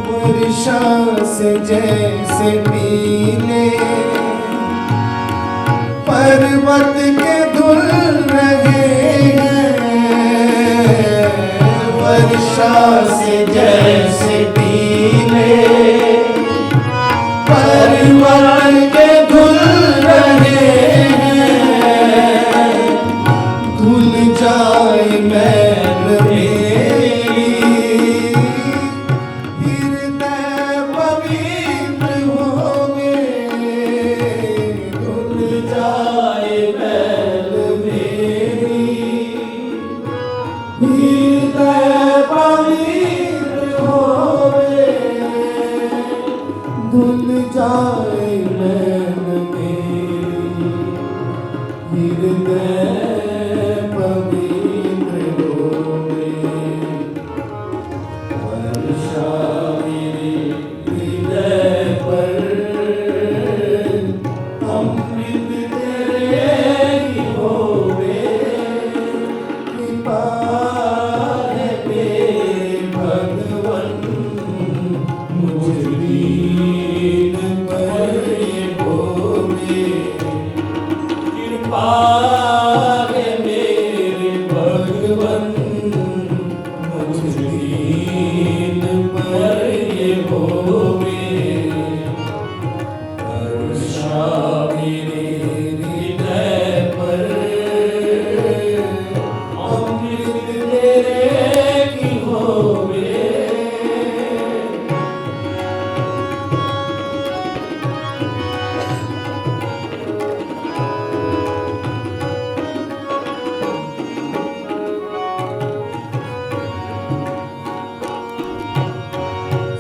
वर्षा से जैसे पीले पर्वत के धुल रहे हैं, वर्षा से जैसे पीले पर्वत के धुल रहे हैं, धुल जाए मैल मेरी धुल जाए नैन मेरी, हृदय पवित्र होवे, वर्षा मेरे हृदय पर अमृत तेरे की होवे, कृपा है मेरे भगवन मुझ दीन पर ये होवे, कृपा है मेरे भगवन मुझ दीन पर ये होवे, वर्षा मेरे हृदय पर अमृत तेरे की होवे।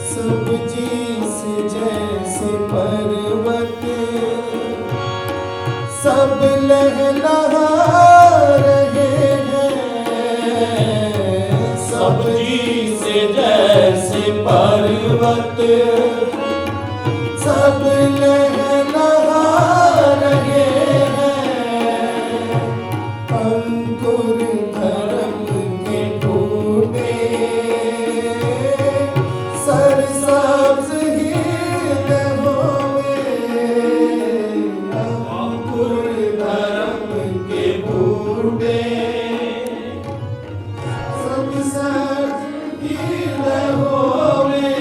सब चीज जैसे पर्वत सब लहलहा रहे हैं, सब चीज जैसे पर्वत सब लहलहा रहे हैं, अंकुर धर्म के टूटे सरसब्ज हील होवे, अंकुर धर्म के बूटे सरसब्ज हील होवे,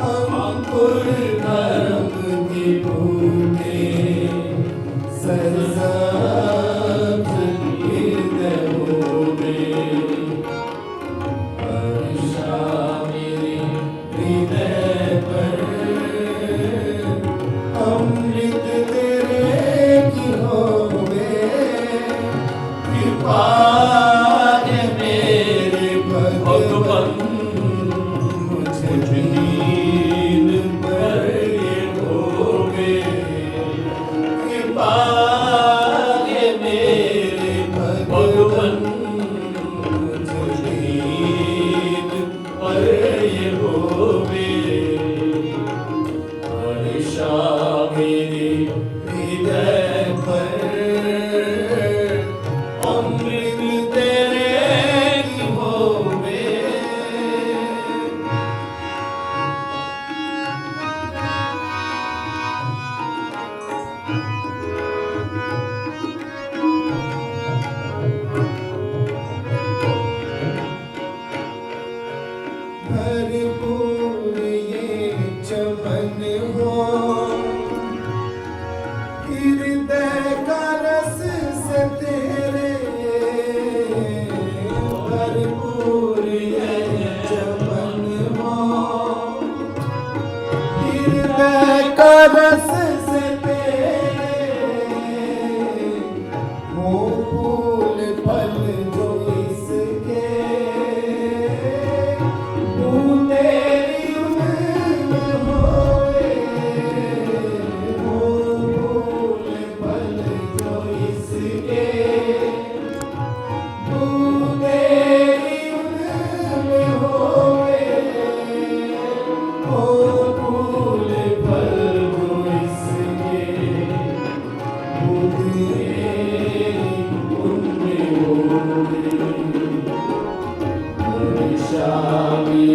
अंकुर धर्म के बूटे सरसब्ज हील होवे, वर्षा मेरे हृदय पर अमृत तेरे की होवे, कृपा है मेरे भगवन मुझ दीन पर ये होवे, कृपा है मेरे भगवन मुझ दीन पर ये होवे, वर्षा मेरे हृदय पर अमृत तेरे की होवे। भरपूर ये चमन हो, हृदय का रस से तेरे, भरपूर ये चमन हो, हृदय का रस से तेरे, हो फूल फल जो इसके तेरी उम्र होवे, श्यामी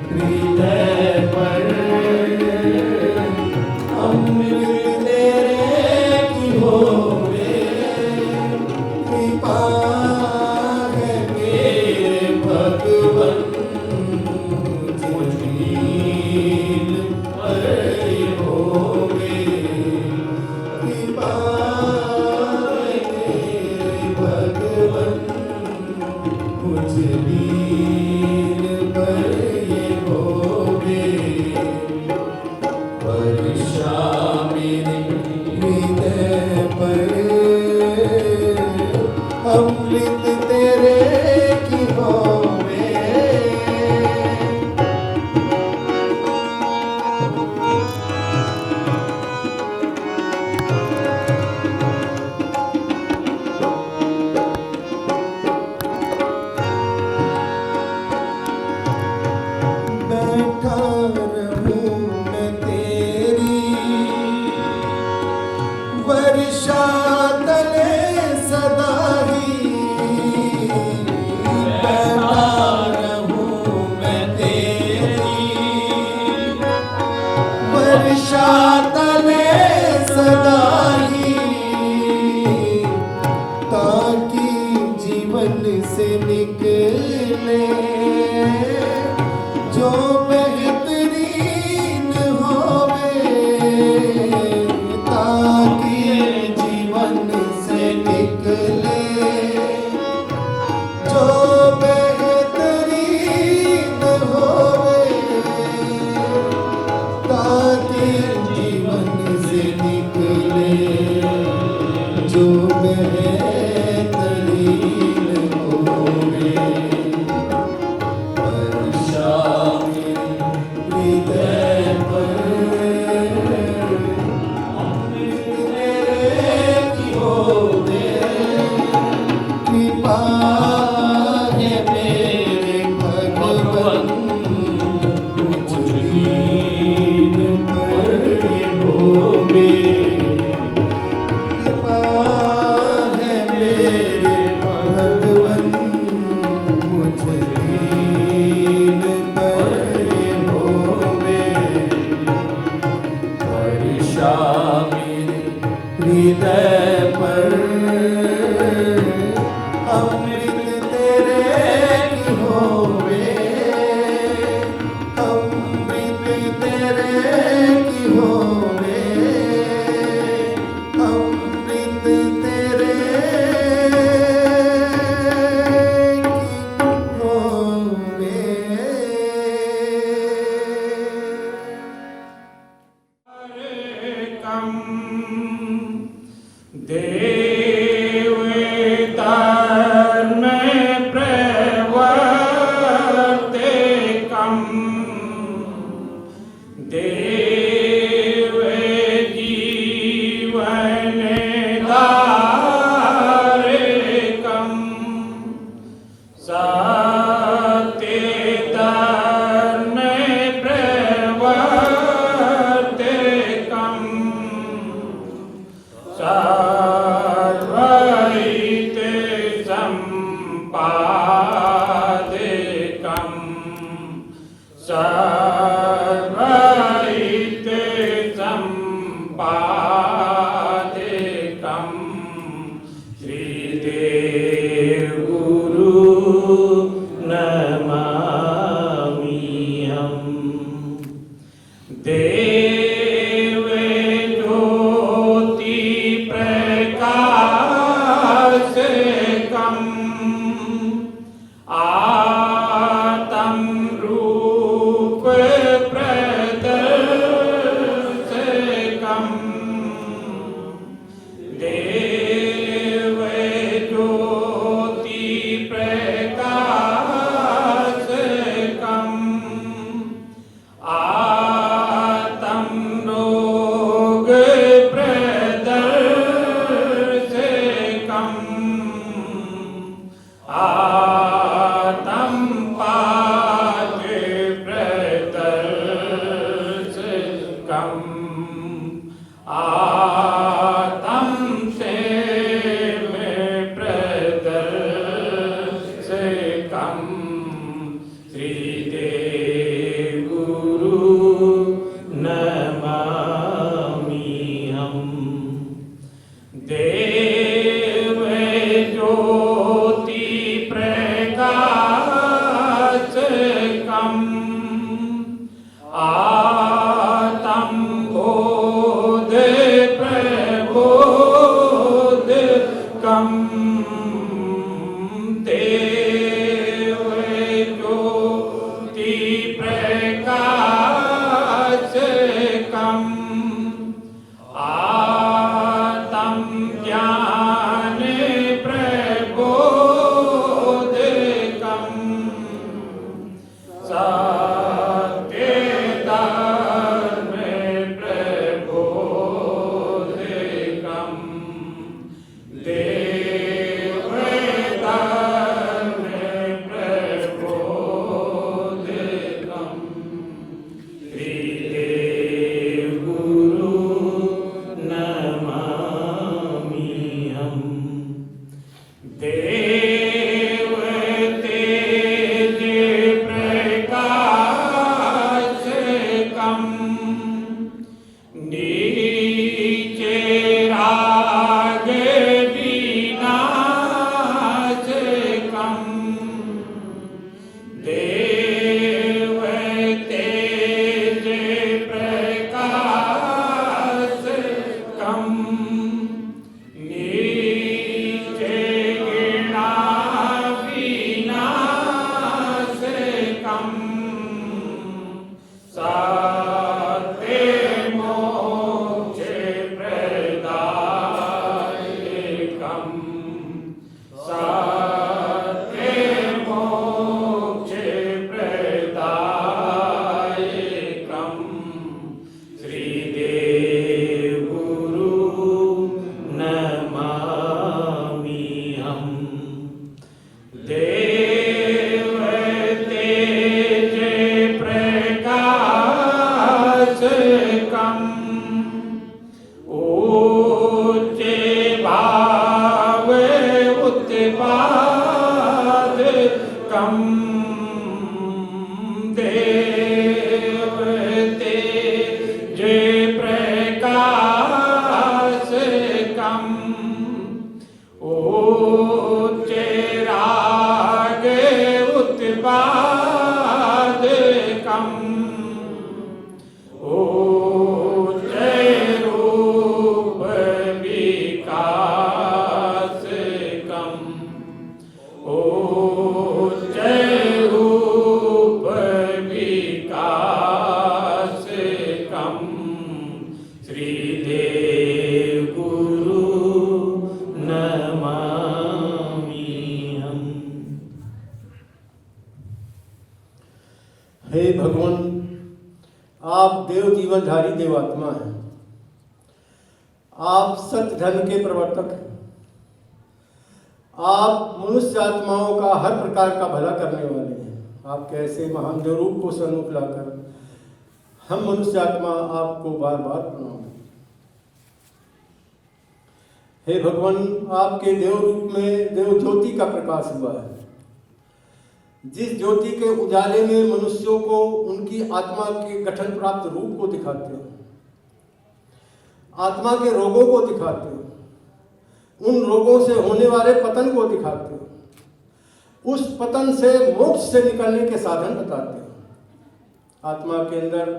हृदय पर अमृत तेरे की होवे कृपा है मेरे भगवन मुझ दीन पर होवे कृपा है मेरे भगवन मुझ दीन पर होवे वर्षा मेरे हृदय पर अमृत तेरे की होवे बैठा रहूं मैं तेरी वर्षा तले सदा ही बैठा रहूं मैं तेरी वर्षा तले सदा ही ताकि जीवन से निकले जो बेहतरीन होवे ताकि जीवन से निकले जो बेहतरीन होवे ताकि जीवन से निकले जो बेहतरीन होवे वर्षा हृदय पर अमृत तेरे की होवे कृपा है मेरे भगवन मुझ दीन पर होवे कृपा है मेरे भगवन मुझ दीन पर होवे वर्षा मेरे हृदय पर अमृत तेरे की होवे अमृत तेरे की होवे अमृत तेरे की होवे कम देव तेजे प्रकाश कम ऊंचे राग उत्पाद कम ऊंचे रूप विकास कम ऊंचे रूप विकास कम श्रीदेव गुरु नमामि हम। हे भगवान, आप देव जीवनधारी देवात्मा हैं। आप सत्य धर्म के प्रवर्तक हैं। आप मनुष्य आत्माओं का हर प्रकार का भला करने वाले हैं। आपके ऐसे महान देव रूप को सन्मुख लाकर हम मनुष्य आत्मा आपको बार बार प्रणाम। हे भगवान, आपके देव रूप में देव ज्योति का प्रकाश हुआ है। जिस ज्योति के उजाले में मनुष्यों को उनकी आत्मा के गठन प्राप्त रूप को दिखाते हो, आत्मा के रोगों को दिखाते हो, उन रोगों से होने वाले पतन को दिखाते हो, उस पतन से मोक्ष से निकलने के साधन बताते हो। आत्मा के अंदर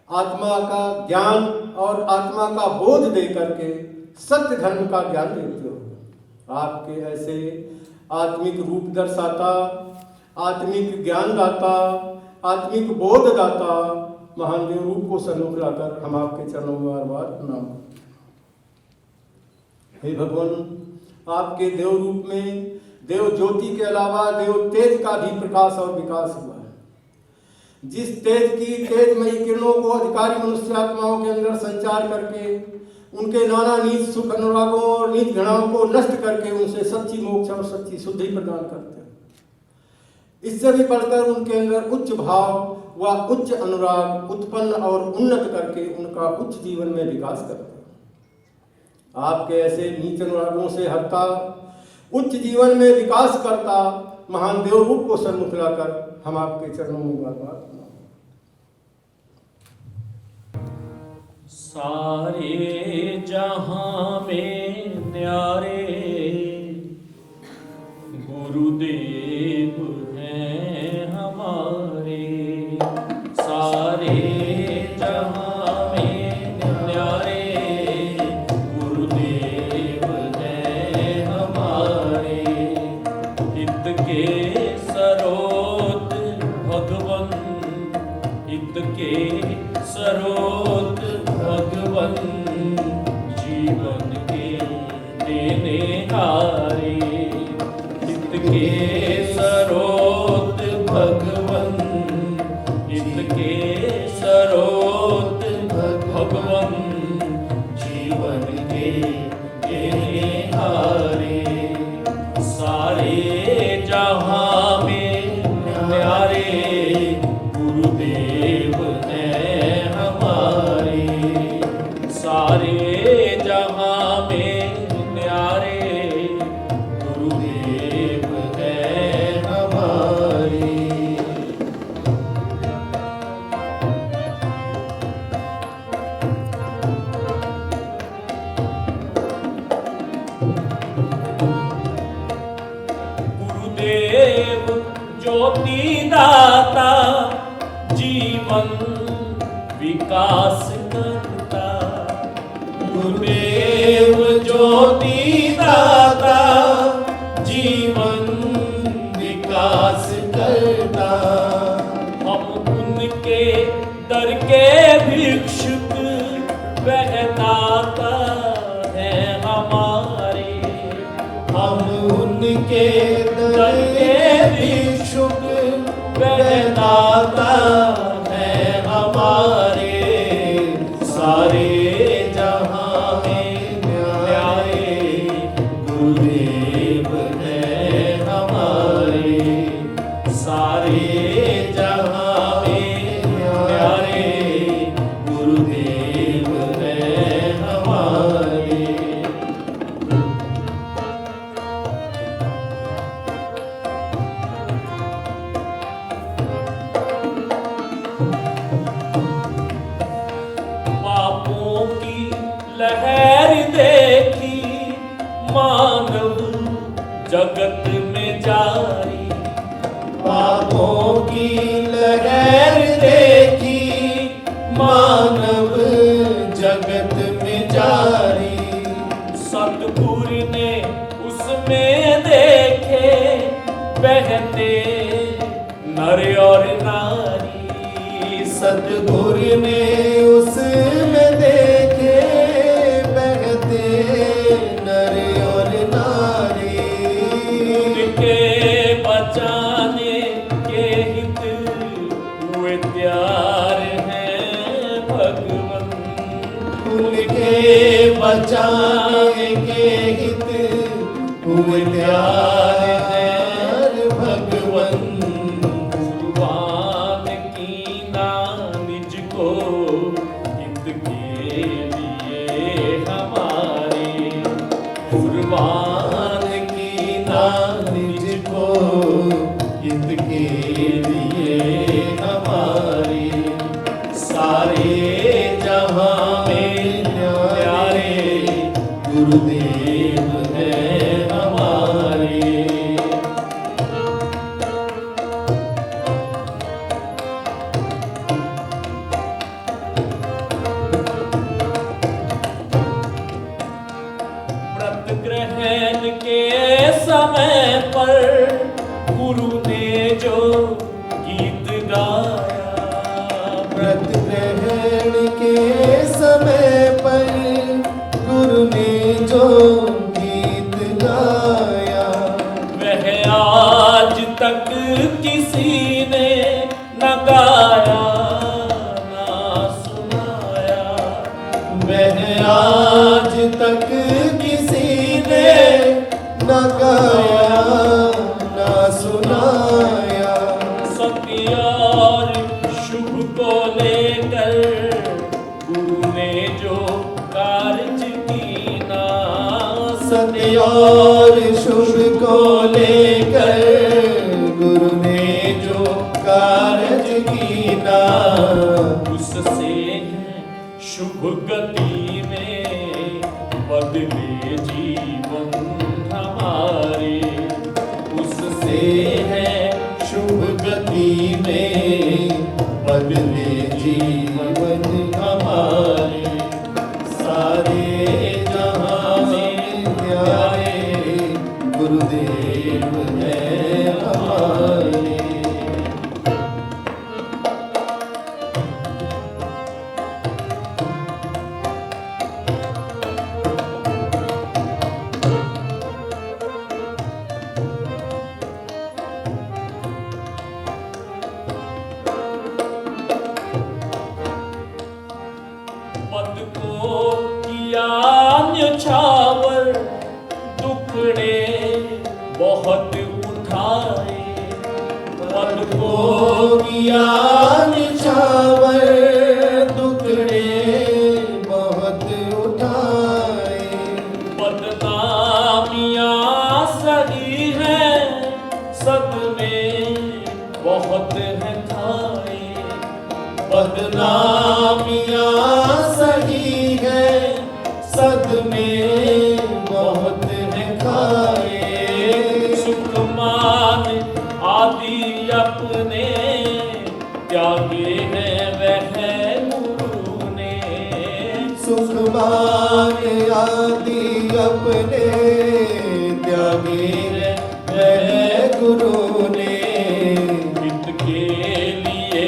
आत्मा का ज्ञान और आत्मा का बोध दे करके सत्य धर्म का ज्ञान देते हो। आपके ऐसे आत्मिक रूप दर्शाता, आत्मिक ज्ञान दाता, आत्मिक बोध दाता महान देव रूप को सन्मुख लाकर हम आपके चरणों में बार बार प्रणाम। हे भगवान, आपके देव रूप में देव ज्योति के अलावा देव तेज का भी प्रकाश और विकास हुआ है। जिस तेज की तेजमयी किरणों को अधिकारी मनुष्य आत्माओं के अंदर संचार करके उनके नाना नीच सुख अनुरागों और नीच घृणाओं को नष्ट करके उनसे सच्ची मोक्ष और सच्ची शुद्धि प्रदान करते हैं। इससे भी बढ़कर उनके अंदर उच्च भाव व उच्च अनुराग उत्पन्न और उन्नत करके उनका उच्च जीवन में विकास करते हैं। आपके ऐसे नीच अनुरागों से हटता, उच्च जीवन में विकास करता महान देव रूप को सन्मुख लाकर हम आपके चरणों में बार बार प्रणाम। सारे जहां में न्यारे गुरुदेव हैं हमारे। सारे जहां में न्यारे गुरुदेव हैं हमारे। हित के सरोत भगवन, हित के सरोत भगवन, जीवन के देने हारे। हित के सरोत भगवन, हित के सरोत भगवन, जीवन के देने हारे। सारे जहां में न्यारे गुरुदेव हैं हमारे। सारे जहां में न्यारे गुरुदेव हैं हमारे। गुरुदेव ज्योति दाता, जीवन विकास करता। गुरुदेव ज्योति दाता, जीवन विकास करता। हम उनके दर के भिक्षुक, वह दाता है हमारे। हम उनके दर के भिक्षुक, वह दाता है हमारे। सारे जहां में न्यारे गुरुदेव हैं हमारे। सारे जहां में न्यारे गुरुदेव हैं हमारे। नामों की लहर देखी, मानव जगत में जारी। सतगुरु ने उसमें देखे बहते नर और नारी। सतगुरु ने उसमें देखे बहते नर और नारी। उनके बचाने के हित हुए तैयार हैं भगवन। उनके बचाने के हित हुए तैयार हैं भगवन। कुर्बान की ना निज को हित के लिए हमारे। कुर्बान की ना निज को हित के लिए हमारे। सारे जहां में प्यारे गुरुदेव है हमारे। व्रत ग्रहण के समय पर गुरु ने जो गीत गाया। व्रत ग्रहण के समय पर गुरु ने जो गीत गाया, वह आज तक किसी ने न गाया ना सुनाया। वह आज तक किसी ने न गाया न सुनाया। सत्य और शुभ को लेकर गुरु ने जो कार्य कीना। सत्य और शुभ को लेकर गुरु ने जो कार्य कीना, उससे है शुभ गति में बदले जीवन हमारे। उससे है शुभ गति में बदले जीवन हमारे। सारे जहां में प्यारे गुरुदेव है हमारे। पद को किया न्यौछावर, दुखड़े बहुत उठाए। पद को किया निछावर, दुखड़े बहुत उठाए। बदनामियां सही है सदमे बहुत है खाए। बदनामियां सही है सदमे बहुत है खाए। सुखमान आदि अपने त्यागे हैं वह गुरु ने। सुखमान आदि अपने त्यागे वह गुरु ने। हित के लिए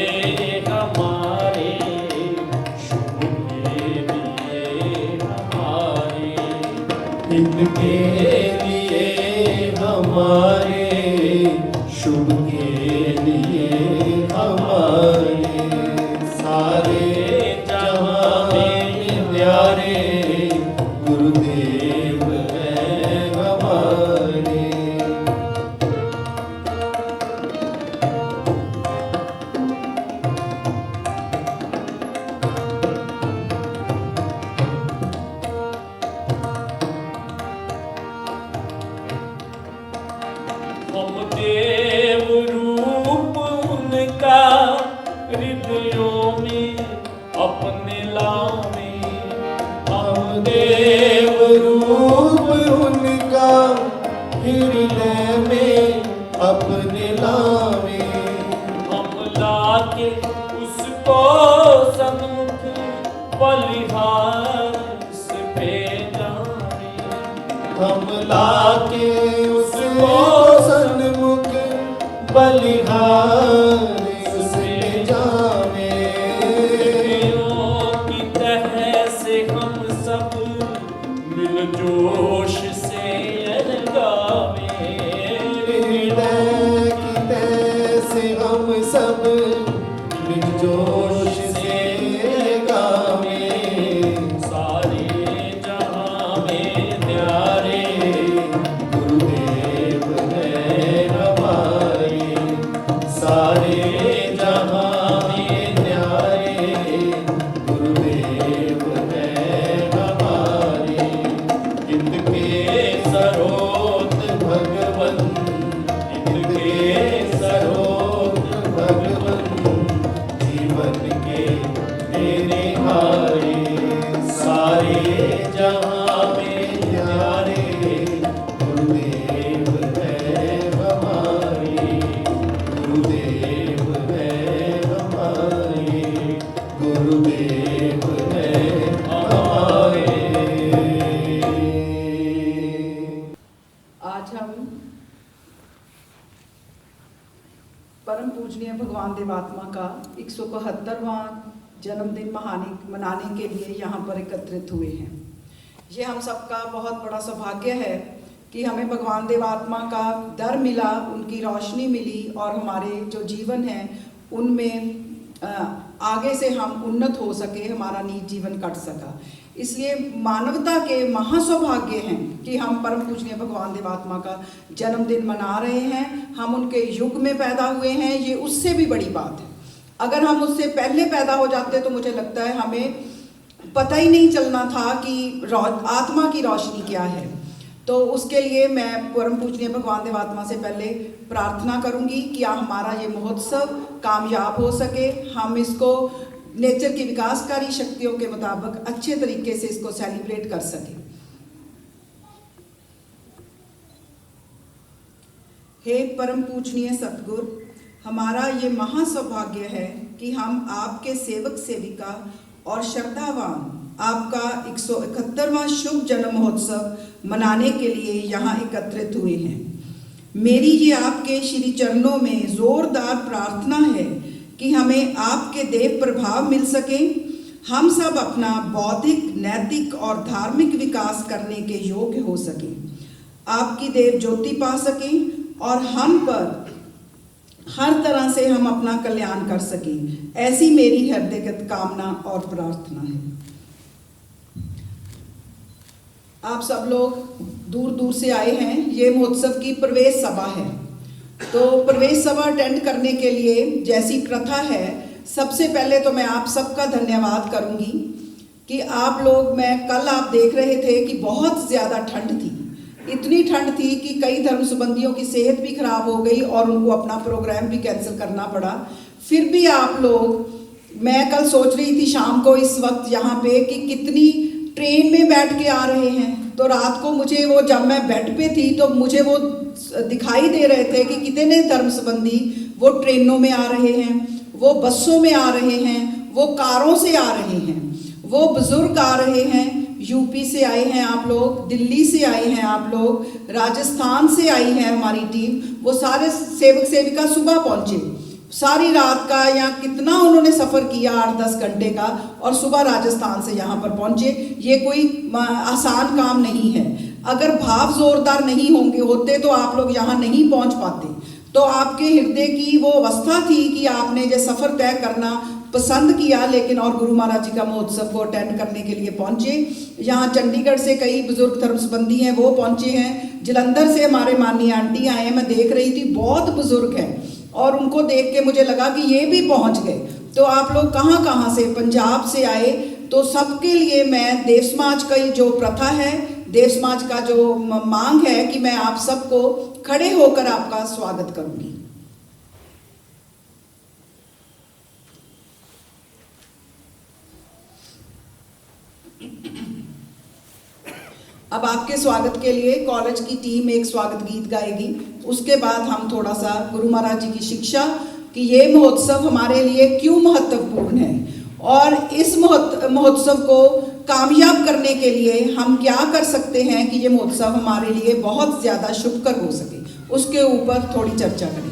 हमारे, शुभ के लिए हमारे। हित के लिए हमारे, शुभ के लिए हमारे। सारे जहां में प्यारे गुरुदेव है हमारे। के उसको सन्मुख बलिहार पे जाने। हम लाके उसको सन्मुख बलिहार से जावे। की तरह से हम सब मिल जोश से गावे। हृदय की तह से हम सब जोश से गावे। सारे जहां में न्यारे गुरुदेव है हमारे, सारे जहां में न्यारे गुरुदेव है हमारे। इनके सरोत भगवन, इनके सरोत भगवन, जीवन के मेरे हारे। सारे जहां में न्यारे गुरुदेव है हमारे, गुरुदेव है हमारे, गुरुदेव है हमारे। आज हम परम पूजनीय भगवान देवात्मा का 171वां जन्मदिन मनाने के लिए यहाँ पर एकत्रित हुए हैं। ये हम सबका बहुत बड़ा सौभाग्य है कि हमें भगवान देवात्मा का दर मिला, उनकी रोशनी मिली और हमारे जो जीवन है उनमें आगे से हम उन्नत हो सके, हमारा नीच जीवन कट सका। इसलिए मानवता के महासौभाग्य हैं कि हम परम पूजनीय भगवान देवात्मा का जन्मदिन मना रहे हैं। हम उनके युग में पैदा हुए हैं, ये उससे भी बड़ी बात है। अगर हम उससे पहले पैदा हो जाते तो मुझे लगता है हमें पता ही नहीं चलना था कि आत्मा की रोशनी क्या है। तो उसके लिए मैं परम पूजनीय भगवान देवात्मा से पहले प्रार्थना करूंगी कि हमारा ये महोत्सव कामयाब हो सके, हम इसको नेचर की विकासकारी शक्तियों के मुताबिक अच्छे तरीके से इसको सेलिब्रेट कर सकें। हे परम पूजनीय सतगुरु, हमारा ये महासौभाग्य है कि हम आपके सेवक सेविका और श्रद्धावान आपका 171वां शुभ जन्म महोत्सव मनाने के लिए यहाँ एकत्रित हुए हैं। मेरी ये आपके श्री चरणों में जोरदार प्रार्थना है कि हमें आपके देव प्रभाव मिल सके, हम सब अपना बौद्धिक, नैतिक और धार्मिक विकास करने के योग्य हो सके, आपकी देव ज्योति पा सकें और हम पर हर तरह से हम अपना कल्याण कर सकें। ऐसी मेरी हृदयगत कामना और प्रार्थना है। आप सब लोग दूर दूर से आए हैं। ये महोत्सव की प्रवेश सभा है, तो प्रवेश सभा अटेंड करने के लिए जैसी प्रथा है, सबसे पहले तो मैं आप सबका धन्यवाद करूंगी कि आप लोग, मैं कल आप देख रहे थे कि बहुत ज़्यादा ठंड थी। इतनी ठंड थी कि कई धर्म संबंधियों की सेहत भी खराब हो गई और उनको अपना प्रोग्राम भी कैंसिल करना पड़ा। फिर भी आप लोग, मैं कल सोच रही थी शाम को इस वक्त यहाँ पे कि कितनी ट्रेन में बैठ के आ रहे हैं। तो रात को मुझे वो, जब मैं बेड पे थी तो मुझे वो दिखाई दे रहे थे कि कितने धर्म संबंधी वो ट्रेनों में आ रहे हैं, वो बसों में आ रहे हैं, वो कारों से आ रहे हैं, वो बुजुर्ग आ रहे हैं। यूपी से आए हैं आप लोग, दिल्ली से आए हैं आप लोग, राजस्थान से आई है हमारी टीम। वो सारे सेवक सेविका सुबह पहुंचे, सारी रात का या कितना उन्होंने सफ़र किया, 8-10 घंटे का, और सुबह राजस्थान से यहाँ पर पहुँचे। ये कोई आसान काम नहीं है। अगर भाव जोरदार नहीं होते तो आप लोग यहाँ नहीं पहुँच पाते। तो आपके हृदय की वो अवस्था थी कि आपने जो सफ़र तय करना पसंद किया, लेकिन और गुरु महाराज जी का महोत्सव को अटेंड करने के लिए पहुँचे। यहाँ चंडीगढ़ से कई बुजुर्ग धर्म संबंधी हैं, वो पहुँचे हैं। जलंधर से हमारे माननीय आंटी आए हैं, मैं देख रही थी बहुत बुजुर्ग हैं, और उनको देख के मुझे लगा कि ये भी पहुँच गए। तो आप लोग कहाँ कहाँ से, पंजाब से आए। तो सबके लिए मैं देव समाज का जो प्रथा है, देव समाज का जो मांग है कि मैं आप सबको खड़े होकर आपका स्वागत करूँगी। अब आपके स्वागत के लिए कॉलेज की टीम एक स्वागत गीत गाएगी। उसके बाद हम थोड़ा सा गुरु महाराज जी की शिक्षा कि ये महोत्सव हमारे लिए क्यों महत्वपूर्ण है और इस महोत्सव को कामयाब करने के लिए हम क्या कर सकते हैं कि ये महोत्सव हमारे लिए बहुत ज़्यादा शुभकर हो सके, उसके ऊपर थोड़ी चर्चा करेंगे।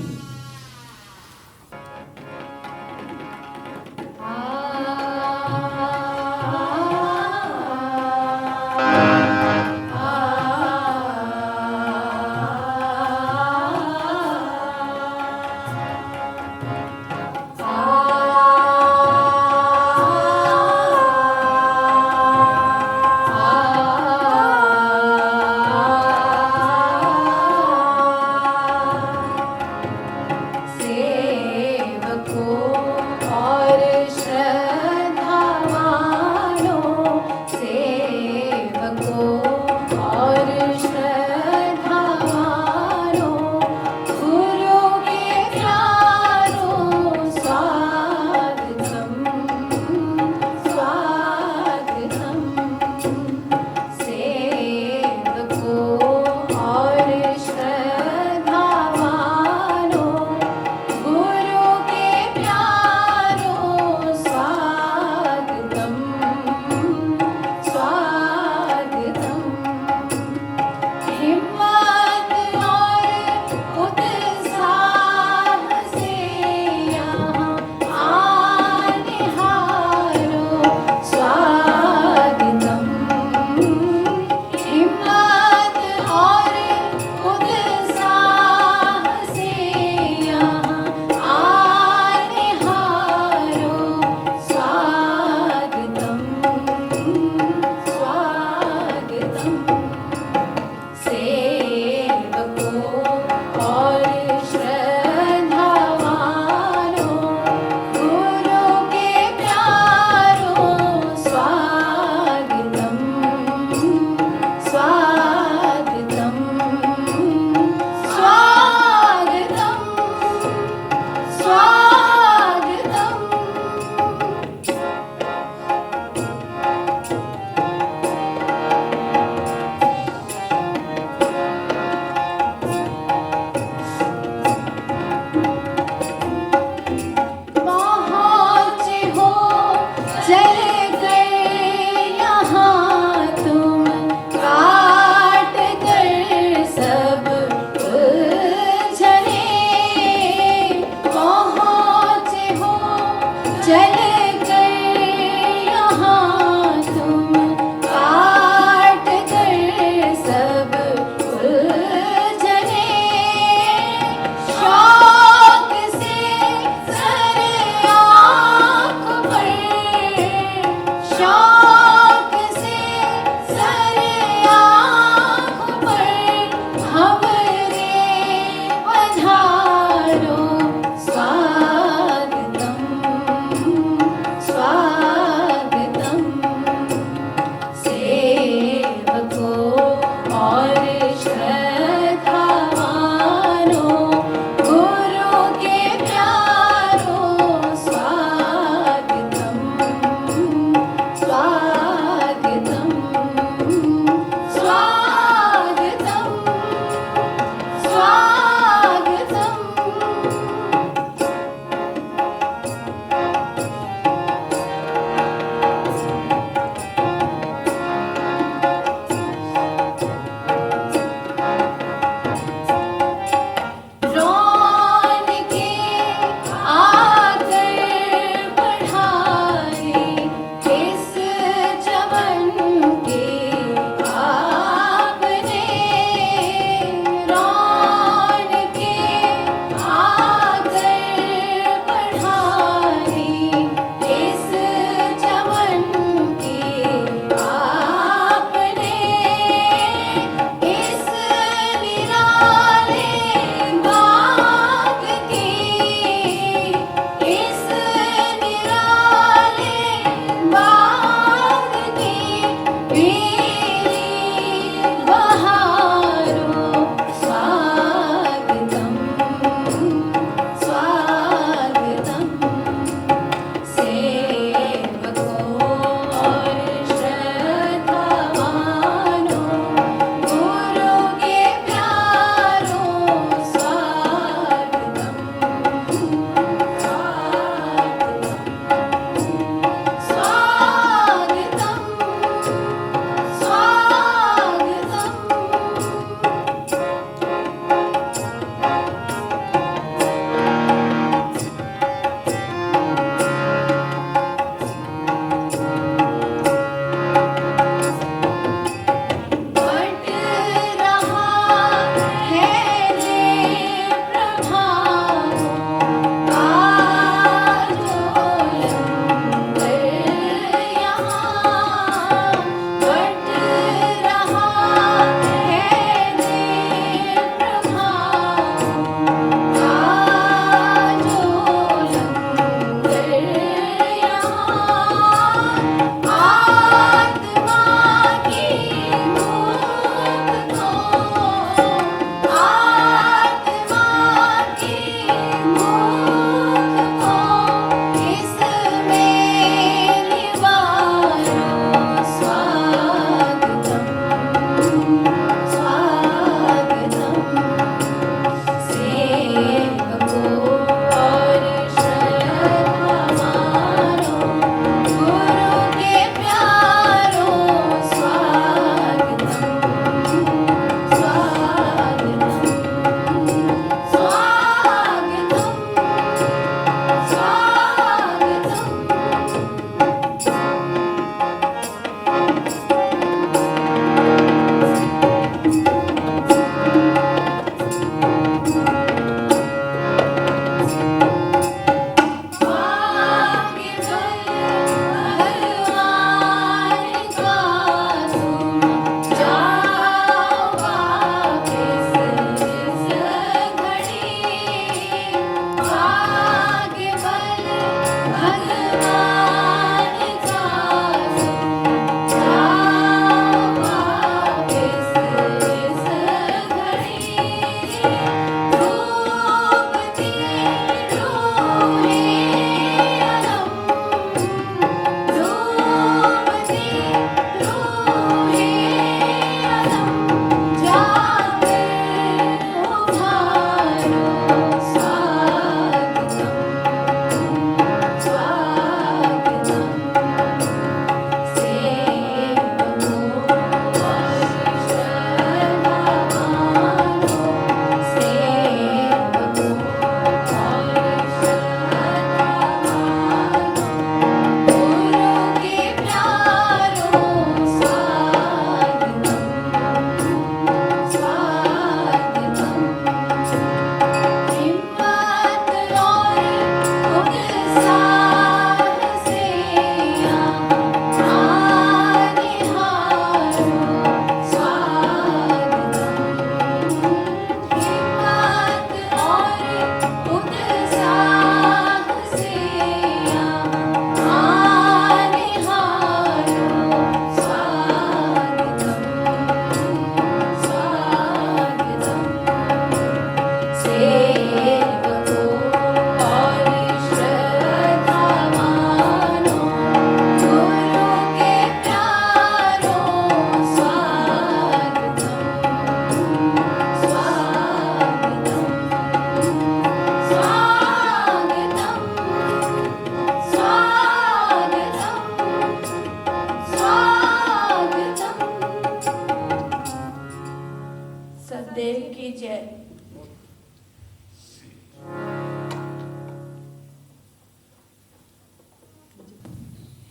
गुरु के प्यारों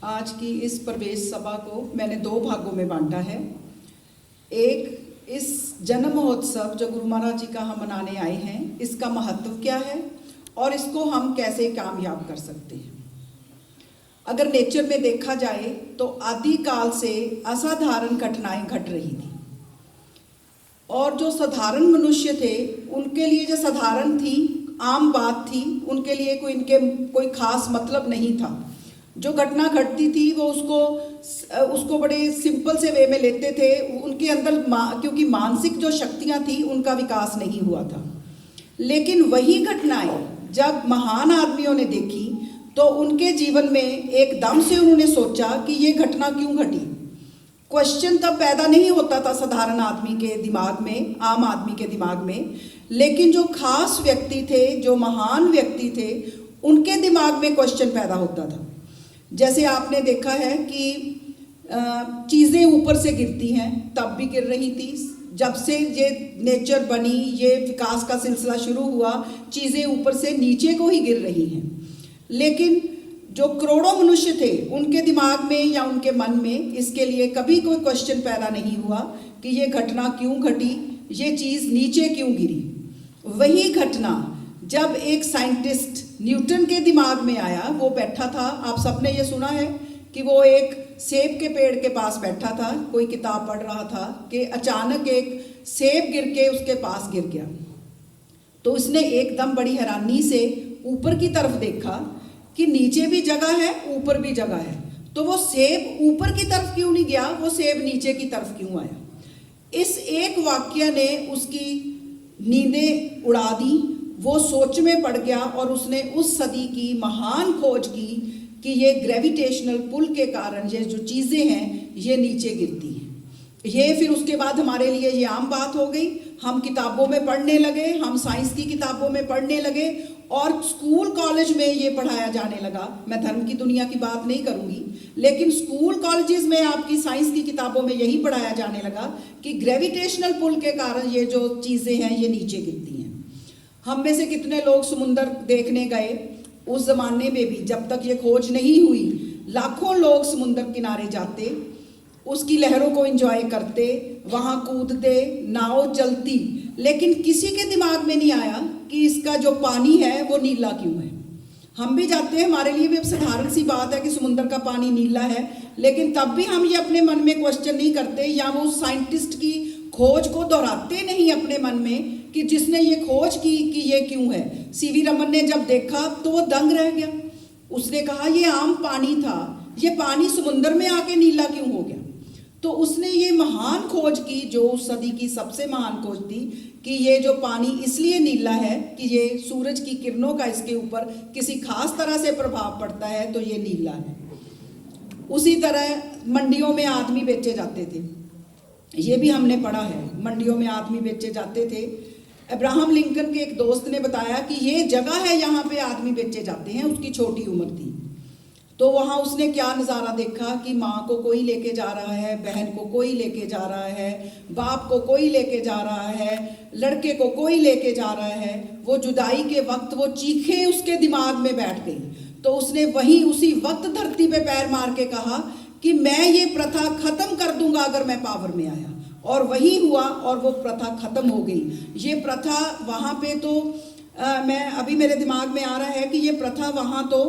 आज की इस प्रवेश सभा को मैंने 2 भागों में बांटा है। एक, इस जन्म महोत्सव जो गुरु महाराज जी का हम मनाने आए हैं, इसका महत्व क्या है और इसको हम कैसे कामयाब कर सकते हैं। अगर नेचर में देखा जाए तो आदिकाल से असाधारण घटनाएं घट रही थी और जो साधारण मनुष्य थे उनके लिए जो साधारण थी, आम बात थी, उनके लिए कोई खास मतलब नहीं था। जो घटना घटती थी वो उसको बड़े सिंपल से वे में लेते थे। उनके अंदर क्योंकि मानसिक जो शक्तियां थी उनका विकास नहीं हुआ था। लेकिन वही घटनाएं जब महान आदमियों ने देखी तो उनके जीवन में एकदम से उन्होंने सोचा कि ये घटना क्यों घटी। क्वेश्चन तब पैदा नहीं होता था साधारण आदमी के दिमाग में, आम आदमी के दिमाग में, लेकिन जो खास व्यक्ति थे, जो महान व्यक्ति थे, उनके दिमाग में क्वेश्चन पैदा होता था। जैसे आपने देखा है कि चीज़ें ऊपर से गिरती हैं, तब भी गिर रही थी। जब से ये नेचर बनी, ये विकास का सिलसिला शुरू हुआ, चीज़ें ऊपर से नीचे को ही गिर रही हैं। लेकिन जो करोड़ों मनुष्य थे उनके दिमाग में या उनके मन में इसके लिए कभी कोई क्वेश्चन पैदा नहीं हुआ कि ये घटना क्यों घटी, ये चीज़ नीचे क्यों गिरी। वही घटना जब एक साइंटिस्ट न्यूटन के दिमाग में आया, वो बैठा था, आप सबने ये सुना है कि वो एक सेब के पेड़ के पास बैठा था, कोई किताब पढ़ रहा था कि अचानक एक सेब गिर के उसके पास गिर गया। तो उसने एकदम बड़ी हैरानी से ऊपर की तरफ देखा कि नीचे भी जगह है, ऊपर भी जगह है। तो वो सेब ऊपर की तरफ क्यों नहीं गया, वो सेब नीचे की तरफ क्यों आया। इस एक वाक्य ने उसकी नींदें उड़ा दी। वो सोच में पड़ गया और उसने उस सदी की महान खोज की कि ये ग्रेविटेशनल पुल के कारण ये जो चीज़ें हैं ये नीचे गिरती हैं। ये फिर उसके बाद हमारे लिए ये आम बात हो गई। हम किताबों में पढ़ने लगे, हम साइंस की किताबों में पढ़ने लगे और स्कूल कॉलेज में ये पढ़ाया जाने लगा। मैं धर्म की दुनिया की बात नहीं करूँगी, लेकिन स्कूल कॉलेजेस में आपकी साइंस की किताबों में यही पढ़ाया जाने लगा कि ग्रेविटेशनल पुल के कारण ये जो चीज़ें हैं ये नीचे गिरती हैं। हम में से कितने लोग समुंदर देखने गए? उस ज़माने में भी जब तक ये खोज नहीं हुई, लाखों लोग समुंदर किनारे जाते, उसकी लहरों को एंजॉय करते, वहाँ कूदते, नाव चलती, लेकिन किसी के दिमाग में नहीं आया कि इसका जो पानी है वो नीला क्यों है। हम भी जाते हैं, हमारे लिए भी अब साधारण सी बात है कि समुंदर का पानी नीला है, लेकिन तब भी हम ये अपने मन में क्वेश्चन नहीं करते या वो साइंटिस्ट की खोज को दोहराते नहीं अपने मन में कि जिसने ये खोज की कि ये क्यों है। सीवी रमन ने जब देखा तो वो दंग रह गया। उसने कहा ये आम पानी था, ये पानी समुंदर में आके नीला क्यों हो गया। तो उसने ये महान खोज की, जो उस सदी की सबसे महान खोज थी, कि ये जो पानी इसलिए नीला है कि ये सूरज की किरणों का इसके ऊपर किसी खास तरह से प्रभाव पड़ता है, तो ये नीला है। उसी तरह मंडियों में आदमी बेचे जाते थे, ये भी हमने पढ़ा है, मंडियों में आदमी बेचे जाते थे। अब्राहम लिंकन के एक दोस्त ने बताया कि ये जगह है यहाँ पे आदमी बेचे जाते हैं। उसकी छोटी उम्र थी, तो वहाँ उसने क्या नज़ारा देखा कि माँ को कोई लेके जा रहा है, बहन को कोई लेके जा रहा है, बाप को कोई लेके जा रहा है, लड़के को कोई लेके जा रहा है। वो जुदाई के वक्त वो चीखें उसके दिमाग में बैठ गई। तो उसने वहीं उसी वक्त धरती पे पैर मार के कहा कि मैं ये प्रथा खत्म कर दूंगा अगर मैं पावर में आया। और वही हुआ और वो प्रथा खत्म हो गई। ये प्रथा वहाँ पे तो मैं अभी मेरे दिमाग में आ रहा है कि ये प्रथा वहाँ तो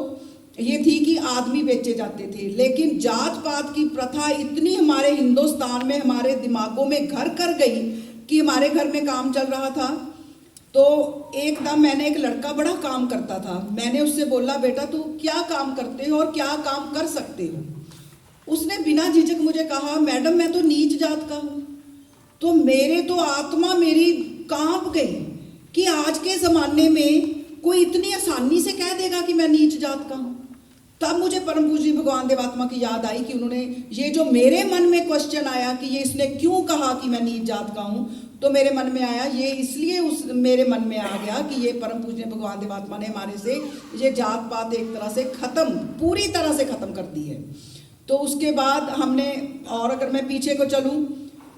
ये थी कि आदमी बेचे जाते थे, लेकिन जात पात की प्रथा इतनी हमारे हिंदुस्तान में हमारे दिमागों में घर कर गई कि हमारे घर में काम चल रहा था। तो एकदम मैंने एक लड़का बड़ा काम करता था, मैंने उससे बोला बेटा तू क्या काम करते हो और क्या काम कर सकते हो। उसने बिना झिझक मुझे कहा मैडम मैं तो नीच जात का हूँ। तो मेरे तो आत्मा मेरी कांप गई कि आज के ज़माने में कोई इतनी आसानी से कह देगा कि मैं नीच जात का हूँ। तब मुझे परम पूज्य भगवान देवात्मा की याद आई कि उन्होंने ये जो मेरे मन में क्वेश्चन आया कि ये इसने क्यों कहा कि मैं नीच जात का हूँ, तो मेरे मन में आया ये इसलिए उस मेरे मन में आ गया कि ये परम पूज्य भगवान देवात्मा ने हमारे से ये जात पात एक तरह से ख़त्म, पूरी तरह से ख़त्म कर दी है। तो उसके बाद हमने, और अगर मैं पीछे को चलूँ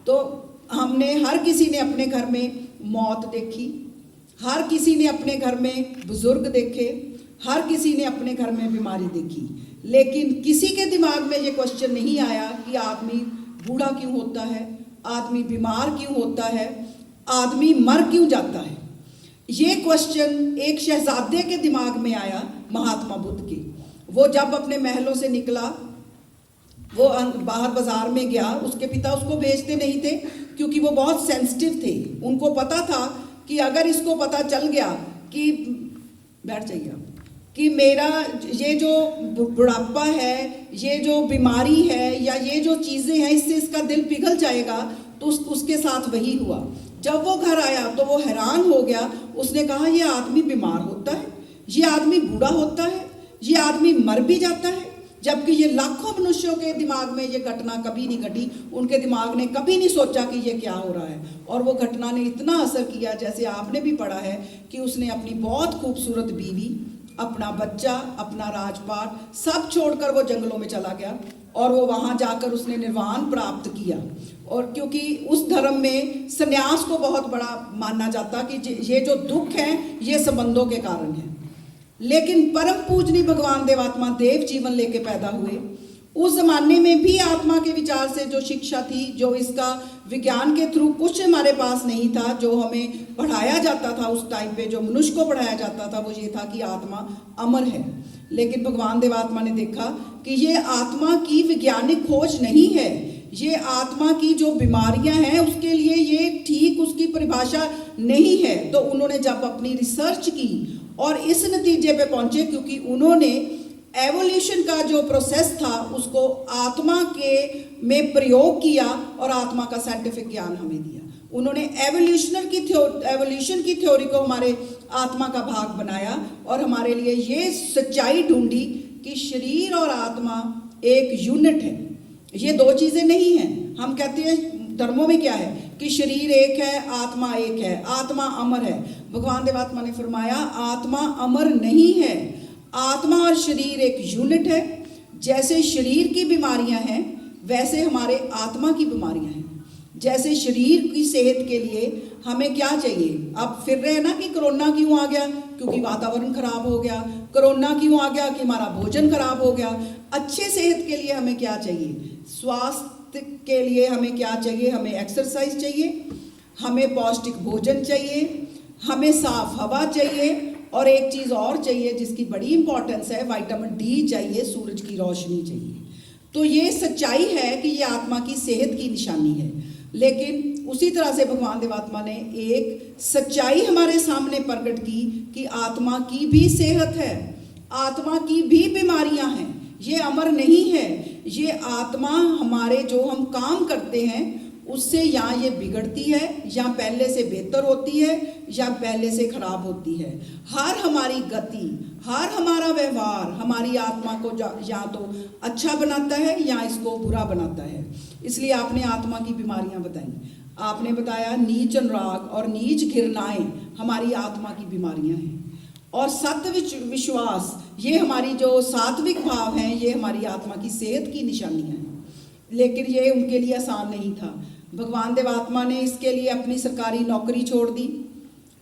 तो हमने, हर किसी ने अपने घर में मौत देखी, हर किसी ने अपने घर में बुजुर्ग देखे, हर किसी ने अपने घर में बीमारी देखी, लेकिन किसी के दिमाग में ये क्वेश्चन नहीं आया कि आदमी बूढ़ा क्यों होता है, आदमी बीमार क्यों होता है, आदमी मर क्यों जाता है। ये क्वेश्चन एक शहजादे के दिमाग में आया, महात्मा बुद्ध के। वो जब अपने महलों से निकला, वो बाहर बाजार में गया, उसके पिता उसको भेजते नहीं थे क्योंकि वो बहुत सेंसिटिव थे। उनको पता था कि अगर इसको पता चल गया कि बैठ जाइए आप, कि मेरा ये जो बुढ़ापा है, ये जो बीमारी है, या ये जो चीज़ें हैं, इससे इसका दिल पिघल जाएगा, तो उसके साथ वही हुआ। जब वो घर आया तो वो हैरान हो गया। उसने कहा ये आदमी बीमार होता है, ये आदमी बूढ़ा होता है, ये आदमी मर भी जाता है, जबकि ये लाखों मनुष्यों के दिमाग में ये घटना कभी नहीं घटी। उनके दिमाग ने कभी नहीं सोचा कि ये क्या हो रहा है। और वो घटना ने इतना असर किया, जैसे आपने भी पढ़ा है, कि उसने अपनी बहुत खूबसूरत बीवी, अपना बच्चा, अपना राजपाट सब छोड़कर वो जंगलों में चला गया और वो वहाँ जाकर उसने निर्वाण प्राप्त किया। और क्योंकि उस धर्म में संन्यास को बहुत बड़ा माना जाता कि ये जो दुख हैं ये संबंधों के कारण हैं। लेकिन परम पूजनीय भगवान देवात्मा देव जीवन लेके पैदा हुए। उस जमाने में भी आत्मा के विचार से जो शिक्षा थी, जो इसका विज्ञान के थ्रू कुछ हमारे पास नहीं था, जो हमें पढ़ाया जाता था उस टाइम पे, जो मनुष्य को पढ़ाया जाता था, वो ये था कि आत्मा अमर है। लेकिन भगवान देवात्मा ने देखा कि ये आत्मा की वैज्ञानिक खोज नहीं है, ये आत्मा की जो बीमारियां हैं उसके लिए ये ठीक उसकी परिभाषा नहीं है। तो उन्होंने जब अपनी रिसर्च की और इस नतीजे पे पहुंचे, क्योंकि उन्होंने एवोल्यूशन का जो प्रोसेस था उसको आत्मा के में प्रयोग किया और आत्मा का साइंटिफिक ज्ञान हमें दिया। उन्होंने एवोल्यूशन की थ्योरी को हमारे आत्मा का भाग बनाया और हमारे लिए ये सच्चाई ढूंढी कि शरीर और आत्मा एक यूनिट है, ये दो चीज़ें नहीं हैं। हम कहते हैं धर्मों में क्या है कि शरीर एक है, आत्मा एक है, आत्मा अमर है। भगवान देवात्मा ने फरमाया आत्मा अमर नहीं है, आत्मा और शरीर एक यूनिट है। जैसे शरीर की बीमारियां हैं वैसे हमारे आत्मा की बीमारियां हैं। जैसे शरीर की सेहत के लिए हमें क्या चाहिए, अब फिर रहे ना कि कोरोना क्यों आ गया, क्योंकि वातावरण खराब हो गया। कोरोना क्यों आ गया, कि हमारा भोजन खराब हो गया। अच्छे सेहत के लिए हमें क्या चाहिए, स्वास्थ्य के लिए हमें क्या चाहिए, हमें एक्सरसाइज चाहिए, हमें पौष्टिक भोजन चाहिए, हमें साफ हवा चाहिए, और एक चीज़ और चाहिए जिसकी बड़ी इंपॉर्टेंस है, विटामिन डी चाहिए, सूरज की रोशनी चाहिए। तो ये सच्चाई है कि ये आत्मा की सेहत की निशानी है। लेकिन उसी तरह से भगवान देवात्मा ने एक सच्चाई हमारे सामने प्रकट की कि आत्मा की भी सेहत है, आत्मा की भी बीमारियां हैं, ये अमर नहीं है। ये आत्मा हमारे जो हम काम करते हैं उससे या ये बिगड़ती है, या पहले से बेहतर होती है, या पहले से खराब होती है। हर हमारी गति, हर हमारा व्यवहार हमारी आत्मा को या तो अच्छा बनाता है या इसको बुरा बनाता है। इसलिए आपने आत्मा की बीमारियां बताई, आपने बताया नीच अनुराग और नीच घृणाएं हमारी आत्मा की बीमारियां हैं, और सत्य विश्वास ये हमारी जो सात्विक भाव हैं ये हमारी आत्मा की सेहत की निशानियां हैं। लेकिन ये उनके लिए आसान नहीं था। भगवान देवात्मा ने इसके लिए अपनी सरकारी नौकरी छोड़ दी।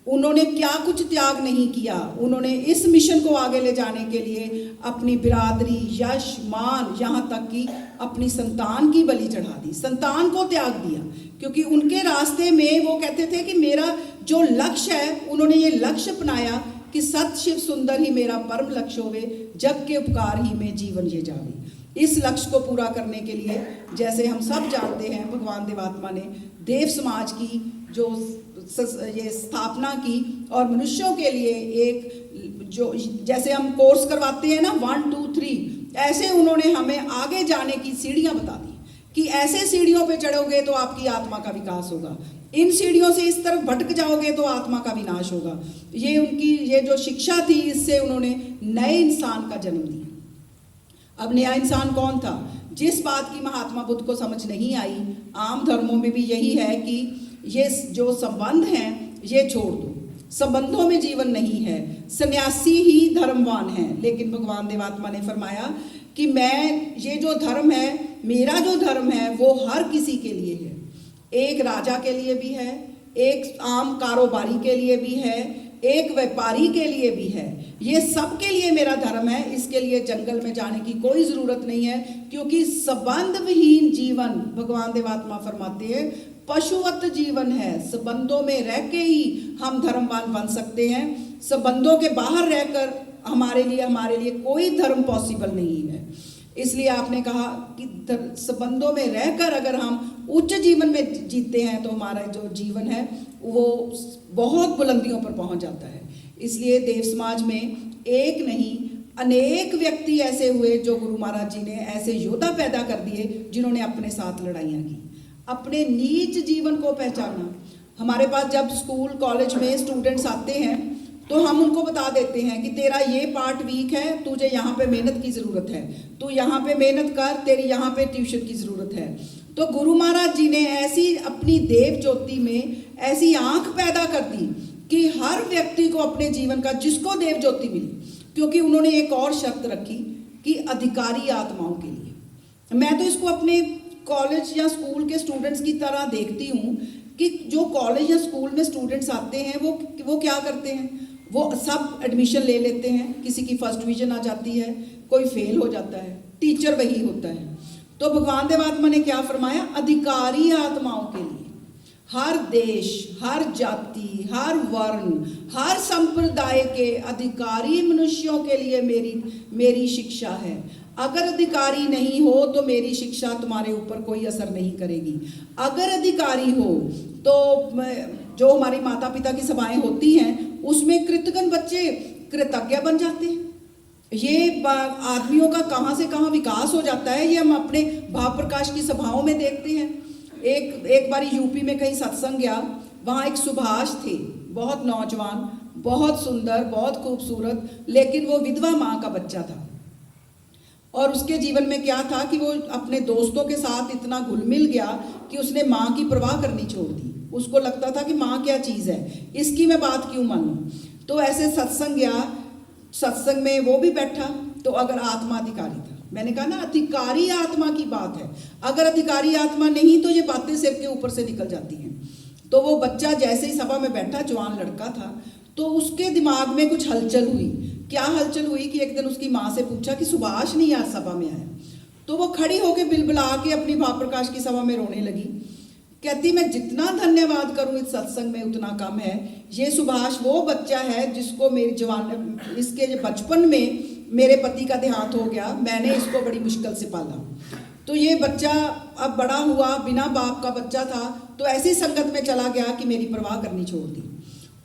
उन्होंने क्या कुछ त्याग नहीं किया। उन्होंने इस मिशन को आगे ले जाने के लिए अपनी बिरादरी, यश, मान, यहाँ तक कि अपनी संतान की बलि चढ़ा दी, संतान को त्याग दिया, क्योंकि उनके रास्ते में वो कहते थे कि मेरा जो लक्ष्य है, उन्होंने ये लक्ष्य अपनाया कि सत शिव सुंदर ही मेरा परम लक्ष्य होवे, जग के उपकार ही में जीवन ये जावे। इस लक्ष्य को पूरा करने के लिए, जैसे हम सब जानते हैं, भगवान देवात्मा ने देव समाज की जो ये स्थापना की और मनुष्यों के लिए एक जो जैसे हम कोर्स करवाते हैं ना 1 2 3, ऐसे उन्होंने हमें आगे जाने की सीढ़ियां बता दी कि ऐसे सीढ़ियों पे चढ़ोगे तो आपकी आत्मा का विकास होगा, इन सीढ़ियों से इस तरफ भटक जाओगे तो आत्मा का विनाश होगा। ये उनकी ये जो शिक्षा थी, इससे उन्होंने नए इंसान का जन्म दिया। अब नया इंसान कौन था? जिस बात की महात्मा बुद्ध को समझ नहीं आई, आम धर्मों में भी यही है कि ये जो संबंध हैं ये छोड़ दो, संबंधों में जीवन नहीं है, सन्यासी ही धर्मवान है। लेकिन भगवान देवात्मा ने फरमाया कि मैं ये जो धर्म है, मेरा जो धर्म है वो हर किसी के लिए है। एक राजा के लिए भी है, एक आम कारोबारी के लिए भी है, एक व्यापारी के लिए भी है, ये सबके लिए मेरा धर्म है। इसके लिए जंगल में जाने की कोई ज़रूरत नहीं है, क्योंकि संबंध विहीन जीवन, भगवान देवात्मा फरमाते हैं, पशुवत जीवन है। संबंधों में रह के ही हम धर्मवान बन सकते हैं। संबंधों के बाहर रहकर हमारे लिए कोई धर्म पॉसिबल नहीं है। इसलिए आपने कहा कि संबंधों में रहकर अगर हम उच्च जीवन में जीते हैं तो हमारा जो जीवन है वो बहुत बुलंदियों पर पहुंच जाता है। इसलिए देव समाज में एक नहीं अनेक व्यक्ति ऐसे हुए जो गुरु महाराज जी ने ऐसे योद्धा पैदा कर दिए, जिन्होंने अपने साथ लड़ाइयाँ की, अपने नीच जीवन को पहचाना। हमारे पास जब स्कूल कॉलेज में स्टूडेंट्स आते हैं तो हम उनको बता देते हैं कि तेरा ये पार्ट वीक है, तुझे यहाँ पे मेहनत की ज़रूरत है, तू यहाँ पे मेहनत कर, तेरी यहाँ पे ट्यूशन की ज़रूरत है। तो गुरु महाराज जी ने ऐसी अपनी देव ज्योति में ऐसी आंख पैदा कर दी कि हर व्यक्ति को अपने जीवन का, जिसको देव ज्योति मिली, क्योंकि उन्होंने एक और शर्त रखी कि अधिकारी आत्माओं के लिए। मैं तो इसको अपने कॉलेज या स्कूल के स्टूडेंट्स की तरह देखती हूँ कि जो कॉलेज या स्कूल में स्टूडेंट्स आते हैं वो क्या करते हैं, वो सब एडमिशन ले लेते हैं, किसी की फर्स्ट डिवीजन आ जाती है, कोई फेल हो जाता है, टीचर वही होता है। तो भगवान देवात्मा ने क्या फरमाया, अधिकारी आत्माओं के लिए, हर देश, हर जाति, हर वर्ण, हर संप्रदाय के अधिकारी मनुष्यों के लिए मेरी शिक्षा है। अगर अधिकारी नहीं हो तो मेरी शिक्षा तुम्हारे ऊपर कोई असर नहीं करेगी। अगर अधिकारी हो तो जो हमारी माता पिता की सभाएं होती हैं उसमें कृतज्ञ बच्चे कृतज्ञ बन जाते हैं। ये आदमियों का कहाँ से कहाँ विकास हो जाता है, ये हम अपने भाव प्रकाश की सभाओं में देखते हैं। एक बारी यूपी में कहीं सत्संग गया, वहाँ एक सुभाष थे, बहुत नौजवान, बहुत सुंदर, बहुत खूबसूरत, लेकिन वो विधवा माँ का बच्चा था। और उसके जीवन में क्या था कि वो अपने दोस्तों के साथ इतना घुल मिल गया कि उसने माँ की परवाह करनी छोड़ दी। उसको लगता था कि माँ क्या चीज़ है, इसकी मैं बात क्यों मानूं। तो ऐसे सत्संग गया, सत्संग में वो भी बैठा, तो अगर आत्मा अधिकारी था, मैंने कहा ना अधिकारी आत्मा की बात है, अगर अधिकारी आत्मा नहीं तो ये बातें सिर के ऊपर से निकल जाती हैं। तो वो बच्चा जैसे ही सभा में बैठा, जवान लड़का था, तो उसके दिमाग में कुछ हलचल हुई। क्या हलचल हुई कि एक दिन उसकी माँ से पूछा कि सुभाष नहीं यार सभा में आया। तो वो खड़ी होकर बिलबिला के अपनी भाव प्रकाश की सभा में रोने लगी। कहती मैं जितना धन्यवाद करूं इस सत्संग में उतना कम है। ये सुभाष वो बच्चा है जिसको मेरी जवान, इसके बचपन में मेरे पति का देहांत हो गया, मैंने इसको बड़ी मुश्किल से पाला। तो ये बच्चा अब बड़ा हुआ, बिना बाप का बच्चा था, तो ऐसी संगत में चला गया कि मेरी परवाह करनी छोड़ दी।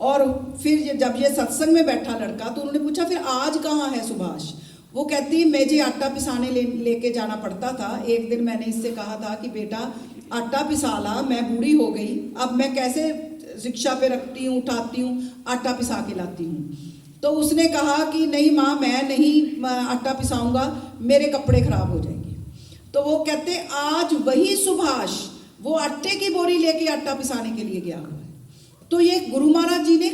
और फिर जब ये सत्संग में बैठा लड़का, तो उन्होंने पूछा फिर आज कहाँ है सुभाष। वो कहती मुझे आटा पिसाने लेके जाना पड़ता था। एक दिन मैंने इससे कहा था कि बेटा आटा पिसा ला, मैं बूढ़ी हो गई, अब मैं कैसे रिक्शा पे रखती हूँ, उठाती हूँ, आटा पिसा के लाती हूँ। तो उसने कहा कि नहीं माँ, मैं नहीं आटा पिसाऊंगा, मेरे कपड़े खराब हो जाएंगे। तो वो कहते आज वही सुभाष वो आटे की बोरी लेके आटा पिसाने के लिए गया हुआ है। तो ये गुरु महाराज जी ने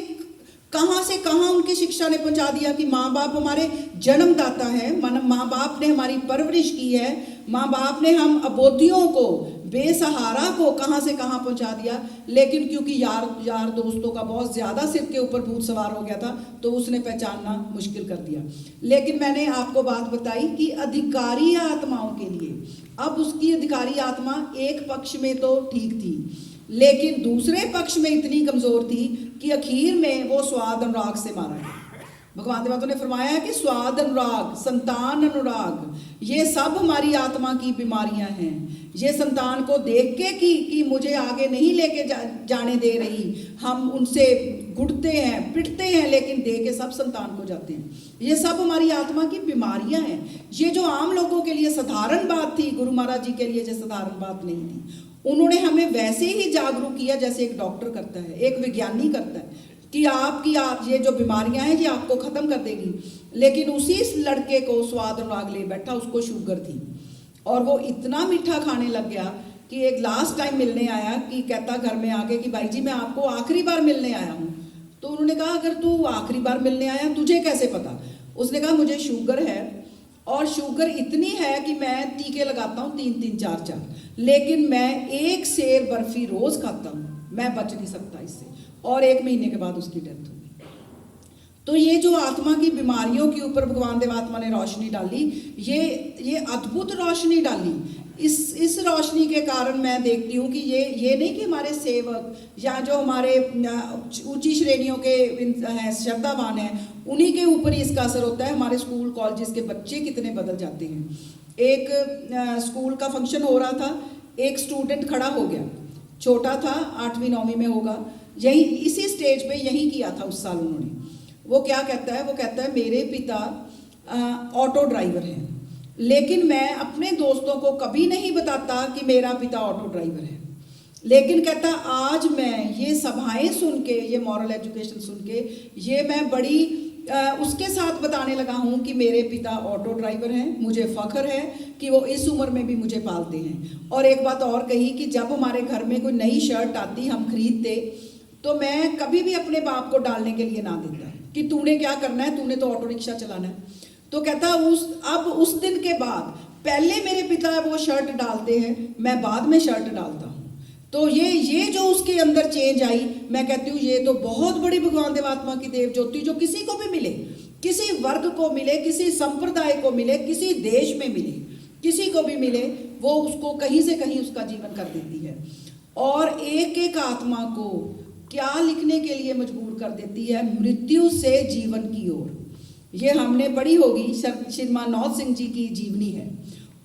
कहाँ से कहाँ उनकी शिक्षा ने पहुंचा दिया कि माँ बाप हमारे जन्मदाता है, माँ बाप ने हमारी परवरिश की है, माँ बाप ने हम अबोधियों को, बेसहारा को कहाँ से कहाँ पहुंचा दिया। लेकिन क्योंकि यार दोस्तों का बहुत ज़्यादा सिर के ऊपर भूत सवार हो गया था, तो उसने पहचानना मुश्किल कर दिया। लेकिन मैंने आपको बात बताई कि अधिकारी आत्माओं के लिए, अब उसकी अधिकारी आत्मा एक पक्ष में तो ठीक थी, लेकिन दूसरे पक्ष में इतनी कमज़ोर थी कि आखिर में वो स्वाद अनुराग से मारा गया। भगवान देवता ने फरमाया है कि स्वाद अनुराग, संतान अनुराग, ये सब हमारी आत्मा की बीमारियां हैं। ये संतान को देख के कि मुझे आगे नहीं लेके जाने दे रही, हम उनसे घुटते हैं, पिटते हैं, लेकिन दे के सब संतान को जाते हैं। ये सब हमारी आत्मा की बीमारियां हैं। ये जो आम लोगों के लिए साधारण बात थी, गुरु महाराज जी के लिए जो साधारण बात नहीं थी। उन्होंने हमें वैसे ही जागरूक किया जैसे एक डॉक्टर करता है, एक विज्ञानी करता है कि आपकी ये जो बीमारियां हैं ये आपको ख़त्म कर देगी। लेकिन उसी लड़के को स्वाद अनुराग ले बैठा, उसको शुगर थी और वो इतना मीठा खाने लग गया कि एक लास्ट टाइम मिलने आया कि कहता घर में आके कि भाई जी मैं आपको आखिरी बार मिलने आया हूँ। तो उन्होंने कहा अगर तू आखिरी बार मिलने आया तुझे कैसे पता। उसने कहा मुझे शुगर है और शुगर इतनी है कि मैं टीके लगाता हूँ 3-3 4-4, लेकिन मैं 1 सेर बर्फी रोज़ खाता हूँ, मैं बच नहीं सकता इससे। और 1 महीने के बाद उसकी डेथ हो गई। तो ये जो आत्मा की बीमारियों के ऊपर भगवान देवात्मा ने रोशनी डाली, ये अद्भुत रोशनी डाली। इस रोशनी के कारण मैं देखती हूँ कि ये नहीं कि हमारे सेवक या जो हमारे ऊंची श्रेणियों के हैं, श्रद्धावान हैं, उन्हीं के ऊपर ही इसका असर होता है। हमारे स्कूल कॉलेजेस के बच्चे कितने बदल जाते हैं। एक स्कूल का फंक्शन हो रहा था, एक स्टूडेंट खड़ा हो गया, छोटा था, 8वीं 9वीं में होगा, यही इसी स्टेज पे यही किया था उस साल उन्होंने। वो क्या कहता है, वो कहता है मेरे पिता ऑटो ड्राइवर हैं, लेकिन मैं अपने दोस्तों को कभी नहीं बताता कि मेरा पिता ऑटो ड्राइवर है। लेकिन कहता आज मैं ये सभाएं सुन के, ये मॉरल एजुकेशन सुन के, ये मैं बड़ी उसके साथ बताने लगा हूँ कि मेरे पिता ऑटो ड्राइवर हैं, मुझे फ़ख्र है कि वो इस उम्र में भी मुझे पालते हैं। और एक बात और कही कि जब हमारे घर में कोई नई शर्ट आती हम खरीदते, तो मैं कभी भी अपने बाप को डालने के लिए ना देता कि तूने क्या करना है, तूने तो ऑटो रिक्शा चलाना है। तो कहता उस दिन के बाद पहले मेरे पिता वो शर्ट डालते हैं, मैं बाद में शर्ट डालता हूँ। तो ये जो उसके अंदर चेंज आई, मैं कहती हूँ ये तो बहुत बड़ी भगवान देवात्मा की देव ज्योति, जो किसी को भी मिले, किसी वर्ग को मिले, किसी संप्रदाय को मिले, किसी देश में मिले, किसी को भी मिले, वो उसको कहीं से कहीं उसका जीवन कर देती है। और एक एक आत्मा को क्या लिखने के लिए मजबूर कर देती है, मृत्यु से जीवन की ओर। ये हमने पढ़ी होगी, श्रीमान नौत सिंह जी की जीवनी है,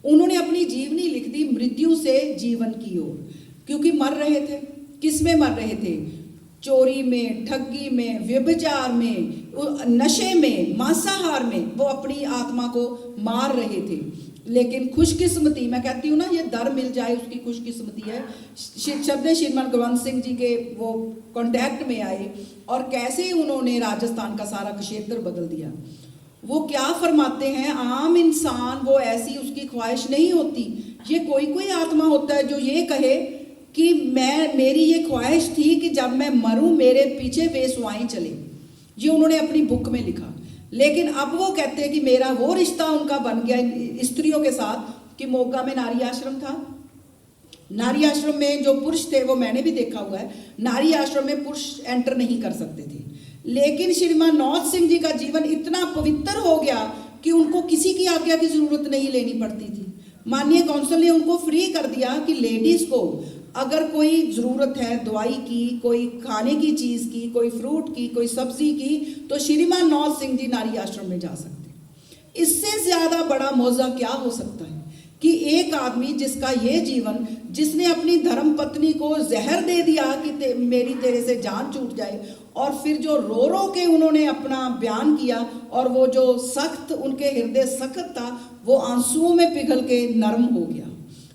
उन्होंने अपनी जीवनी लिख दी मृत्यु से जीवन की ओर। क्योंकि मर रहे थे, किस में मर रहे थे, चोरी में, ठगी में, व्यभिचार में, नशे में, मांसाहार में, वो अपनी आत्मा को मार रहे थे। लेकिन खुशकिस्मती, मैं कहती हूँ ना, ये दर मिल जाए उसकी खुशकिस्मती है। शब्द श्रीमान गुरवंत सिंह जी के वो कांटेक्ट में आए और कैसे उन्होंने राजस्थान का सारा क्षेत्र बदल दिया। वो क्या फरमाते हैं, आम इंसान वो ऐसी उसकी ख्वाहिश नहीं होती। ये कोई आत्मा होता है जो ये कहे कि मेरी ये ख्वाहिश थी कि जब मैं मरूं मेरे पीछे बेसुआई चले। ये उन्होंने अपनी बुक में लिखा। लेकिन अब वो कहते हैं कि मेरा वो रिश्ता उनका बन गया स्त्रियों के साथ कि मोगा में नारी आश्रम था। नारी आश्रम में जो पुरुष थे, वो मैंने भी देखा हुआ है, नारी आश्रम में पुरुष एंटर नहीं कर सकते थे। लेकिन श्रीमान नौत सिंह जी का जीवन इतना पवित्र हो गया कि उनको किसी की आज्ञा की जरूरत नहीं लेनी पड़ती थी। माननीय काउंसिल ने उनको फ्री कर दिया कि लेडीज को अगर कोई ज़रूरत है दवाई की, कोई खाने की चीज़ की, कोई फ्रूट की, कोई सब्जी की, तो श्रीमान नौत सिंह जी नारी आश्रम में जा सकते। इससे ज़्यादा बड़ा मौजा क्या हो सकता है कि एक आदमी जिसका ये जीवन, जिसने अपनी धर्म पत्नी को जहर दे दिया कि मेरी तेरे से जान छूट जाए, और फिर जो रो रो के उन्होंने अपना बयान किया, और वो जो सख्त, उनके हृदय सख्त था, वो आंसुओं में पिघल के नरम हो गया।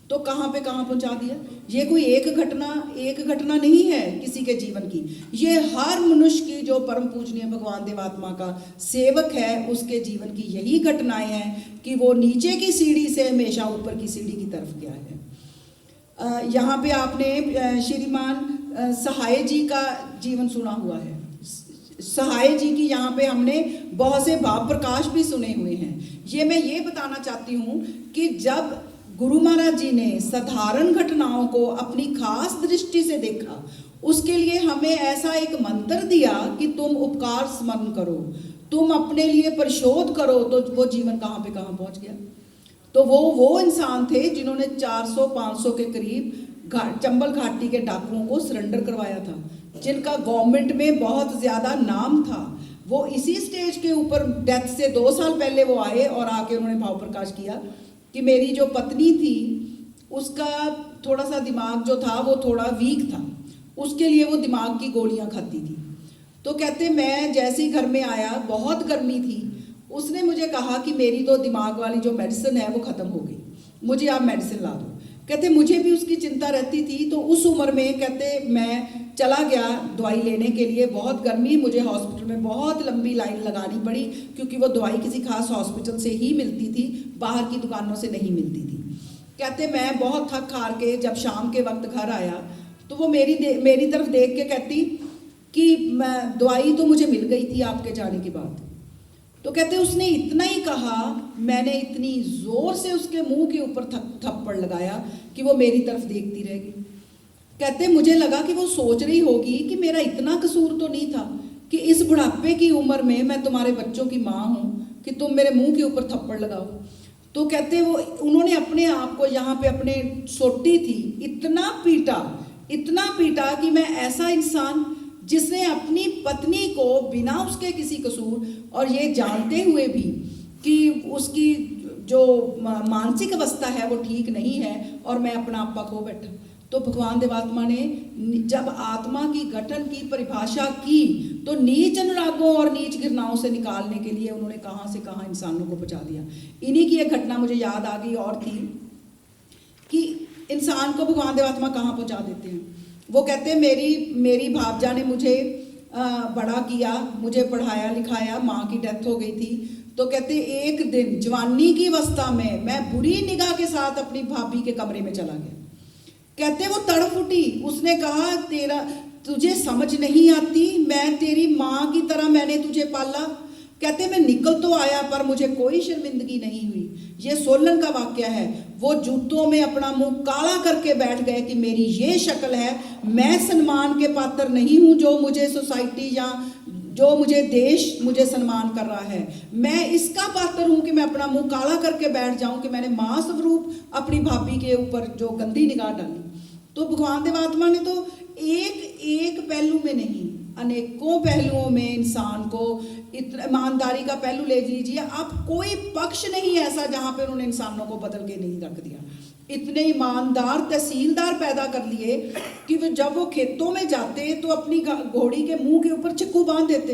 तो कहाँ पे कहाँ पहुँचा दिया। ये कोई एक घटना नहीं है किसी के जीवन की, ये हर मनुष्य की जो परम पूजनीय भगवान देवात्मा का सेवक है उसके जीवन की यही घटनाएं हैं कि वो नीचे की सीढ़ी से हमेशा ऊपर की सीढ़ी की तरफ गया है। यहाँ पे आपने श्रीमान सहाय जी का जीवन सुना हुआ है। सहाय जी की यहाँ पे हमने बहुत से भाव प्रकाश भी सुने हुए हैं। ये मैं ये बताना चाहती हूँ कि जब गुरु महाराज जी ने साधारण घटनाओं को अपनी खास दृष्टि से देखा, उसके लिए हमें ऐसा एक मंत्र दिया कि तुम उपकार स्मरण करो, तुम अपने लिए परिशोध करो, तो वो जीवन कहाँ पे कहाँ पहुँच गया। तो वो इंसान थे जिन्होंने 400-500 के करीब चंबल घाटी के डाकुओं को सरेंडर करवाया था, जिनका गवर्नमेंट में बहुत ज़्यादा नाम था। वो इसी स्टेज के ऊपर डेथ से 2 साल पहले वो आए और आके उन्होंने भाव प्रकाश किया कि मेरी जो पत्नी थी उसका थोड़ा सा दिमाग जो था वो थोड़ा वीक था, उसके लिए वो दिमाग की गोलियां खाती थी। तो कहते मैं जैसे ही घर में आया, बहुत गर्मी थी, उसने मुझे कहा कि मेरी तो दिमाग वाली जो मेडिसिन है वो ख़त्म हो गई, मुझे आप मेडिसिन ला दो। कहते मुझे भी उसकी चिंता रहती थी। तो उस उम्र में कहते मैं चला गया दवाई लेने के लिए, बहुत गर्मी, मुझे हॉस्पिटल में बहुत लंबी लाइन लगानी पड़ी क्योंकि वो दवाई किसी खास हॉस्पिटल से ही मिलती थी, बाहर की दुकानों से नहीं मिलती थी। कहते मैं बहुत थक हार के जब शाम के वक्त घर आया तो वो मेरी तरफ देख के कहती कि दवाई तो मुझे मिल गई थी आपके जाने के बाद। तो कहते उसने इतना ही कहा, मैंने इतनी जोर से उसके मुंह के ऊपर थप्पड़ लगाया कि वो मेरी तरफ देखती रह गई। कहते मुझे लगा कि वो सोच रही होगी कि मेरा इतना कसूर तो नहीं था, कि इस बुढ़ापे की उम्र में मैं तुम्हारे बच्चों की माँ हूँ कि तुम मेरे मुंह के ऊपर थप्पड़ लगाओ। तो कहते वो उन्होंने अपने आप को यहाँ पे अपने सोटी थी इतना पीटा कि मैं ऐसा इंसान जिसने अपनी पत्नी को बिना उसके किसी कसूर और ये जानते हुए भी कि उसकी जो मानसिक अवस्था है वो ठीक नहीं है और मैं अपना आपा खो बैठा। तो भगवान देवात्मा ने जब आत्मा की गठन की परिभाषा की तो नीच अनुरागों और नीच घृणाओं से निकालने के लिए उन्होंने कहाँ से कहाँ इंसानों को पहुँचा दिया। इन्हीं की एक घटना मुझे याद आ गई और थी कि इंसान को भगवान देवात्मा कहाँ पहुँचा देते हैं। वो कहते हैं मेरी भावजा ने मुझे बड़ा किया, मुझे पढ़ाया लिखाया, माँ की डेथ हो गई थी। तो कहते एक दिन जवानी की अवस्था में मैं बुरी निगाह के साथ अपनी भाभी के कमरे में चला गया। कहते वो तड़प उठी, उसने कहा तुझे समझ नहीं आती, मैं तेरी माँ की तरह मैंने तुझे पाला। कहते मैं निकल तो आया पर मुझे कोई शर्मिंदगी नहीं हुई। ये सोलन का वाक्य है। वो जूतों में अपना मुंह काला करके बैठ गए कि मेरी ये शक्ल है, मैं सम्मान के पात्र नहीं हूँ जो मुझे सोसाइटी या जो मुझे देश मुझे सम्मान कर रहा है। मैं इसका पात्र हूँ कि मैं अपना मुंह काला करके बैठ जाऊँ कि मैंने माँ स्वरूप अपनी भाभी के ऊपर जो गंदी निगाह डाली। तो भगवान देवात्मा ने तो एक पहलू में नहीं अनेकों पहलुओं में इंसान को इतना ईमानदारी का पहलू ले लीजिए आप, कोई पक्ष नहीं ऐसा जहाँ पे उन्होंने इंसानों को बदल के नहीं रख दिया। इतने ईमानदार तहसीलदार पैदा कर लिए कि जब वो खेतों में जाते तो अपनी घोड़ी के मुंह के ऊपर चिक्कू बांध देते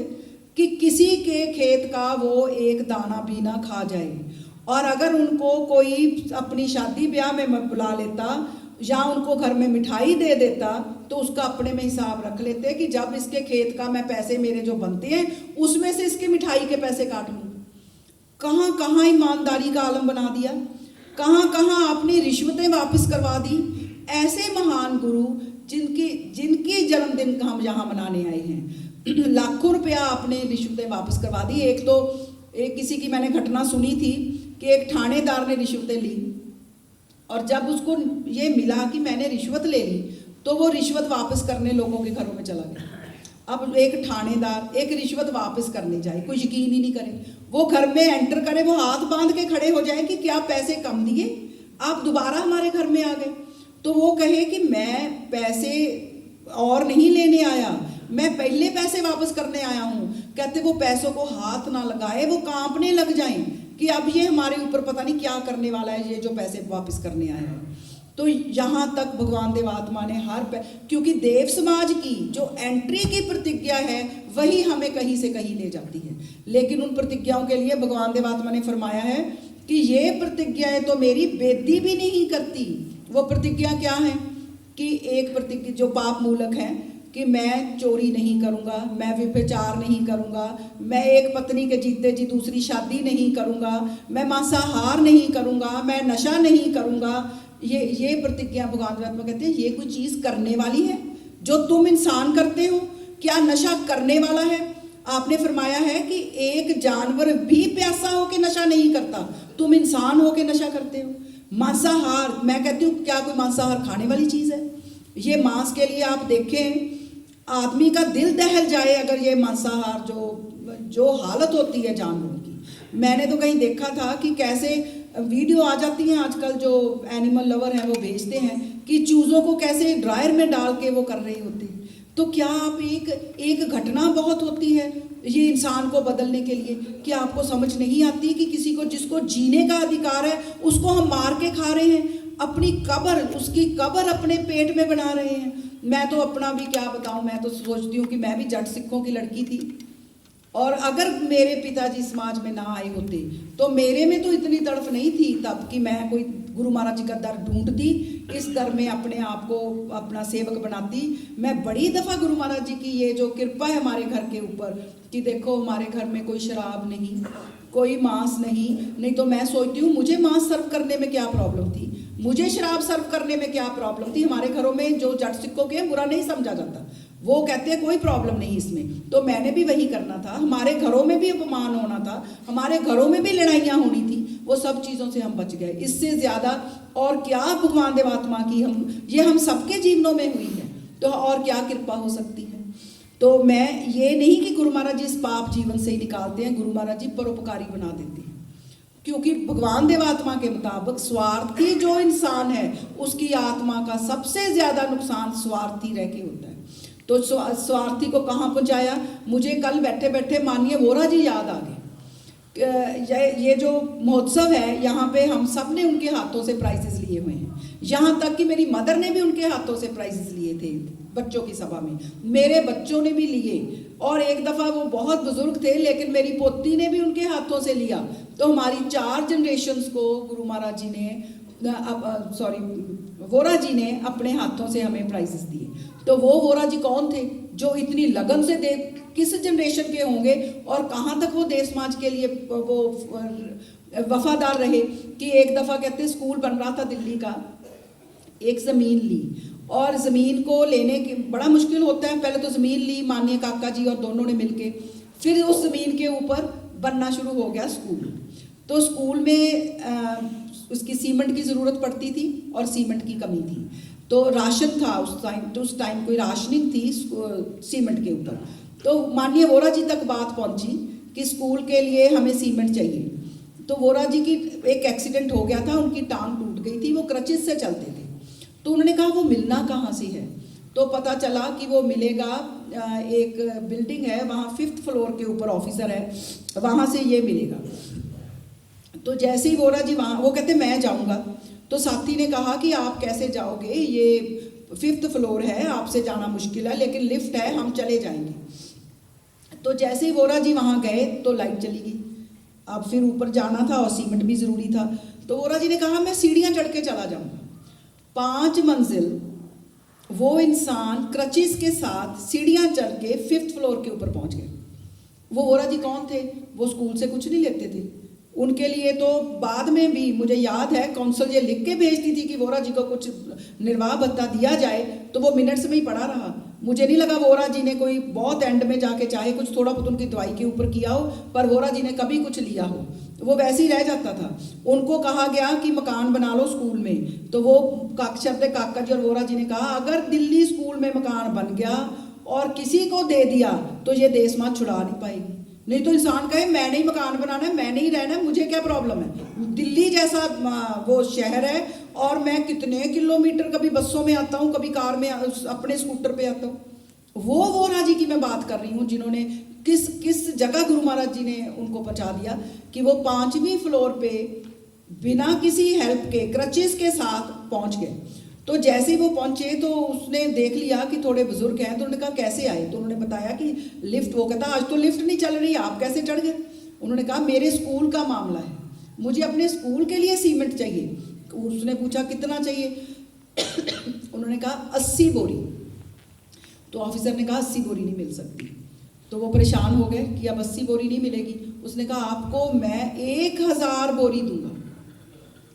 कि किसी के खेत का वो एक दाना भी ना खा जाए। और अगर उनको कोई अपनी शादी ब्याह में बुला लेता या उनको घर में मिठाई दे देता तो उसका अपने में हिसाब रख लेते कि जब इसके खेत का मैं पैसे मेरे जो बनते हैं उसमें से इसके मिठाई के पैसे काट लूँ। कहाँ कहाँ ईमानदारी का आलम बना दिया, कहाँ कहाँ आपने रिश्वतें वापस करवा दी। ऐसे महान गुरु जिनके जन्मदिन हम यहाँ मनाने आए हैं, लाखों रुपया आपने रिश्वतें वापस करवा दी। एक किसी की मैंने घटना सुनी थी कि एक थानेदार ने रिश्वतें ली और जब उसको ये मिला कि मैंने रिश्वत ले ली तो वो रिश्वत वापस करने लोगों के घरों में चला गया। अब एक थानेदार एक रिश्वत वापस करने जाए, कोई यकीन ही नहीं करे, वो घर में एंटर करे, वो हाथ बांध के खड़े हो जाए कि क्या पैसे कम दिए, आप दोबारा हमारे घर में आ गए। तो वो कहे कि मैं पैसे और नहीं लेने आया, मैं पहले पैसे वापस करने आया हूँ। कहते वो पैसों को हाथ ना लगाए, वो कांपने लग जाएं कि अब ये हमारे ऊपर पता नहीं क्या करने वाला है, ये जो पैसे वापस करने आया है। तो यहाँ तक भगवान देवात्मा ने क्योंकि देव समाज की जो एंट्री की प्रतिज्ञा है वही हमें कहीं से कहीं ले जाती है, लेकिन उन प्रतिज्ञाओं के लिए भगवान देवात्मा ने फरमाया है कि ये प्रतिज्ञाएं तो मेरी बेदी भी नहीं करती। वो प्रतिज्ञा क्या है कि एक प्रतिज्ञा जो पाप मूलक है कि मैं चोरी नहीं करूँगा, मैं व्यभिचार नहीं करूँगा, मैं एक पत्नी के जीते जी दूसरी शादी नहीं करूँगा, मैं मांसाहार नहीं करूँगा, मैं नशा नहीं करूँगा। ये प्रतिज्ञा भगवान देवात्मा कहते हैं ये कोई चीज़ करने वाली है जो तुम इंसान करते हो? क्या नशा करने वाला है? आपने फरमाया है कि एक जानवर भी प्यासा हो के नशा नहीं करता, तुम इंसान हो के नशा करते हो। मांसाहार, मैं कहती हूँ क्या कोई मांसाहार खाने वाली चीज़ है? ये मांस के लिए आप देखें आदमी का दिल दहल जाए अगर ये मांसाहार जो हालत होती है जानवरों की। मैंने तो कहीं देखा था कि कैसे वीडियो आ जाती हैं आजकल, जो एनिमल लवर हैं वो भेजते हैं कि चूज़ों को कैसे ड्रायर में डाल के वो कर रही होती है। तो क्या आप एक घटना बहुत होती है ये इंसान को बदलने के लिए कि आपको समझ नहीं आती कि किसी को जिसको जीने का अधिकार है उसको हम मार के खा रहे हैं, अपनी कब्र उसकी कब्र अपने पेट में बना रहे हैं। मैं तो अपना भी क्या बताऊं, मैं तो सोचती हूँ कि मैं भी जट सिखों की लड़की थी और अगर मेरे पिताजी समाज में ना आए होते तो मेरे में तो इतनी तड़फ नहीं थी तब कि मैं कोई गुरु महाराज जी का दर ढूंढती, इस दर में अपने आप को अपना सेवक बनाती। मैं बड़ी दफ़ा गुरु महाराज जी की ये जो कृपा है हमारे घर के ऊपर कि देखो हमारे घर में कोई शराब नहीं, कोई मांस नहीं तो मैं सोचती हूँ मुझे मांस सर्व करने में क्या प्रॉब्लम थी, मुझे शराब सर्व करने में क्या प्रॉब्लम थी। हमारे घरों में जो जट सिखों के बुरा नहीं समझा जाता, वो कहते हैं कोई प्रॉब्लम नहीं इसमें, तो मैंने भी वही करना था। हमारे घरों में भी अपमान होना था, हमारे घरों में भी लड़ाइयाँ होनी थी, वो सब चीज़ों से हम बच गए। इससे ज़्यादा और क्या भगवान देवात्मा की हम सबके जीवनों में हुई है, तो और क्या कृपा हो सकती है। तो मैं ये नहीं कि गुरु महाराज जी इस पाप जीवन से ही निकालते हैं, गुरु महाराज जी परोपकारी बना देते हैं, क्योंकि भगवान देवात्मा के मुताबिक स्वार्थी जो इंसान है उसकी आत्मा का सबसे ज़्यादा नुकसान स्वार्थी रह के होता है। तो स्वार्थी को कहाँ पहुँचाया? मुझे कल बैठे बैठे माननीय वोरा जी याद आ गए। ये जो महोत्सव है यहाँ पे हम सब ने उनके हाथों से प्राइजेस लिए हुए हैं, यहाँ तक कि मेरी मदर ने भी उनके हाथों से प्राइजेस लिए थे बच्चों की सभा में, मेरे बच्चों ने भी लिए, और एक दफ़ा वो बहुत बुजुर्ग थे लेकिन मेरी पोती ने भी उनके हाथों से लिया। तो हमारी 4 जनरेशन्स को गुरु महाराज जी ने वोरा जी ने अपने हाथों से हमें प्राइजेस दिए। तो वो वोरा जी कौन थे जो इतनी लगन से दे, किस जनरेशन के होंगे और कहाँ तक वो देश समाज के लिए वो वफादार रहे कि एक दफ़ा कहते स्कूल बन रहा था दिल्ली का, एक ज़मीन ली और ज़मीन को लेने के बड़ा मुश्किल होता है। पहले तो ज़मीन ली माननीय काका जी और दोनों ने मिलके, फिर उस ज़मीन के ऊपर बनना शुरू हो गया स्कूल। तो स्कूल में उसकी सीमेंट की ज़रूरत पड़ती थी और सीमेंट की कमी थी, तो राशन था उस टाइम कोई राशनिंग थी सीमेंट के ऊपर। तो माननीय वोरा जी तक बात पहुंची कि स्कूल के लिए हमें सीमेंट चाहिए। तो वोरा जी की एक एक्सीडेंट हो गया था, उनकी टांग टूट गई थी, वो क्रचिस से चलते थे। तो उन्होंने कहा वो मिलना कहाँ से है? तो पता चला कि वो मिलेगा, एक बिल्डिंग है वहाँ 5th फ्लोर के ऊपर ऑफिसर है, वहाँ से ये मिलेगा। तो जैसे ही वोरा जी वहाँ, वो कहते मैं जाऊँगा। तो साथी ने कहा कि आप कैसे जाओगे, ये 5th फ्लोर है, आपसे जाना मुश्किल है, लेकिन लिफ्ट है, हम चले जाएंगे। तो जैसे ही वोरा जी वहाँ गए तो लाइट चली गई। अब फिर ऊपर जाना था और सीमेंट भी ज़रूरी था। तो वोरा जी ने कहा मैं सीढ़ियाँ चढ़ के चला जाऊँगा। 5 मंजिल वो इंसान क्रचिस के साथ सीढ़ियाँ चढ़ के 5th फ्लोर के ऊपर पहुँच गए। वो वोरा जी कौन थे? वो स्कूल से कुछ नहीं लेते थे। उनके लिए तो बाद में भी मुझे याद है काउंसिल ये लिख के भेजती थी कि वोरा जी को कुछ निर्वाह भत्ता दिया जाए, तो वो मिनट्स में ही पड़ा रहा। मुझे नहीं लगा वोरा जी ने कोई बहुत एंड में जाके चाहे कुछ थोड़ा बहुत उनकी दवाई के ऊपर किया हो, पर वोरा जी ने कभी कुछ लिया हो, वो वैसे ही रह जाता था। उनको कहा गया कि मकान बना लो स्कूल में, तो वो काका जी और वोरा जी ने कहा अगर दिल्ली स्कूल में मकान बन गया और किसी को दे दिया तो ये देश माँ छुड़ा नहीं पाएगी। नहीं तो इंसान कहे मैं नहीं मकान बनाना है, मैं नहीं रहना है, मुझे क्या प्रॉब्लम है। दिल्ली जैसा वो शहर है और मैं कितने किलोमीटर कभी बसों में आता हूँ, कभी कार में, अपने स्कूटर पे आता हूँ। वो वोरा जी की मैं बात कर रही हूँ जिन्होंने किस जगह गुरु महाराज जी ने उनको पहुँचा दिया कि वो 5वीं फ्लोर पे बिना किसी हेल्प के क्रचिस के साथ पहुँच गए। तो जैसे ही वो पहुंचे तो उसने देख लिया कि थोड़े बुजुर्ग हैं, तो उन्होंने कहा कैसे आए? तो उन्होंने बताया कि लिफ्ट, वो कहता आज तो लिफ्ट नहीं चल रही, आप कैसे चढ़ गए? उन्होंने कहा मेरे स्कूल का मामला है, मुझे अपने स्कूल के लिए सीमेंट चाहिए। उसने पूछा कितना चाहिए? उन्होंने कहा 80 बोरी। तो ऑफिसर ने कहा 80 बोरी नहीं मिल सकती। तो वो परेशान हो गए कि अब 80 बोरी नहीं मिलेगी। उसने कहा आपको मैं 1000 बोरी दूंगा,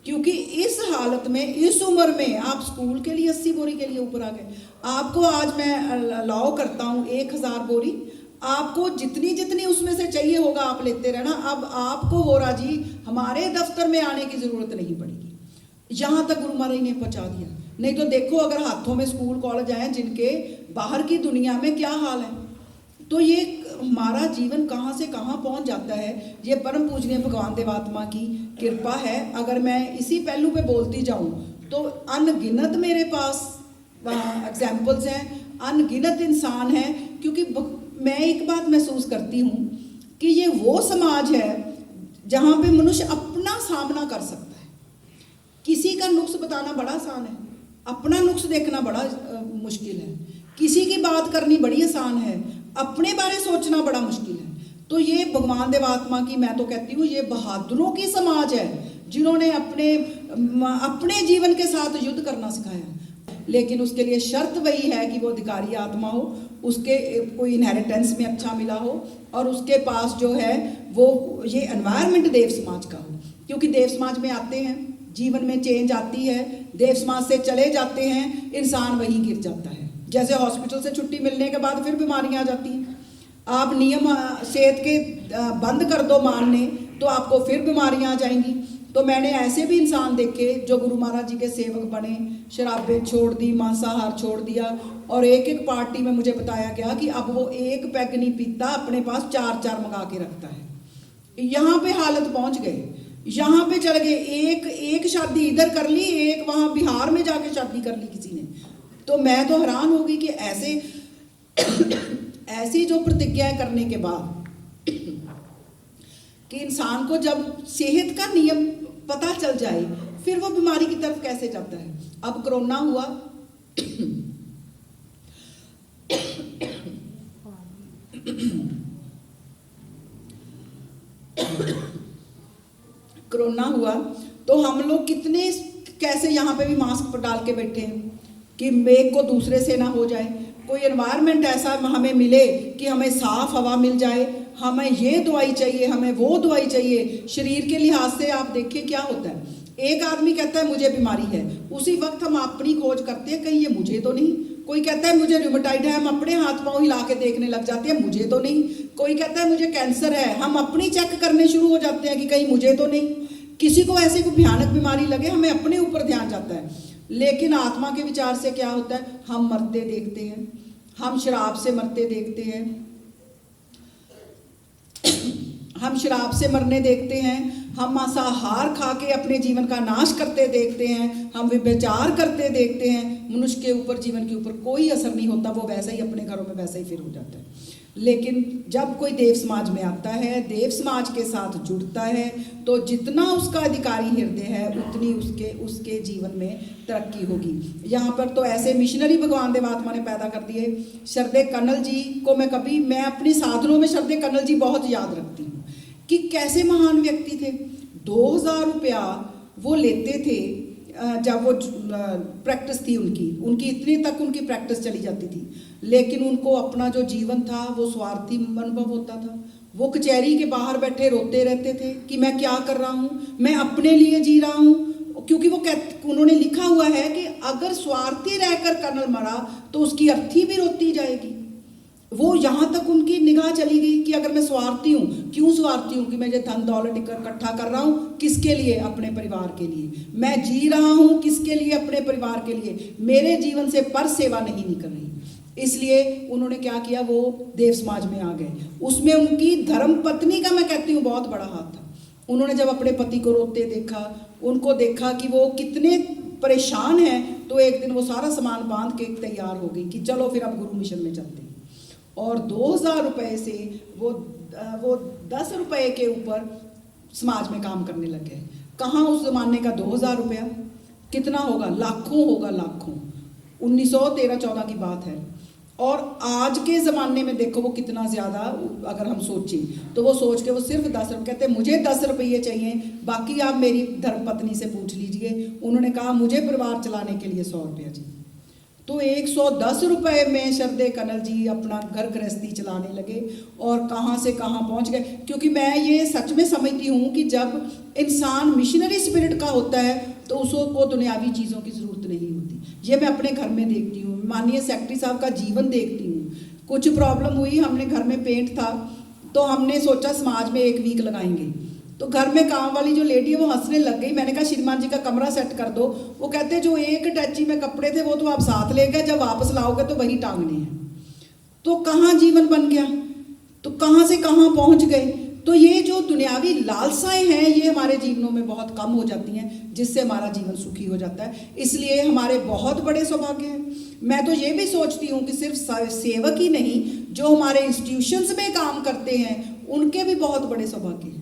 क्योंकि इस हालत में, इस उम्र में आप स्कूल के लिए 80 बोरी के लिए ऊपर आ गए। आपको आज मैं अलाउ करता हूँ 1000 बोरी, आपको जितनी जितनी उसमें से चाहिए होगा आप लेते रहना। अब आपको वोरा जी हमारे दफ्तर में आने की ज़रूरत नहीं पड़ेगी। यहाँ तक गुरु महाराज ने पहुँचा दिया। नहीं तो देखो अगर हाथों में स्कूल कॉलेज आए जिनके बाहर की दुनिया में क्या हाल है, तो ये हमारा जीवन कहाँ से कहाँ पहुँच जाता है। ये परम पूजनीय भगवान देवात्मा की कृपा है। अगर मैं इसी पहलू पे बोलती जाऊँ तो अनगिनत मेरे पास एग्जाम्पल्स हैं, अनगिनत इंसान हैं, क्योंकि मैं एक बात महसूस करती हूँ कि ये वो समाज है जहाँ पे मनुष्य अपना सामना कर सकता है। किसी का नुक्स बताना बड़ा आसान है, अपना नुक्स देखना बड़ा मुश्किल है। किसी की बात करनी बड़ी आसान है, अपने बारे सोचना बड़ा मुश्किल है। तो ये भगवान देवात्मा की, मैं तो कहती हूँ ये बहादुरों की समाज है जिन्होंने अपने जीवन के साथ युद्ध करना सिखाया। लेकिन उसके लिए शर्त वही है कि वो अधिकारी आत्मा हो, उसके कोई इनहेरिटेंस में अच्छा मिला हो और उसके पास जो है वो ये एनवायरनमेंट देव समाज का हो। क्योंकि देव समाज में आते हैं, जीवन में चेंज आती है, देव समाज से चले जाते हैं, इंसान वहीं गिर जाता है। जैसे हॉस्पिटल से छुट्टी मिलने के बाद फिर बीमारियां आ जाती हैं। आप नियम सेहत के बंद कर दो मानने तो आपको फिर बीमारियां आ जाएंगी। तो मैंने ऐसे भी इंसान देखे जो गुरु महाराज जी के सेवक बने, शराबें छोड़ दी, मांसाहार छोड़ दिया, और एक एक पार्टी में मुझे बताया गया कि अब वो एक पैग नहीं पीता, अपने पास 4-4 मंगा के रखता है। यहाँ पे हालत पहुंच गए, यहाँ पे चल गए, एक शादी इधर कर ली, एक वहाँ बिहार में जाके शादी कर ली किसी ने। तो मैं तो हैरान हो गई कि ऐसी जो प्रतिज्ञाएं करने के बाद कि इंसान को जब सेहत का नियम पता चल जाए फिर वो बीमारी की तरफ कैसे जाता है। अब कोरोना हुआ, कोरोना हुआ तो हम लोग कितने कैसे यहाँ पे भी मास्क डाल के बैठे हैं कि मेघ को दूसरे से ना हो जाए, कोई एनवायरनमेंट ऐसा हमें मिले कि हमें साफ हवा मिल जाए, हमें ये दवाई चाहिए, हमें वो दवाई चाहिए। शरीर के लिहाज से आप देखिए क्या होता है, एक आदमी कहता है मुझे बीमारी है, उसी वक्त हम अपनी खोज करते हैं कहीं ये मुझे तो नहीं। कोई कहता है मुझे रूमेटाइड है, हम अपने हाथ पांव हिला के देखने लग जाते हैं मुझे तो नहीं। कोई कहता है मुझे कैंसर है, हम अपनी चेक करने शुरू हो जाते हैं कि कहीं मुझे तो नहीं। किसी को ऐसी कोई भयानक बीमारी लगे, हमें अपने ऊपर ध्यान जाता है। लेकिन आत्मा के विचार से क्या होता है, हम मरते देखते हैं, हम शराब से मरते देखते हैं, हम शराब से मरने देखते हैं, हम मांसाहार खा के अपने जीवन का नाश करते देखते हैं, हम व्यभिचार करते देखते हैं। मनुष्य के ऊपर, जीवन के ऊपर कोई असर नहीं होता, वो वैसे ही अपने घरों में वैसे ही फिर हो जाता है। लेकिन जब कोई देव समाज में आता है, देव समाज के साथ जुड़ता है, तो जितना उसका अधिकारी हृदय है उतनी उसके जीवन में तरक्की होगी। यहाँ पर तो ऐसे मिशनरी भगवान देव आत्मा ने पैदा कर दिए। श्रद्धेय कनल जी को मैं अपनी साधनों में श्रद्धेय कनल जी बहुत याद रखती हूँ कि कैसे महान व्यक्ति थे। 2000 रुपया वो लेते थे जब वो प्रैक्टिस थी उनकी इतनी तक उनकी प्रैक्टिस चली जाती थी, लेकिन उनको अपना जो जीवन था वो स्वार्थी अनुभव होता था। वो कचहरी के बाहर बैठे रोते रहते थे कि मैं क्या कर रहा हूँ, मैं अपने लिए जी रहा हूँ, क्योंकि उन्होंने लिखा हुआ है कि अगर स्वार्थी रहकर कर्नल मरा तो उसकी अर्थी भी रोती जाएगी। वो यहाँ तक उनकी निगाह चली गई कि अगर मैं स्वार्थी हूँ, क्यों स्वार्थी हूँ कि मैं जो धन दौलत इकट्ठा कर रहा हूँ, किसके लिए, अपने परिवार के लिए। मैं जी रहा हूँ किसके लिए, अपने परिवार के लिए। मेरे जीवन से पर सेवा नहीं निकल रही। इसलिए उन्होंने क्या किया, वो देव समाज में आ गए। उसमें उनकी धर्म पत्नी का मैं कहती हूँ बहुत बड़ा हाथ था। उन्होंने जब अपने पति को रोते देखा, उनको देखा कि वो कितने परेशान हैं, तो एक दिन वो सारा सामान बांध के तैयार हो गई कि चलो फिर अब गुरु मिशन में चलते हैं। और 2000 रुपये से वो 10 रुपये के ऊपर समाज में काम करने लगे। कहाँ उस जमाने का 2000 रुपया कितना होगा, लाखों होगा, लाखों। 1913-14 की बात है। और आज के ज़माने में देखो वो कितना ज़्यादा, अगर हम सोचें तो वो सोच के वो सिर्फ 10 रुपये कहते हैं, मुझे 10 रुपये चाहिए, बाकी आप मेरी धर्मपत्नी से पूछ लीजिए। उन्होंने कहा मुझे परिवार चलाने के लिए 100 रुपया जी। तो 110 रुपये में श्रद्धेय कनल जी अपना घर गृहस्थी चलाने लगे और कहाँ से कहाँ पहुँच गए। क्योंकि मैं ये सच में समझती हूँ कि जब इंसान मिशनरी स्पिरिट का होता है तो उसको दुनियावी चीज़ों की ज़रूरत नहीं होती। ये मैं अपने घर में देखती हूँ, माननीय सेक्रेटरी साहब का जीवन देखती हूँ। कुछ प्रॉब्लम हुई, हमने घर में पेंट था तो हमने सोचा समाज में 1 वीक लगाएंगे। तो घर में काम वाली जो लेडी है वो हंसने लग गई। मैंने कहा श्रीमान जी का कमरा सेट कर दो। वो कहते जो एक अटैची में कपड़े थे वो तो आप साथ ले गए, जब वापस लाओगे तो वही टांगने हैं। तो कहाँ जीवन बन गया, तो कहाँ से कहाँ पहुँच गए। तो ये जो दुनियावी लालसाएं हैं ये हमारे जीवनों में बहुत कम हो जाती हैं, जिससे हमारा जीवन सुखी हो जाता है। इसलिए हमारे बहुत बड़े सौभाग्य हैं। मैं तो ये भी सोचती हूँ कि सिर्फ सेवक ही नहीं, जो हमारे इंस्टीट्यूशंस में काम करते हैं उनके भी बहुत बड़े सौभाग्य हैं,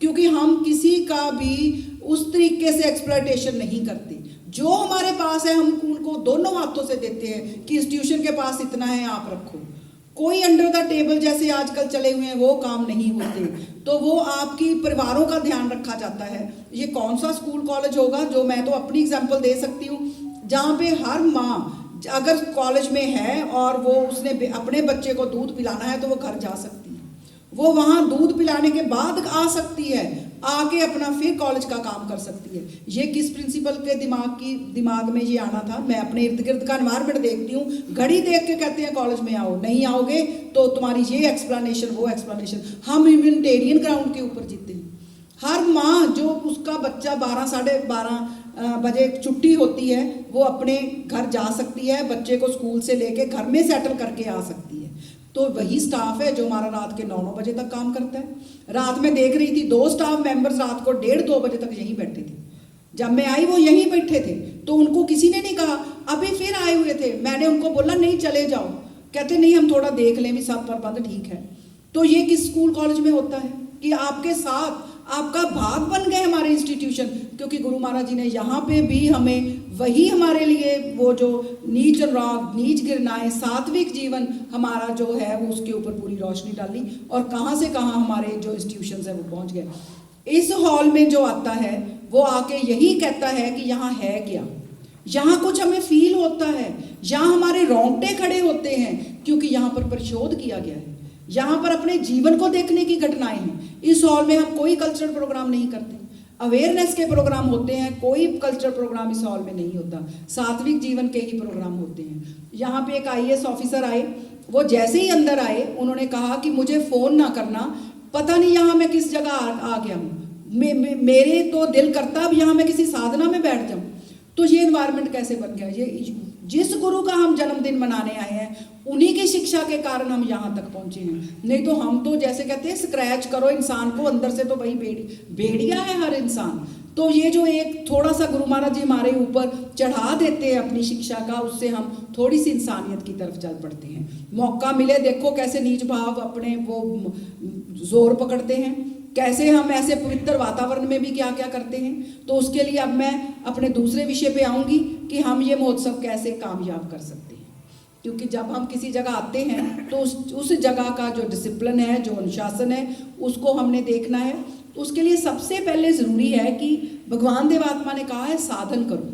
क्योंकि हम किसी का भी उस तरीके से एक्सप्लॉयटेशन नहीं करते। जो हमारे पास है हम उनको दोनों हाथों से देते हैं कि इंस्टीट्यूशन के पास इतना है आप रखो। कोई अंडर द टेबल जैसे आजकल चले हुए हैं वो काम नहीं होते, तो वो आपकी परिवारों का ध्यान रखा जाता है। ये कौन सा स्कूल कॉलेज होगा, जो मैं तो अपनी एग्जांपल दे सकती हूँ, जहाँ पे हर माँ अगर कॉलेज में है और वो उसने अपने बच्चे को दूध पिलाना है तो वो घर जा सकती है, वो वहाँ दूध पिलाने के बाद आ सकती है, आके अपना फिर कॉलेज का काम कर सकती है। ये किस प्रिंसिपल के दिमाग में ये आना था। मैं अपने इर्द गिर्द का एनवायरनमेंट देखती हूँ, घड़ी देख के कहते हैं कॉलेज में आओ, नहीं आओगे तो तुम्हारी ये एक्सप्लेनेशन वो एक्सप्लेनेशन। हम ह्यूमैनिटेरियन ग्राउंड के ऊपर जीते हैं, हर माँ जो उसका बच्चा 12 साढ़े 12 बजे छुट्टी होती है वो अपने घर जा सकती है, बच्चे को स्कूल से लेके घर में सेटल करके आ सकती है। तो वही स्टाफ है जो हमारा रात के 9-9 बजे तक काम करता है। रात में देख रही थी 2 स्टाफ मेंबर्स रात को 1:30-2 बजे तक यहीं बैठे थे। जब मैं आई वो यहीं बैठे थे, तो उनको किसी ने नहीं कहा। अभी फिर आए हुए थे, मैंने उनको बोला नहीं चले जाओ, कहते नहीं हम थोड़ा देख लें भी सब प्रबंध ठीक है। तो ये किस स्कूल कॉलेज में होता है कि आपके साथ आपका भाग बन गए हमारे इंस्टीट्यूशन, क्योंकि गुरु महाराज जी ने यहाँ पे भी हमें वही हमारे लिए वो जो नीच राग नीच गिरनाएं सात्विक जीवन हमारा जो है वो उसके ऊपर पूरी रोशनी डाली, और कहाँ से कहाँ हमारे जो इंस्टीट्यूशन है वो पहुँच गए। इस हॉल में जो आता है वो आके यही कहता है कि यहाँ है क्या, यहाँ कुछ हमें फील होता है, यहाँ हमारे रोंगटे खड़े होते हैं, क्योंकि यहाँ पर परिशोध किया गया है, यहाँ पर अपने जीवन को देखने की घटनाएं हैं। इस हॉल में हम कोई कल्चरल प्रोग्राम नहीं करते, अवेयरनेस के प्रोग्राम होते हैं, कोई कल्चरल प्रोग्राम इस हॉल में नहीं होता, सात्विक जीवन के ही प्रोग्राम होते हैं। यहाँ पे एक IAS ऑफिसर आए, वो जैसे ही अंदर आए उन्होंने कहा कि मुझे फ़ोन ना करना, पता नहीं यहाँ मैं किस जगह आ गया हूँ, मेरे तो दिल करता अब यहाँ मैं किसी साधना में बैठ जाऊँ। तो ये एनवायरनमेंट कैसे बन गया, ये जिस गुरु का हम जन्मदिन मनाने आए हैं उन्हीं की शिक्षा के कारण हम यहाँ तक पहुँचे हैं। नहीं तो हम तो जैसे कहते हैं स्क्रैच करो इंसान को, अंदर से तो वही भेड़िया है हर इंसान। तो ये जो एक थोड़ा सा गुरु महाराज जी हमारे ऊपर चढ़ा देते हैं अपनी शिक्षा का, उससे हम थोड़ी सी इंसानियत की तरफ चल पड़ते हैं। मौका मिले देखो कैसे नीच भाव अपने वो जोर पकड़ते हैं, कैसे हम ऐसे पवित्र वातावरण में भी क्या क्या करते हैं। तो उसके लिए अब मैं अपने दूसरे विषय पे आऊँगी कि हम ये महोत्सव कैसे कामयाब कर सकते हैं, क्योंकि जब हम किसी जगह आते हैं तो उस जगह का जो डिसिप्लिन है, जो अनुशासन है, उसको हमने देखना है। उसके लिए सबसे पहले ज़रूरी है कि भगवान देवात्मा ने कहा है साधन करो,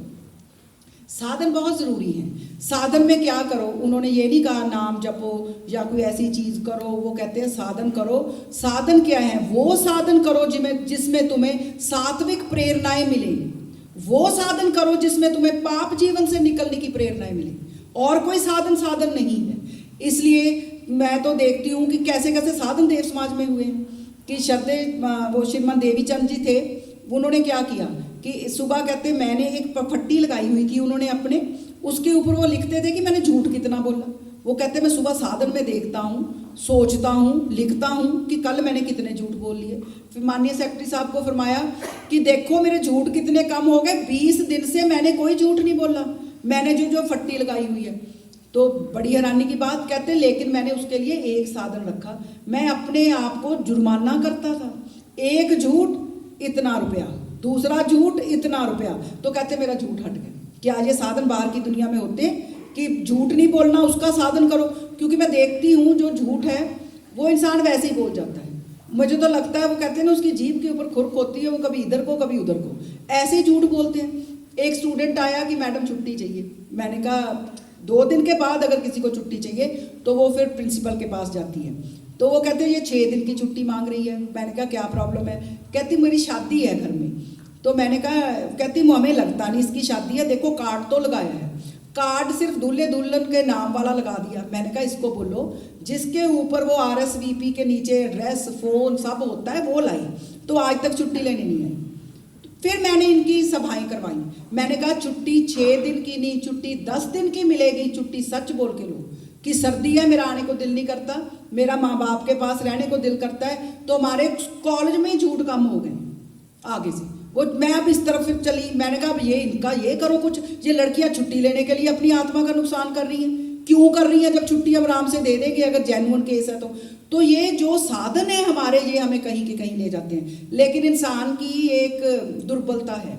साधन बहुत ज़रूरी है। साधन में क्या करो, उन्होंने ये नहीं कहा नाम जपो या कोई ऐसी चीज़ करो, वो कहते हैं साधन करो। साधन क्या है, वो साधन करो जिसमें तुम्हें सात्विक प्रेरणाएं मिले, वो साधन करो जिसमें तुम्हें पाप जीवन से निकलने की प्रेरणाएं मिले, और कोई साधन नहीं है। इसलिए मैं तो देखती हूँ कि कैसे कैसे साधन देव समाज में हुए हैं कि वो श्रीमान देवी चंद जी थे, उन्होंने क्या किया कि सुबह कहते मैंने एक फट्टी लगाई हुई थी उन्होंने अपने, उसके ऊपर वो लिखते थे कि मैंने झूठ कितना बोला। वो कहते मैं सुबह साधन में देखता हूँ, सोचता हूँ, लिखता हूँ कि कल मैंने कितने झूठ बोल लिए। फिर माननीय सेक्रेटरी साहब को फरमाया कि देखो मेरे झूठ कितने कम हो गए, 20 दिन से मैंने कोई झूठ नहीं बोला, मैंने जो फट्टी लगाई हुई है। तो बड़ी हैरानी की बात कहते, लेकिन मैंने उसके लिए एक साधन रखा, मैं अपने आप को जुर्माना करता था, एक झूठ इतना रुपया, दूसरा झूठ इतना रुपया। तो कहते मेरा झूठ हट गया। क्या ये साधन बाहर की दुनिया में होते कि झूठ नहीं बोलना उसका साधन करो? क्योंकि मैं देखती हूँ जो झूठ है वो इंसान वैसे ही बोल जाता है। मुझे तो लगता है वो कहते हैं ना उसकी जीभ के ऊपर खुरक होती है, वो कभी इधर को कभी उधर को, ऐसे ही झूठ बोलते हैं। एक स्टूडेंट आया कि मैडम छुट्टी चाहिए, मैंने कहा 2 दिन के बाद अगर किसी को छुट्टी चाहिए तो वो फिर प्रिंसिपल के पास जाती है। तो वो कहते हैं ये 6 दिन की छुट्टी मांग रही है। मैंने कहा क्या प्रॉब्लम है? कहती मेरी शादी है घर में। तो मैंने कहा, कहती हमें लगता नहीं इसकी शादी है, देखो कार्ड तो लगाया है, कार्ड सिर्फ दूल्हे दुल्हन के नाम वाला लगा दिया। मैंने कहा इसको बोलो जिसके ऊपर वो RSVP के नीचे एड्रेस फ़ोन सब होता है वो लाई, तो आज तक छुट्टी लेने नहीं आई। फिर मैंने इनकी सभाएं करवाई, मैंने कहा छुट्टी 6 दिन की नहीं, छुट्टी 10 दिन की मिलेगी, छुट्टी सच बोल के लो कि सर्दी है मेरा आने को दिल नहीं करता, मेरा माँ बाप के पास रहने को दिल करता है। तो हमारे कॉलेज में ही झूठ कम हो गए आगे से। वो मैं अब इस तरफ फिर चली, मैंने कहा अब ये इनका ये करो कुछ, ये लड़कियां छुट्टी लेने के लिए अपनी आत्मा का नुकसान कर रही हैं, क्यों कर रही हैं जब छुट्टी अब आराम से दे देंगे अगर जेन्युइन केस है तो ये जो साधन है हमारे ये हमें कहीं के कहीं ले जाते हैं। लेकिन इंसान की एक दुर्बलता है,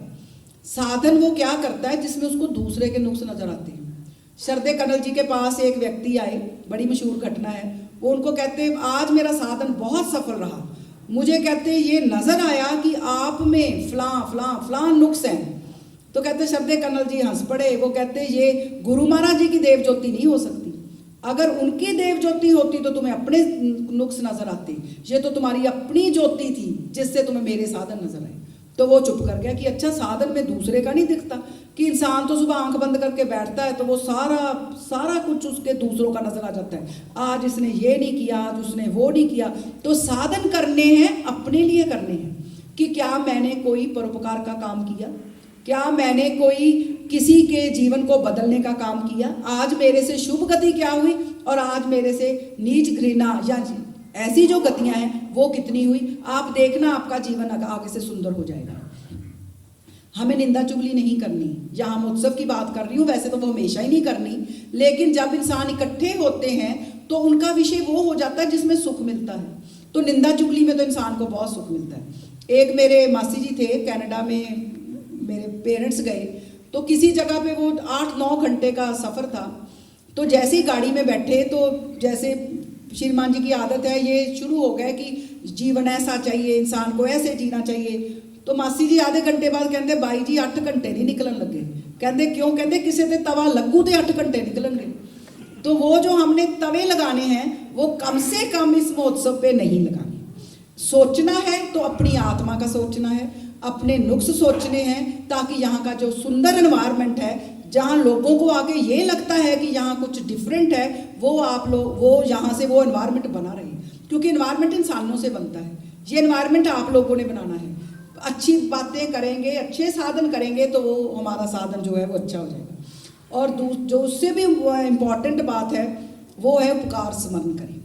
साधन वो क्या करता है जिसमें उसको दूसरे के नुक्स नजर आते हैं। शरदे कनल जी के पास एक व्यक्ति आए, बड़ी मशहूर घटना है, वो उनको कहते आज मेरा साधन बहुत सफल रहा, मुझे कहते ये नजर आया कि आप में फलां नुक्स हैं। तो कहते शरदे कनल जी हंस पड़े, वो कहते ये गुरु महाराज जी की देव ज्योति नहीं हो सकती, अगर उनकी देव ज्योति होती तो तुम्हें अपने नुक्स नजर आते, ये तो तुम्हारी अपनी ज्योति थी जिससे तुम्हें मेरे साधन नजर आए। तो वो चुप कर गया कि अच्छा साधन में दूसरे का नहीं दिखता, कि इंसान तो सुबह आंख बंद करके बैठता है तो वो सारा कुछ उसके दूसरों का नजर आ जाता है, आज इसने ये नहीं किया, आज उसने वो नहीं किया। तो साधन करने हैं अपने लिए करने हैं, कि क्या मैंने कोई परोपकार का काम किया, क्या मैंने कोई किसी के जीवन को बदलने का काम किया, आज मेरे से शुभ गति क्या हुई और आज मेरे से नीच घृणा या ऐसी जो गतियां हैं वो कितनी हुई। आप देखना आपका जीवन आगे से सुंदर हो जाएगा। हमें निंदा चुगली नहीं करनी, यहाँ हम उत्सव की बात कर रही हूँ, वैसे तो वो हमेशा ही नहीं करनी, लेकिन जब इंसान इकट्ठे होते हैं तो उनका विषय वो हो जाता है जिसमें सुख मिलता है। तो निंदा चुगली में तो इंसान को बहुत सुख मिलता है। एक मेरे मासी जी थे कनाडा में, मेरे पेरेंट्स गए तो किसी जगह पे वो 8-9 घंटे का सफ़र था। तो जैसे ही गाड़ी में बैठे तो जैसे श्रीमान जी की आदत है, ये शुरू हो गया कि जीवन ऐसा चाहिए, इंसान को ऐसे जीना चाहिए। तो मासी जी आधे घंटे बाद कहते बाई जी 8 घंटे नहीं निकलन लगे। कहते क्यों? कहते किसी से तवा लगू तो 8 घंटे निकलेंगे। तो वो जो हमने तवे लगाने हैं वो कम से कम इस महोत्सव पे नहीं लगाने। सोचना है तो अपनी आत्मा का सोचना है, अपने नुक्स सोचने हैं, ताकि यहाँ का जो सुंदर एनवायरनमेंट है, जहाँ लोगों को आके ये लगता है कि यहाँ कुछ डिफरेंट है, वो आप लोग वो यहाँ से वो एनवायरनमेंट बना रहे हैं। क्योंकि एनवायरनमेंट इंसानों से बनता है, ये एनवायरनमेंट आप लोगों ने बनाना है। अच्छी बातें करेंगे, अच्छे साधन करेंगे तो वो हमारा साधन जो है वो अच्छा हो जाएगा। और जो उससे भी इम्पॉर्टेंट बात है वो है उपकार स्मरण करें,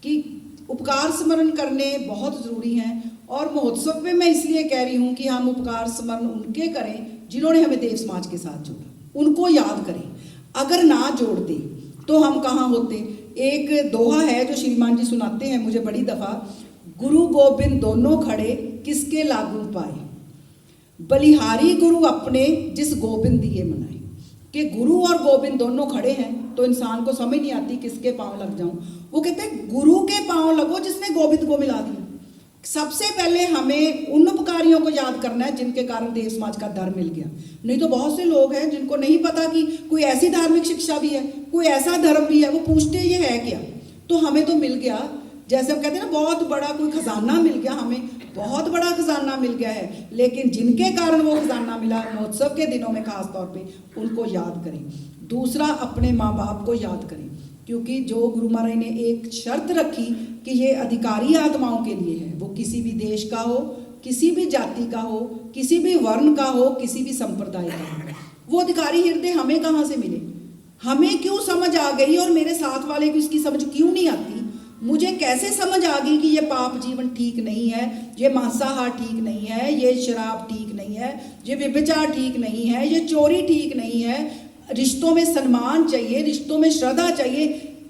कि उपकार स्मरण करने बहुत ज़रूरी हैं। और महोत्सव में मैं इसलिए कह रही हूँ कि हम उपकार स्मरण उनके करें जिन्होंने हमें देव समाज के साथ जोड़ा, उनको याद करें। अगर ना जोड़ते तो हम कहाँ होते। एक दोहा है जो श्रीमान जी सुनाते हैं मुझे बड़ी दफ़ा, गुरु गोबिंद दोनों खड़े किसके लागू पाए, बलिहारी गुरु अपने जिस गोबिंद दिए मनाए। कि गुरु और गोबिंद दोनों खड़े हैं तो इंसान को समझ नहीं आती किसके पांव लग जाऊं। वो कहते हैं गुरु के पांव लगो जिसने गोबिंद को मिला दिया। सबसे पहले हमें उन उपकारियों को याद करना है जिनके कारण देव समाज का धर्म मिल गया। नहीं तो बहुत से लोग हैं जिनको नहीं पता कि कोई ऐसी धार्मिक शिक्षा भी है, कोई ऐसा धर्म भी है, वो पूछते ये है क्या। तो हमें तो मिल गया, जैसे हम कहते हैं ना बहुत बड़ा कोई खजाना मिल गया, हमें बहुत बड़ा खजाना मिल गया है। लेकिन जिनके कारण वो खजाना मिला, महोत्सव के दिनों में खास तौर पे उनको याद करें। दूसरा, अपने माँ बाप को याद करें, क्योंकि जो गुरु महाराज ने एक शर्त रखी कि ये अधिकारी आत्माओं के लिए है, वो किसी भी देश का हो, किसी भी जाति का हो, किसी भी वर्ण का हो, किसी भी संप्रदाय का हो। वो अधिकारी हृदय हमें कहाँ से मिले? हमें क्यों समझ आ गई और मेरे साथ वाले को इसकी समझ क्यों नहीं आती? मुझे कैसे समझ आ गई कि ये पाप जीवन ठीक नहीं है, ये मांसाहार ठीक नहीं है, ये शराब ठीक नहीं है, ये व्यभिचार ठीक नहीं है, ये चोरी ठीक नहीं है, रिश्तों में सम्मान चाहिए, रिश्तों में श्रद्धा चाहिए।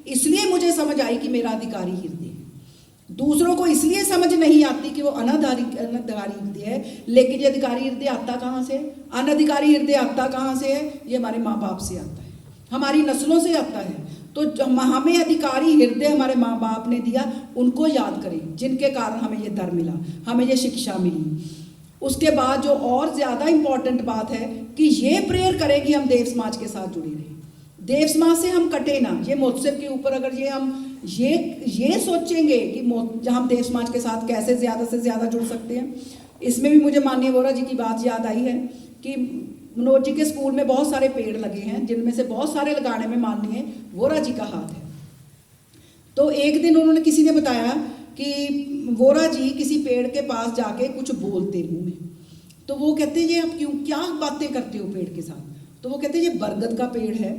इसलिए मुझे समझ आई कि मेरा अधिकारी हृदय है। दूसरों को इसलिए समझ नहीं आती कि वो अनधिकारी हृदय है। लेकिन ये अधिकारी हृदय आता कहाँ से? अनधिकारी हृदय आता कहाँ से है? ये हमारे माँ बाप से आता है, हमारी नस्लों से आता है। तो हमें अधिकारी हृदय हमारे माँ बाप ने दिया, उनको याद करें जिनके कारण हमें ये धर्म मिला, हमें ये शिक्षा मिली। उसके बाद जो और ज़्यादा इम्पॉर्टेंट बात है कि ये प्रेयर करें कि हम देव समाज के साथ जुड़े रहें, देव समाज से हम कटे ना। ये महोत्सव के ऊपर अगर ये हम ये सोचेंगे कि हम देव समाज के साथ कैसे ज़्यादा से ज़्यादा जुड़ सकते हैं। इसमें भी मुझे माननीय वोरा जी की बात याद आई है कि मनोज जी के स्कूल में बहुत सारे पेड़ लगे हैं, जिनमें से बहुत सारे लगाने में माननीय वोरा जी का हाथ है। तो एक दिन उन्होंने किसी ने बताया कि वोरा जी किसी पेड़ के पास जाके कुछ बोलते मुँह में। तो वो कहते ये आप क्यों क्या बातें करते हो पेड़ के साथ? तो वो कहते ये बरगद का पेड़ है,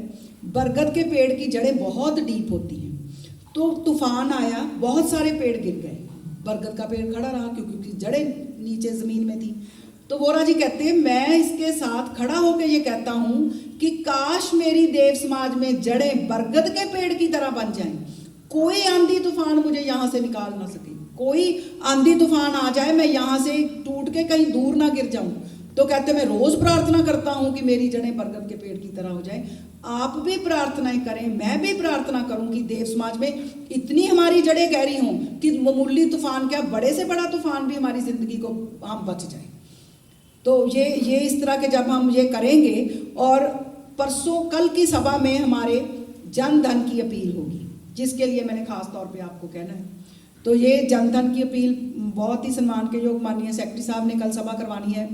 बरगद के पेड़ की जड़ें बहुत डीप होती हैं। तो तूफान आया, बहुत सारे पेड़ गिर गए, बरगद का पेड़ खड़ा रहा क्योंकि जड़ें नीचे ज़मीन में थी। तो वोरा जी कहते हैं मैं इसके साथ खड़ा होकर ये कहता हूँ कि काश मेरी देव समाज में जड़ें बरगद के पेड़ की तरह बन जाएं, कोई आंधी तूफान मुझे यहाँ से निकाल ना सके, कोई आंधी तूफान आ जाए मैं यहाँ से टूट के कहीं दूर ना गिर जाऊँ। तो कहते मैं रोज़ प्रार्थना करता हूँ कि मेरी जड़ें बरगद के पेड़ की तरह हो जाएं। आप भी प्रार्थनाएं करें, मैं भी प्रार्थना करूँ कि देव समाज में इतनी हमारी जड़ें गहरी हों कि मामूली तूफान क्या बड़े से बड़ा तूफान भी हमारी ज़िंदगी को हम बच जाए। तो ये इस तरह के जब हम ये करेंगे, और परसों कल की सभा में हमारे जन धन की अपील होगी, जिसके लिए मैंने खास तौर पे आपको कहना है। तो ये जन धन की अपील बहुत ही सम्मान के योग माननीय सेक्रेटरी साहब ने कल सभा करवानी है,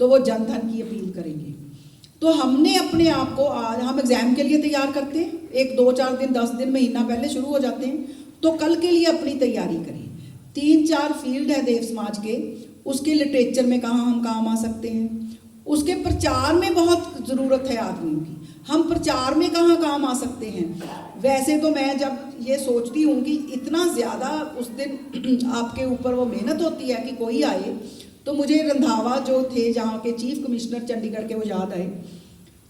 तो वो जन धन की अपील करेंगे। तो हमने अपने आप को, आज हम एग्ज़ाम के लिए तैयार करते हैं, 1, 2, 4 दिन, 10 दिन, महीना पहले शुरू हो जाते हैं। तो कल के लिए अपनी तैयारी करें। 3-4 फील्ड है देव समाज के, उसके लिटरेचर में कहाँ हम काम आ सकते हैं, उसके प्रचार में बहुत ज़रूरत है आदमियों की, हम प्रचार में कहाँ काम आ सकते हैं। वैसे तो मैं जब ये सोचती हूँ कि इतना ज़्यादा उस दिन आपके ऊपर वो मेहनत होती है कि कोई आए, तो मुझे रंधावा जो थे जहाँ के चीफ कमिश्नर चंडीगढ़ के, वो याद आए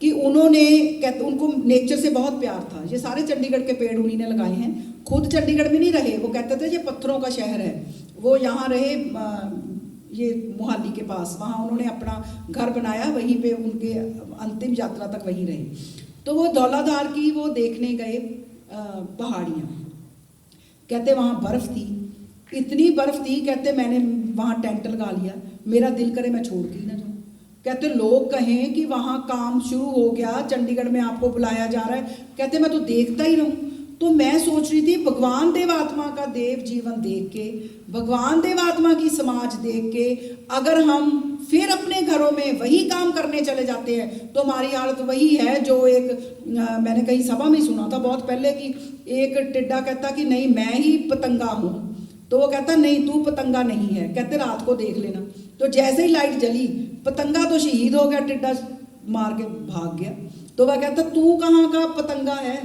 कि उनको नेचर से बहुत प्यार था। ये सारे चंडीगढ़ के पेड़ उन्हीं ने लगाए हैं, खुद चंडीगढ़ में नहीं रहे, वो कहते थे ये पत्थरों का शहर है, वो यहाँ रहे ये मोहाली के पास, वहाँ उन्होंने अपना घर बनाया, वहीं पे उनके अंतिम यात्रा तक वहीं रहे। तो वो धौलाधार की वो देखने गए पहाड़ियाँ, कहते वहाँ बर्फ़ थी, इतनी बर्फ़ थी, कहते मैंने वहाँ टेंट लगा लिया, मेरा दिल करे मैं छोड़ के ही ना जाऊँ। कहते लोग कहें कि वहाँ काम शुरू हो गया, चंडीगढ़ में आपको बुलाया जा रहा है, कहते मैं तो देखता ही रहूँ। तो मैं सोच रही थी भगवान देवात्मा का देव जीवन देख के, भगवान देवात्मा की समाज देख के अगर हम फिर अपने घरों में वही काम करने चले जाते हैं तो हमारी हालत वही है जो एक मैंने कहीं सभा में सुना था बहुत पहले कि एक टिड्डा कहता कि नहीं मैं ही पतंगा हूँ, तो वो कहता नहीं तू पतंगा नहीं है, कहते रात को देख लेना। तो जैसे ही लाइट जली पतंगा तो शहीद हो गया, टिड्डा मार के भाग गया। तो वह कहता तू कहाँ का पतंगा है,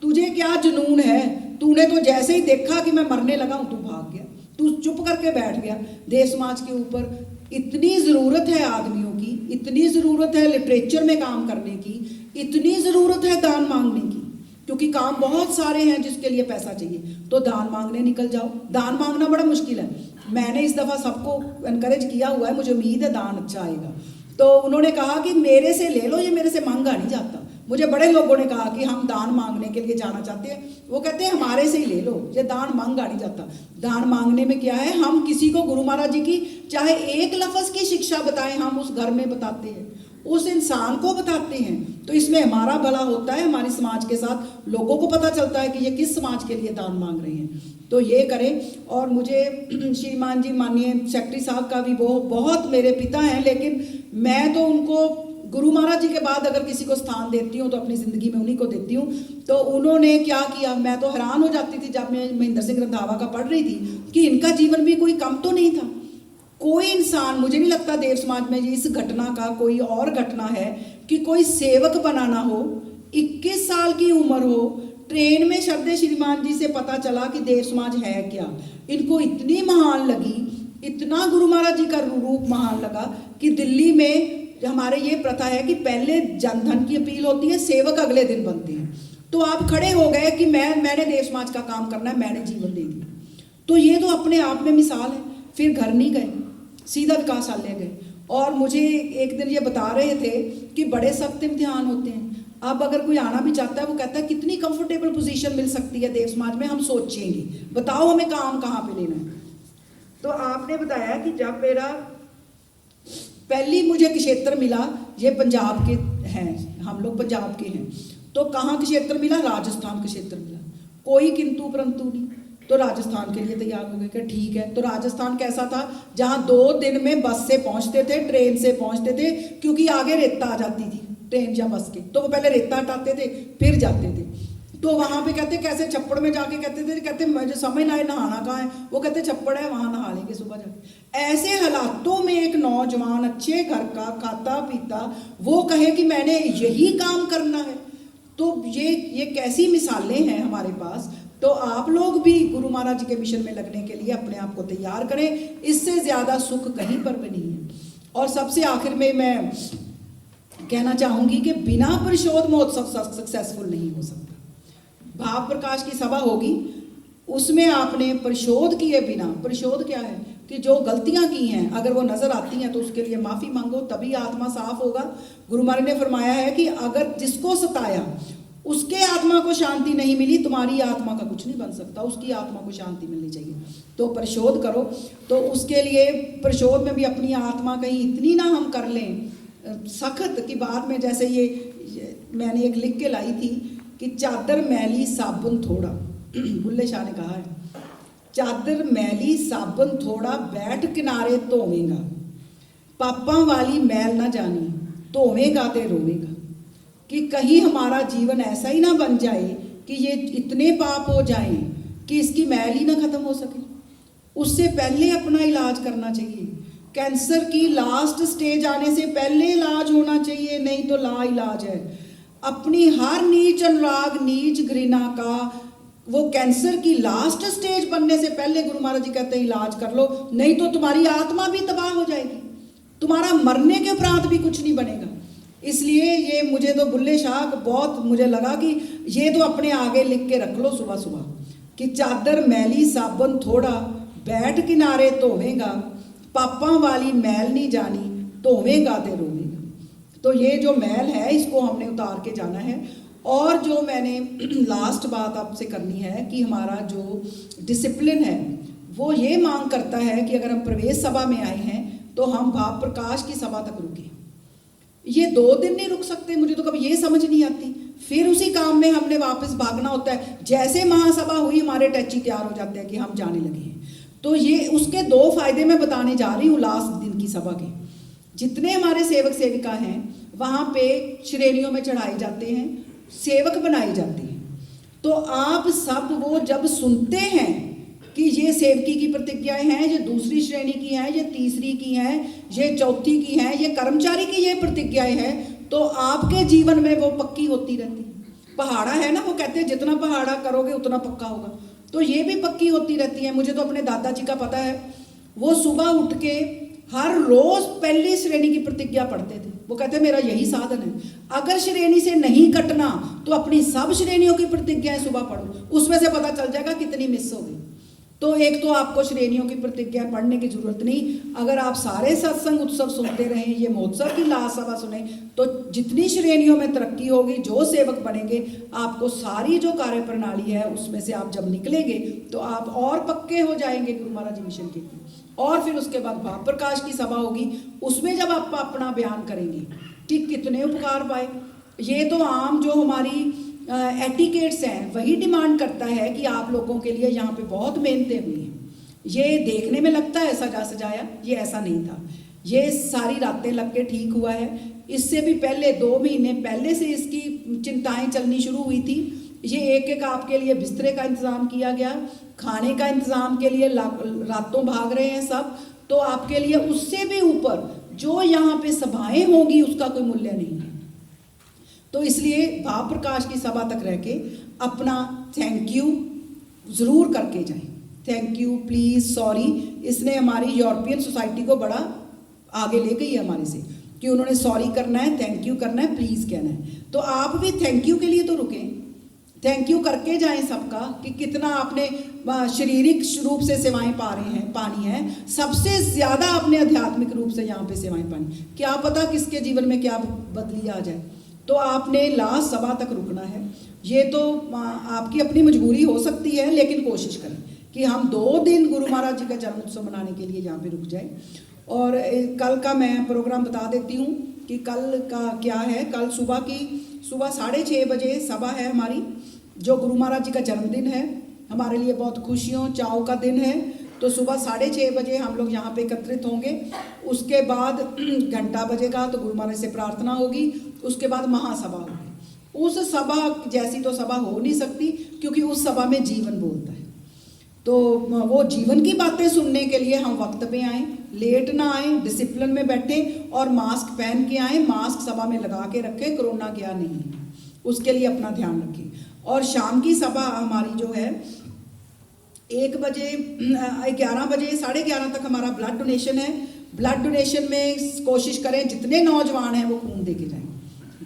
तुझे क्या जुनून है, तूने तो जैसे ही देखा कि मैं मरने लगा हूँ तू भाग गया, तू चुप करके बैठ गया। देश समाज के ऊपर इतनी ज़रूरत है आदमियों की, इतनी ज़रूरत है लिटरेचर में काम करने की, इतनी ज़रूरत है दान मांगने की, क्योंकि काम बहुत सारे हैं जिसके लिए पैसा चाहिए। तो दान मांगने निकल जाओ। दान मांगना बड़ा मुश्किल है, मैंने इस दफ़ा सबको एनकरेज किया हुआ है, मुझे उम्मीद है दान अच्छा आएगा। तो उन्होंने कहा कि मेरे से ले लो, ये मेरे से मांगा नहीं जाता। मुझे बड़े लोगों ने कहा कि हम दान मांगने के लिए जाना चाहते हैं, वो कहते हैं हमारे से ही ले लो, ये दान मांगा नहीं जाता। दान मांगने में क्या है, हम किसी को गुरु महाराज जी की चाहे एक लफ्ज़ की शिक्षा बताएं, हम उस घर में बताते हैं, उस इंसान को बताते हैं, तो इसमें हमारा भला होता है, हमारी समाज के साथ लोगों को पता चलता है कि ये किस समाज के लिए दान मांग रहे हैं। तो ये करें। और मुझे श्रीमान जी माननीय सेक्रेटरी साहब का भी वो बहुत मेरे पिता हैं, लेकिन मैं तो उनको गुरु महाराज जी के बाद अगर किसी को स्थान देती हूँ तो अपनी ज़िंदगी में उन्हीं को देती हूँ। तो उन्होंने क्या किया, मैं तो हैरान हो जाती थी जब मैं महेंद्र सिंह रंधावा का पढ़ रही थी कि इनका जीवन भी कोई कम तो नहीं था। कोई इंसान, मुझे नहीं लगता देव समाज में इस घटना का कोई और घटना है कि कोई सेवक बनाना हो, 21 साल की उम्र हो, ट्रेन में शरदे श्रीमान जी से पता चला कि देव समाज है क्या, इनको इतनी महान लगी, इतना गुरु महाराज जी का रूप महान लगा कि दिल्ली में हमारे ये प्रथा है कि पहले जनधन की अपील होती है, सेवक अगले दिन बनते हैं। तो आप खड़े हो गए कि मैंने देव समाज का काम करना है, मैंने जीवन दे दिया। तो ये तो अपने आप में मिसाल है। फिर घर नहीं गए, सीधा विकासालय गए। और मुझे एक दिन ये बता रहे थे कि बड़े सख्त इम्तिहान होते हैं। अब अगर कोई आना भी चाहता है, वो कहता है कितनी कंफर्टेबल पोजीशन मिल सकती है देव समाज में, हम सोचेंगे, बताओ हमें काम कहाँ पे लेना है। तो आपने बताया कि जब मेरा पहली मुझे क्षेत्र मिला, ये पंजाब के हैं, हम लोग पंजाब के हैं, तो कहाँ क्षेत्र मिला, राजस्थान का क्षेत्र मिला। कोई किंतु परंतु नहीं, तो राजस्थान के लिए तैयार हो गए कि ठीक है। तो राजस्थान कैसा था, जहाँ 2 दिन में बस से पहुँचते थे, ट्रेन से पहुँचते थे, क्योंकि आगे रेता आ जाती थी ट्रेन या बस के, तो वो पहले रेता हटाते थे फिर जाते थे। तो वहाँ पे कहते कैसे छप्पड़ में जाके कहते मुझे समझ ना आए नहाना कहाँ है, वो कहते छप्पड़ है वहाँ नहा लेंगे सुबह जाके। ऐसे हालातों में एक नौजवान अच्छे घर का खाता पीता वो कहे कि मैंने यही काम करना है, तो ये कैसी मिसालें हैं हमारे पास। तो आप लोग भी गुरु महाराज जी के मिशन में लगने के लिए अपने आप को तैयार करें, इससे ज़्यादा सुख कहीं पर भी नहीं है। और सबसे आखिर में मैं कहना चाहूँगी कि बिना परिशोध महोत्सव सक्सेसफुल नहीं हो सकता। भाव प्रकाश की सभा होगी, उसमें आपने परिशोध किए बिना, परिशोध क्या है कि जो गलतियां की हैं अगर वो नज़र आती हैं तो उसके लिए माफ़ी मांगो, तभी आत्मा साफ होगा। गुरु महाराज ने फरमाया है कि अगर जिसको सताया उसके आत्मा को शांति नहीं मिली, तुम्हारी आत्मा का कुछ नहीं बन सकता, उसकी आत्मा को शांति मिलनी चाहिए। तो परिशोध करो। तो उसके लिए परिशोध में भी अपनी आत्मा कहीं इतनी ना हम कर लें सख्त कि बाद में, जैसे ये मैंने एक लिख के लाई थी कि चादर मैली साबुन थोड़ा, बुल्ले शाह ने कहा है, चादर मैली साबुन थोड़ा, बैठ किनारे धोवेगा, पापा वाली मैल ना जानी, धोवेगा ते रोवेगा। कि कहीं हमारा जीवन ऐसा ही ना बन जाए कि ये इतने पाप हो जाएं कि इसकी मैल ही ना ख़त्म हो सके। उससे पहले अपना इलाज करना चाहिए। कैंसर की लास्ट स्टेज आने से पहले इलाज होना चाहिए, नहीं तो ला इलाज है। अपनी हर नीच अनुराग नीच घृणा का वो कैंसर की लास्ट स्टेज बनने से पहले गुरु महाराज जी कहते हैं इलाज कर लो, नहीं तो तुम्हारी आत्मा भी तबाह हो जाएगी, तुम्हारा मरने के उपरांत भी कुछ नहीं बनेगा। इसलिए ये मुझे तो बुल्ले शाह बहुत मुझे लगा कि ये तो अपने आगे लिख के रख लो सुबह सुबह कि चादर मैली साबन थोड़ा बैठ किनारे धोवेगा, पापा वाली मैल नहीं जानी धोवेगा ते रोवेगा। तो ये जो मैल है इसको हमने उतार के जाना है। और जो मैंने लास्ट बात आपसे करनी है कि हमारा जो डिसिप्लिन है वो ये मांग करता है कि अगर हम प्रवेश सभा में आए हैं तो हम भाव प्रकाश की सभा तक रुके। ये 2 दिन नहीं रुक सकते, मुझे तो कभी ये समझ नहीं आती। फिर उसी काम में हमने वापस भागना होता है। जैसे महासभा हुई हमारे टैची तैयार हो जाते हैं कि हम जाने लगे हैं। तो ये उसके 2 फायदे मैं बताने जा रही हूँ लास्ट दिन की सभा के। जितने हमारे सेवक सेविका हैं वहाँ पे श्रेणियों में चढ़ाए जाते हैं, सेवक बनाए जाते हैं। तो आप सब वो जब सुनते हैं कि ये सेवकी की प्रतिज्ञाएं हैं, ये दूसरी श्रेणी की हैं, ये तीसरी की हैं, ये चौथी की हैं, ये कर्मचारी की ये प्रतिज्ञाएं हैं, तो आपके जीवन में वो पक्की होती रहती है। पहाड़ा है ना, वो कहते हैं जितना पहाड़ा करोगे उतना पक्का होगा, तो ये भी पक्की होती रहती है। मुझे तो अपने दादाजी का पता है, वो सुबह उठ के हर रोज पहली श्रेणी की प्रतिज्ञा पढ़ते थे। वो कहते मेरा यही साधन है, अगर श्रेणी से नहीं कटना तो अपनी सब श्रेणियों की प्रतिज्ञाएं सुबह पढ़ो, उसमें से पता चल जाएगा कितनी मिस हो गई। तो एक तो आपको श्रेणियों की प्रतिज्ञा पढ़ने की जरूरत नहीं, अगर आप सारे सत्संग उत्सव सुनते रहें, ये महोत्सव की लास्ट सभा सुने, तो जितनी श्रेणियों में तरक्की होगी, जो सेवक बनेंगे, आपको सारी जो कार्य प्रणाली है उसमें से आप जब निकलेंगे तो आप और पक्के हो जाएंगे गुरु महाराज जी मिशन के। और फिर उसके बाद भाव प्रकाश की सभा होगी, उसमें जब आप अपना बयान करेंगे कि कितने उपकार पाए। ये तो आम जो हमारी एटिकेट्स हैं वही डिमांड करता है कि आप लोगों के लिए यहाँ पे बहुत मेहनतें हुई हैं। ये देखने में लगता है सजा सजाया, ये ऐसा नहीं था। ये सारी रातें लग के ठीक हुआ है। इससे भी पहले 2 महीने पहले से इसकी चिंताएं चलनी शुरू हुई थी। ये एक आपके लिए बिस्तरे का इंतज़ाम किया गया, खाने का इंतज़ाम के लिए रातों भाग रहे हैं सब। तो आपके लिए उससे भी ऊपर जो यहाँ पे सभाएं होंगी उसका कोई मूल्य नहीं है। तो इसलिए भाव प्रकाश की सभा तक रह के अपना थैंक यू ज़रूर करके जाएं। Thank you, please, sorry. इसने हमारी यूरोपियन सोसाइटी को बड़ा आगे ले गई है हमारे से कि उन्होंने सॉरी करना है, थैंक यू करना है, प्लीज़ कहना है। तो आप भी थैंक यू के लिए तो रुकें, थैंक यू करके जाएं सबका कि कितना आपने शारीरिक रूप से सेवाएं पानी है, सबसे ज़्यादा आपने आध्यात्मिक रूप से यहाँ पे सेवाएं पानी। क्या पता किसके जीवन में क्या बदली आ जाए। तो आपने लास्ट सभा तक रुकना है। ये तो आपकी अपनी मजबूरी हो सकती है, लेकिन कोशिश करें कि हम 2 दिन गुरु महाराज जी का जन्म उत्सव मनाने के लिए यहाँ पे रुक जाए। और कल का मैं प्रोग्राम बता देती हूँ कि कल का क्या है। कल सुबह 6:30 बजे सभा है हमारी, जो गुरु महाराज जी का जन्मदिन है, हमारे लिए बहुत खुशियों चाव का दिन है। तो सुबह 6:30 बजे हम लोग यहाँ पे एकत्रित होंगे। उसके बाद घंटा बजेगा तो गुरु महाराज से प्रार्थना होगी। उसके बाद महासभा होगी। उस सभा जैसी तो सभा हो नहीं सकती, क्योंकि उस सभा में जीवन बोलता है। तो वो जीवन की बातें सुनने के लिए हम वक्त पे आएँ, लेट ना आएँ, डिसिप्लिन में बैठें और मास्क पहन के आएँ। मास्क सभा में लगा के रखें, कोरोना गया नहीं है, उसके लिए अपना ध्यान रखें। और शाम की सभा हमारी जो है 1 बजे 11 बजे 11:30 तक हमारा ब्लड डोनेशन है। ब्लड डोनेशन में कोशिश करें जितने नौजवान हैं वो खून दे के जाएं,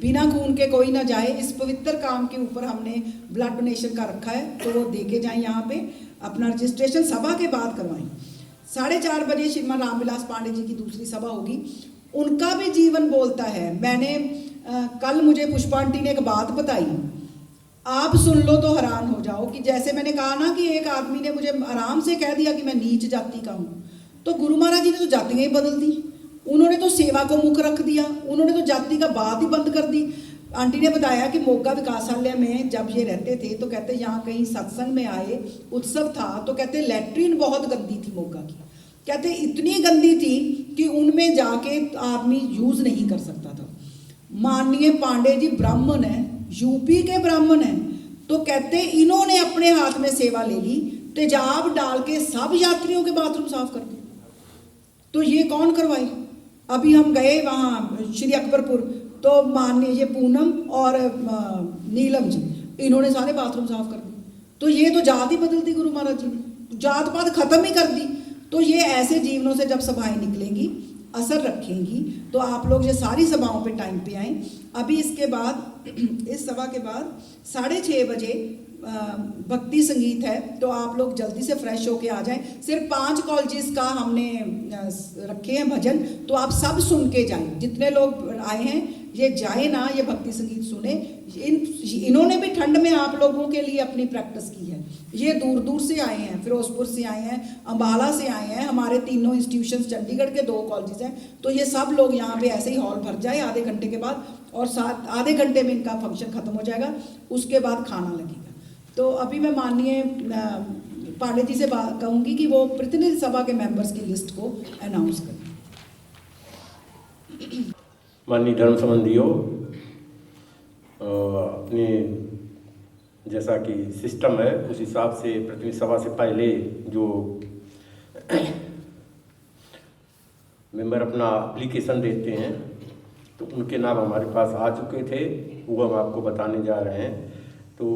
बिना खून के कोई ना जाए। इस पवित्र काम के ऊपर हमने ब्लड डोनेशन का रखा है, तो वो दे के जाएं। यहाँ पे अपना रजिस्ट्रेशन सभा के बाद करवाएं। 4:30 बजे श्रीमान रामविलास पांडे जी की दूसरी सभा होगी, उनका भी जीवन बोलता है। मैंने कल मुझे पुष्पा आंटी ने एक बात बताई, आप सुन लो तो हैरान हो जाओ। कि जैसे मैंने कहा ना कि एक आदमी ने मुझे आराम से कह दिया कि मैं नीच जाति का हूँ, तो गुरु महाराज जी ने तो जातियाँ ही बदल दी। उन्होंने तो सेवा को मुख रख दिया, उन्होंने तो जाति का बात ही बंद कर दी। आंटी ने बताया कि मोगा विकासालय में जब ये रहते थे तो कहते यहाँ कहीं सत्संग में आए, उत्सव था, तो कहते लैट्रीन बहुत गंदी थी मोगा की। कहते इतनी गंदी थी कि उनमें जाके आदमी यूज़ नहीं कर सकता था। माननीय पांडे जी ब्राह्मण है, यूपी के ब्राह्मण हैं, तो कहते इन्होंने अपने हाथ में सेवा ले ली, तेजाब डाल के सब यात्रियों के बाथरूम साफ कर दिए। तो ये कौन करवाए? अभी हम गए वहाँ श्री अकबरपुर, तो माननीय ये पूनम और नीलम जी, इन्होंने सारे बाथरूम साफ कर दिए। तो ये तो जात ही बदल दी गुरु महाराज जी ने, जात पात खत्म ही कर दी। तो ये ऐसे जीवनों से जब सभाएं निकलेंगी, असर रखेंगी, तो आप लोग ये सारी सभाओं पे टाइम पे आएँ। अभी इसके बाद, इस सभा के बाद 6:30 बजे भक्ति संगीत है, तो आप लोग जल्दी से फ्रेश होके आ जाएं। सिर्फ 5 कॉलेजेस का हमने रखे हैं भजन, तो आप सब सुन के जाएं। जितने लोग आए हैं ये जाए ना, ये भक्ति संगीत सुने। इन्होंने भी ठंड में आप लोगों के लिए अपनी प्रैक्टिस की है। ये दूर दूर से आए हैं, फिरोजपुर से आए हैं, अम्बाला से आए हैं, हमारे तीनों इंस्टीट्यूशंस, चंडीगढ़ के 2 कॉलेजेस हैं। तो ये सब लोग यहाँ पे ऐसे ही हॉल भर जाए आधे घंटे के बाद, और आधे घंटे में इनका फंक्शन खत्म हो जाएगा, उसके बाद खाना लगेगा। तो अभी मैं माननीय पांडे जी से कहूँगी कि वो प्रतिनिधि सभा के मेंबर्स की लिस्ट को अनाउंस करें। माननीय धर्म संबंधियों, अपने जैसा कि सिस्टम है उस हिसाब से प्रतिनिधि सभा से पहले जो मेंबर अपना एप्लीकेशन देते हैं, तो उनके नाम हमारे पास आ चुके थे, वो हम आपको बताने जा रहे हैं। तो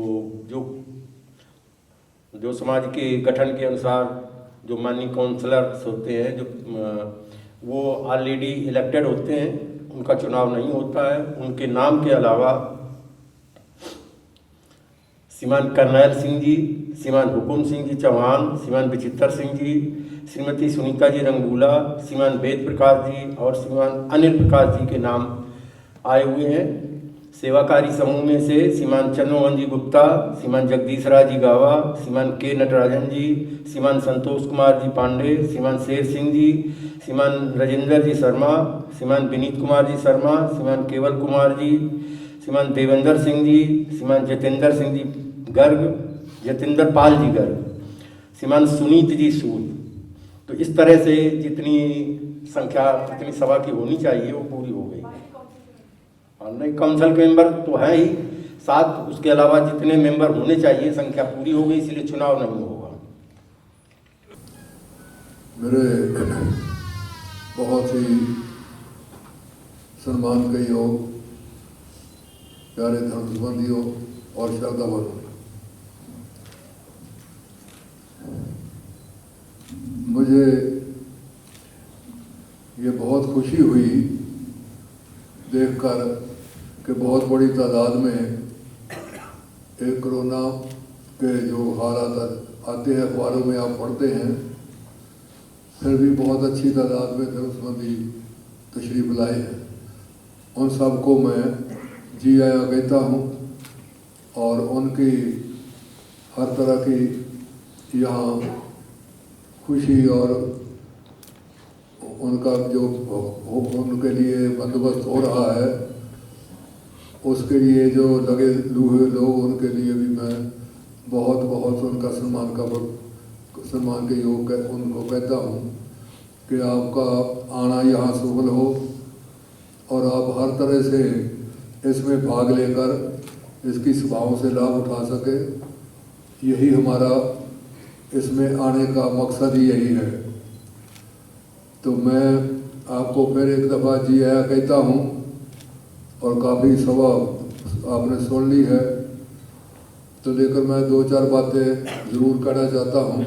जो समाज के गठन के अनुसार जो माननीय काउंसलर्स होते हैं, जो वो ऑलरेडी इलेक्टेड होते हैं, उनका चुनाव नहीं होता है। उनके नाम के अलावा श्रीमान करनैल सिंह जी, श्रीमान हुकुम सिंह जी चौहान, श्रीमान विचित्र सिंह जी, श्रीमती सुनीता जी रंगूला, श्रीमान वेद प्रकाश जी और श्रीमान अनिल प्रकाश जी के नाम आए हुए हैं। सेवाकारी समूह में से श्रीमान चंद्रमोहन जी गुप्ता, श्रीमान जगदीश राज जी गावा, श्रीमान के नटराजन जी, श्रीमान संतोष कुमार जी पांडे, श्रीमान शेर सिंह जी, श्रीमान राजेंद्र जी शर्मा, श्रीमान विनीत कुमार जी शर्मा, श्रीमान केवल कुमार जी, श्रीमान देवेंद्र सिंह जी, श्रीमान जतेंद्र सिंह जी गर्ग, जतेंद्र पाल जी गर्ग, श्रीमान सुनीत जी सूद। तो इस तरह से जितनी संख्या प्रतिनिधि सभा की होनी चाहिए वो पूरी हो गई। और नहीं, काउंसिल के मेंबर तो है ही 7, उसके अलावा जितने मेंबर होने चाहिए संख्या पूरी हो गई, इसलिए चुनाव नहीं होगा। मेरे बहुत ही सम्मान के योग प्यारे धर्म संबंधियों और श्रद्धावान, मुझे ये बहुत खुशी हुई देखकर कि बहुत बड़ी तादाद में एक कोरोना के जो हालात आते हैं अखबारों में आप पढ़ते हैं, फिर भी बहुत अच्छी तादाद में धर्म संबंधी तशरीफ लाए हैं। उन सबको मैं जी आया कहता हूँ और उनकी हर तरह की यहाँ खुशी और उनका जो उनके लिए बंदोबस्त हो रहा है, उसके लिए जो लगे हुए लोग, उनके लिए भी मैं बहुत बहुत उनका सम्मान के योग उनको कहता हूँ कि आपका आना यहाँ सफल हो और आप हर तरह से इसमें भाग लेकर इसकी सभाओं से लाभ उठा सके। यही हमारा इसमें आने का मकसद ही यही है। तो मैं आपको फिर एक दफ़ा जी आया कहता हूँ और काफ़ी सभा आपने सुन ली है, तो लेकर मैं 2-4 बातें ज़रूर कहना चाहता हूँ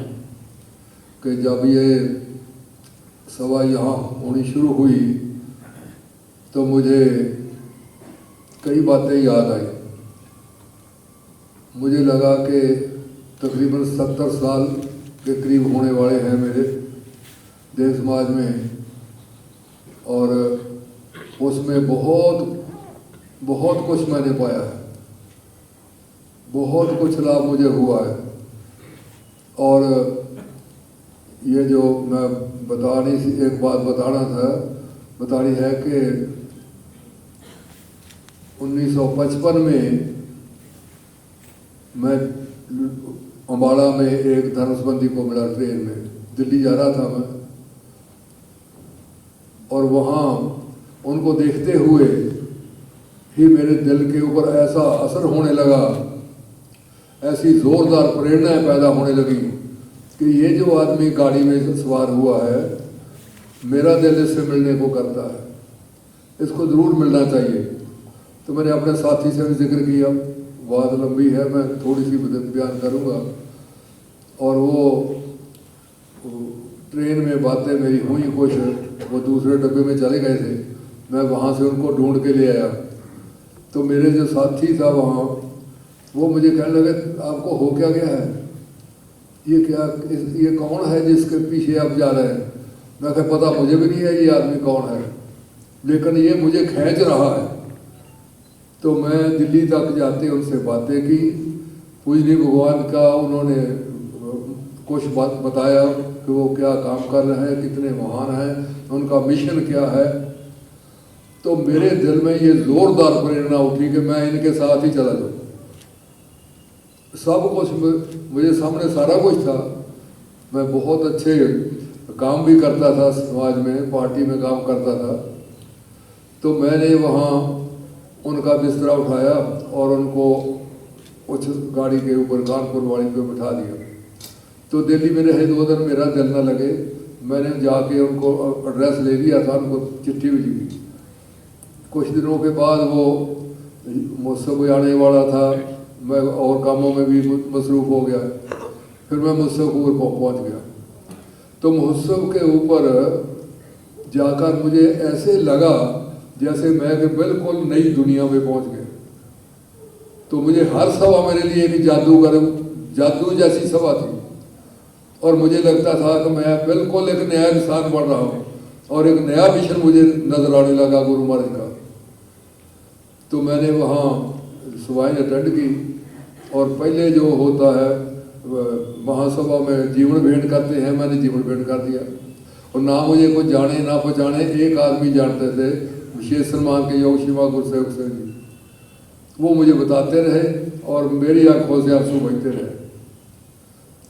कि जब ये सभा यहाँ होनी शुरू हुई तो मुझे कई बातें याद आई। मुझे लगा कि तकरीबन 70 साल के करीब होने वाले हैं मेरे देश समाज में, और उसमें बहुत कुछ मैंने पाया है, बहुत कुछ लाभ मुझे हुआ है। और ये जो मैं एक बात बतानी है कि 1955 में मैं अम्बाला में एक धर्म संबंधी को मिला, ट्रेन में दिल्ली जा रहा था मैं, और वहाँ उनको देखते हुए ही मेरे दिल के ऊपर ऐसा असर होने लगा, ऐसी ज़ोरदार प्रेरणाएं पैदा होने लगी कि ये जो आदमी गाड़ी में सवार हुआ है मेरा दिल इससे मिलने को करता है, इसको ज़रूर मिलना चाहिए। तो मैंने अपने साथी से भी जिक्र किया, बात लंबी है, मैं थोड़ी सी बयान करूँगा। और वो ट्रेन में बातें मेरी हुई कुछ, वो दूसरे डब्बे में चले गए थे, मैं वहाँ से उनको ढूंढ के ले आया। तो मेरे जो साथी था वहाँ, वो मुझे कहने लगे आपको हो क्या गया है, ये कौन है जिसके पीछे आप जा रहे हैं? मैं कहा पता मुझे भी नहीं है ये आदमी कौन है, लेकिन ये मुझे खींच रहा है। तो मैं दिल्ली तक जाते उनसे बातें की, पूजनीय भगवान का उन्होंने कुछ बात बताया कि वो क्या काम कर रहे हैं, कितने महान हैं, उनका मिशन क्या है। तो मेरे दिल में ये जोरदार प्रेरणा उठी कि मैं इनके साथ ही चला जाऊँ। सब कुछ मुझे सामने सारा कुछ था, मैं बहुत अच्छे काम भी करता था, समाज में पार्टी में काम करता था। तो मैंने वहाँ उनका बिस्तरा उठाया और उनको उस गाड़ी के ऊपर कानपुर वाली पे बिठा दिया। तो दिल्ली में रहे 2 दिन, मेरा दिल न लगे, मैंने जाके उनको एड्रेस ले लिया था, उनको चिट्ठी भी लिखी। कुछ दिनों के बाद वो मुझसे कोई आने वाला था, मैं और कामों में भी मसरूफ़ हो गया। फिर मैं महोत्सव के ऊपर पहुँच गया। तो महोत्सव के ऊपर जाकर मुझे ऐसे लगा जैसे मैं कि बिल्कुल नई दुनिया में पहुँच गया। तो मुझे हर सभा मेरे लिए एक जादू जैसी सभा थी, और मुझे लगता था कि मैं बिल्कुल एक नया इंसान बन रहा हूँ और एक नया मिशन मुझे नजर आने लगा गुरु महाराज का। तो मैंने वहाँ सभाएं अटेंड की, और पहले जो होता है महासभा में जीवन भेंट करते हैं, मैंने जीवन भेंट कर दिया। और ना मुझे कोई जाने ना पहचाने, एक आदमी जानते थे, विशेष सम्मान के योग शिवा गुरुसेवक सिंह जी। वो मुझे बताते रहे और मेरी आंखों से आंसू बहते रहे।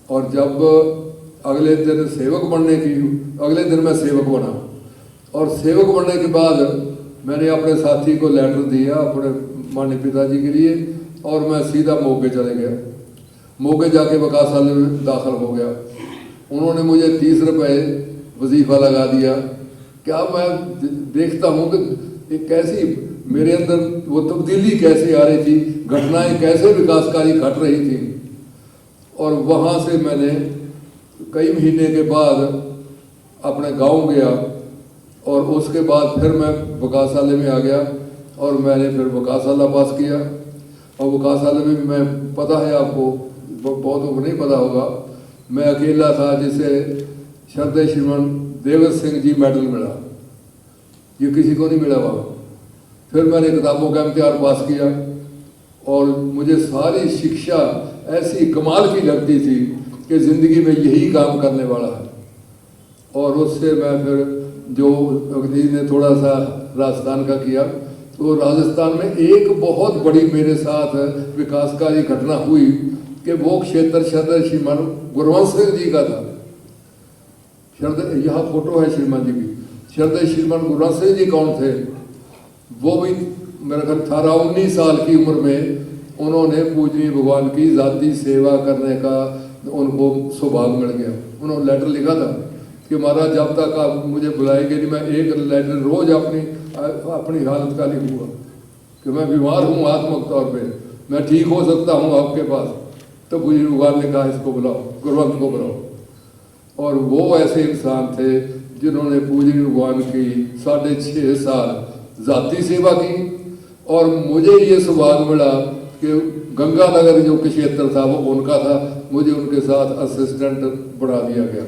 और जब अगले दिन सेवक बनने की, अगले दिन मैं सेवक बना, और सेवक बनने के बाद मैंने अपने साथी को लेटर दिया अपने माननीय पिताजी के लिए, और मैं सीधा मोगे चले गया। मोगे जाके वकासाले में दाखिल हो गया। उन्होंने मुझे 30 रुपये वजीफ़ा लगा दिया। क्या मैं देखता हूँ कि कैसी मेरे अंदर वो तब्दीली कैसे आ रही थी, घटनाएं कैसे विकासकारी घट रही थी। और वहाँ से मैंने कई महीने के बाद अपने गांव गया, और उसके बाद फिर मैं वकासाले में आ गया, और मैंने फिर वकासाला पास किया। और वकासाले में मैं, पता है आपको, बहुतों को नहीं पता होगा, मैं अकेला था जिसे श्रद्धेय श्रीमान देवर सिंह जी मेडल मिला, ये किसी को नहीं मिला वहाँ। फिर मैंने किताबों का इम्तिहान पास किया, और मुझे सारी शिक्षा ऐसी कमाल की लगती थी कि ज़िंदगी में यही काम करने वाला है। और उससे मैं फिर जो अग्नि ने थोड़ा सा राजस्थान का किया, तो राजस्थान में एक बहुत बड़ी मेरे साथ विकासकारी घटना हुई कि वो क्षेत्र श्रद्धेय श्रीमान गुरवंश सिंह जी का था। यहाँ फोटो है श्रीमान जी की। श्रद्धेय श्रीमान गुरवंश सिंह जी कौन थे? वो भी मेरे ख्याल 18-19 साल की उम्र में उन्होंने पूजनीय भगवान की जाति सेवा करने का उनको सौभाग्य मिल गया। उन्होंने लेटर लिखा था कि महाराज जब तक आप मुझे बुलाएंगे नहीं, मैं एक लेटर रोज अपनी हालत का लिखूंगा कि मैं बीमार हूँ आत्मक तौर पे, मैं ठीक हो सकता हूँ आपके पास। तो पूजनीय भगवान ने कहा इसको बुलाओ, गुरवंत को बुलाओ। और वो ऐसे इंसान थे जिन्होंने पूजनीय भगवान की 6.5 साल जाति सेवा की, और मुझे ये सौभाग्य मिला कि गंगानगर जो क्षेत्र था वो उनका था, मुझे उनके साथ असिस्टेंट बढ़ा दिया गया।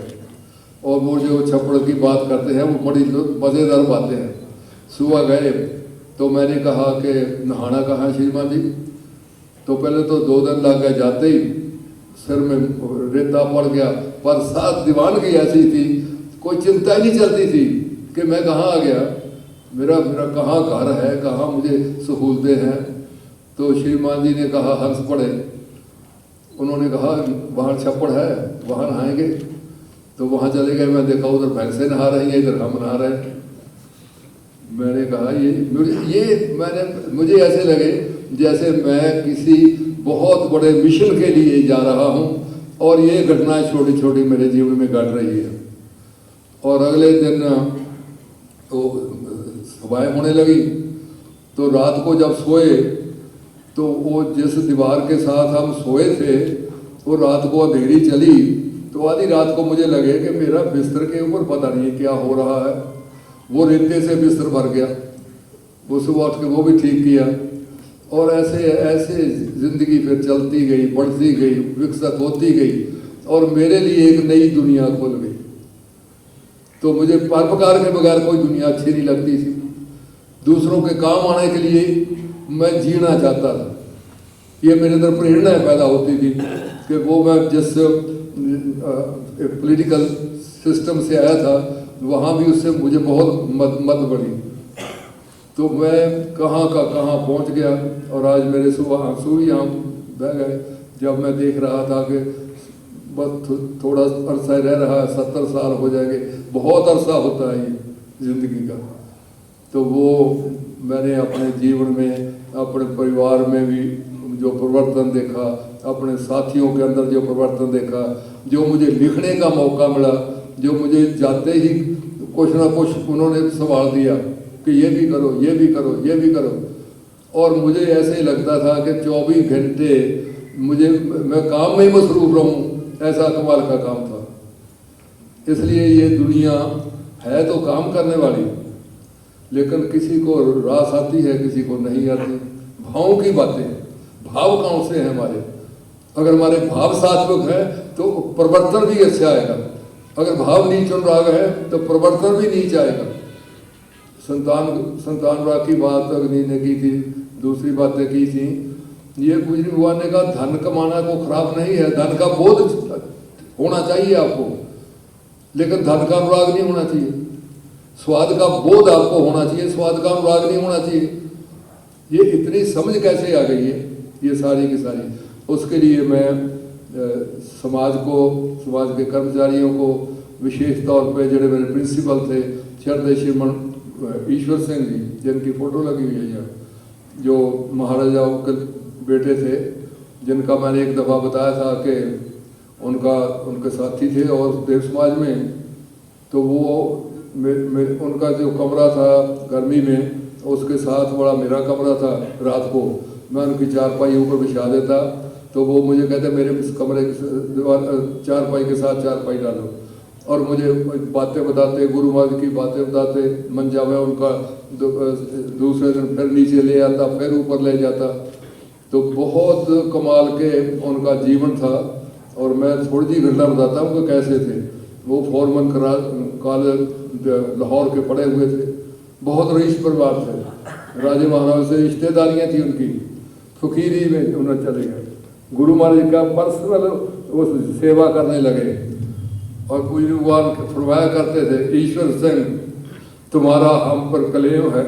और वो जो छप्पड़ की बात करते हैं वो बड़ी मज़ेदार बातें हैं। सुबह गए तो मैंने कहा कि नहाना कहाँ है श्रीमान जी? तो पहले तो 2 दिन लग गए, जाते ही सिर में रेता पड़ गया, पर साथ दीवानगी ऐसी थी, कोई चिंता ही नहीं चलती थी कि मैं कहाँ आ गया, मेरा कहाँ घर है, कहाँ मुझे सहूलतें हैं। तो श्रीमान जी ने कहा हंस पड़े, उन्होंने कहा वहाँ छप्पड़ है, वहाँ नहाएंगे। तो वहाँ चले गए, मैं देखा उधर भैंसें नहा रही हैं, इधर हम नहा रहे हैं। मैंने कहा मुझे ऐसे लगे जैसे मैं किसी बहुत बड़े मिशन के लिए जा रहा हूँ, और ये घटनाएं छोटी छोटी मेरे जीवन में घट रही है। और अगले दिन तो सभाएं होने लगी। तो रात को जब सोए तो वो जिस दीवार के साथ हम सोए थे वो रात को अंधेरी चली, तो आधी रात को मुझे लगे कि मेरा बिस्तर के ऊपर पता नहीं क्या हो रहा है। वो रेते से बिस्तर भर गया, वो सुबह उठ के वो भी ठीक किया। और ऐसे ऐसे जिंदगी फिर चलती गई, बढ़ती गई, विकसित होती गई और मेरे लिए एक नई दुनिया खुल गई। तो मुझे परोपकार के बगैर कोई दुनिया अच्छी नहीं लगती थी। दूसरों के काम आने के लिए मैं जीना चाहता था। ये मेरे अंदर प्रेरणा पैदा होती थी कि वो मैं जिस पॉलिटिकल सिस्टम से आया था वहाँ भी उससे मुझे बहुत मदद पड़ी। तो मैं कहाँ का कहाँ पहुँच गया और आज मेरे सुबह आंसू ही यहाँ बह गए जब मैं देख रहा था कि बस थोड़ा अरसा रह रहा है, 70 साल हो जाएंगे, बहुत अरसा होता है ये ज़िंदगी का। तो वो मैंने अपने जीवन में, अपने परिवार में भी जो परिवर्तन देखा, अपने साथियों के अंदर जो परिवर्तन देखा, जो मुझे लिखने का मौका मिला, जो मुझे जाते ही कुछ ना कुछ उन्होंने सवाल दिया कि ये भी करो, ये भी करो, ये भी करो। और मुझे ऐसे ही लगता था कि 24 घंटे मैं काम में ही मसरूफ रहूं, ऐसा कमाल का काम था। इसलिए ये दुनिया है तो काम करने वाली, लेकिन किसी को रास आती है, किसी को नहीं आती। भावों की बातें, भाव कौन से हैं हमारे? अगर हमारे भाव सात्विक हैं तो परिवर्तन भी अच्छा आएगा। अगर भाव नीच अनुराग है तो परिवर्तन भी नीच आएगा। संतान राग की बात अग्नि ने की थी, दूसरी बातें की थी। ये कुछ नहीं हुआ ने कहा धन कमाना को खराब नहीं है, धन का बोध होना चाहिए आपको, लेकिन धन का अनुराग नहीं होना चाहिए। स्वाद का बोध आपको होना चाहिए, स्वाद का अनुराग नहीं होना चाहिए। ये इतनी समझ कैसे आ गई है ये सारी की सारी? उसके लिए मैं समाज को, समाज के कर्मचारियों को, विशेष तौर पे जो मेरे प्रिंसिपल थे श्रद्धेय श्रीमान ईश्वर सिंह जी, जिनकी फोटो लगी हुई है यहाँ, जो महाराजाओं के बेटे थे, जिनका मैंने एक दफ़ा बताया था कि उनके साथी थे और देव समाज में। तो वो उनका जो कमरा था गर्मी में, उसके साथ बड़ा मेरा कमरा था। रात को मैं उनकी चारपाई ऊपर बिछा देता, तो वो मुझे कहते मेरे कमरे की चारपाई के साथ चारपाई डालो, और मुझे बातें बताते, गुरु महाराज की बातें बताते। मंजा में उनका दूसरे दिन फिर नीचे ले आता, फिर ऊपर ले जाता। तो बहुत कमाल के उनका जीवन था। और मैं थोड़ी सी घटना बताता हूँ कि कैसे थे वो। फॉरमन कॉलेज लाहौर के पढ़े हुए थे, बहुत रईस परिवार थे, राजे महाराज से रिश्तेदारियाँ थी उनकी। फकीरी में उन्हें चले गए, गुरु महाराज का पर्सनल वो सेवा करने लगे। और पूज्य भगवान फरमाया करते थे, ईश्वर सिंह तुम्हारा हम पर कलेम है।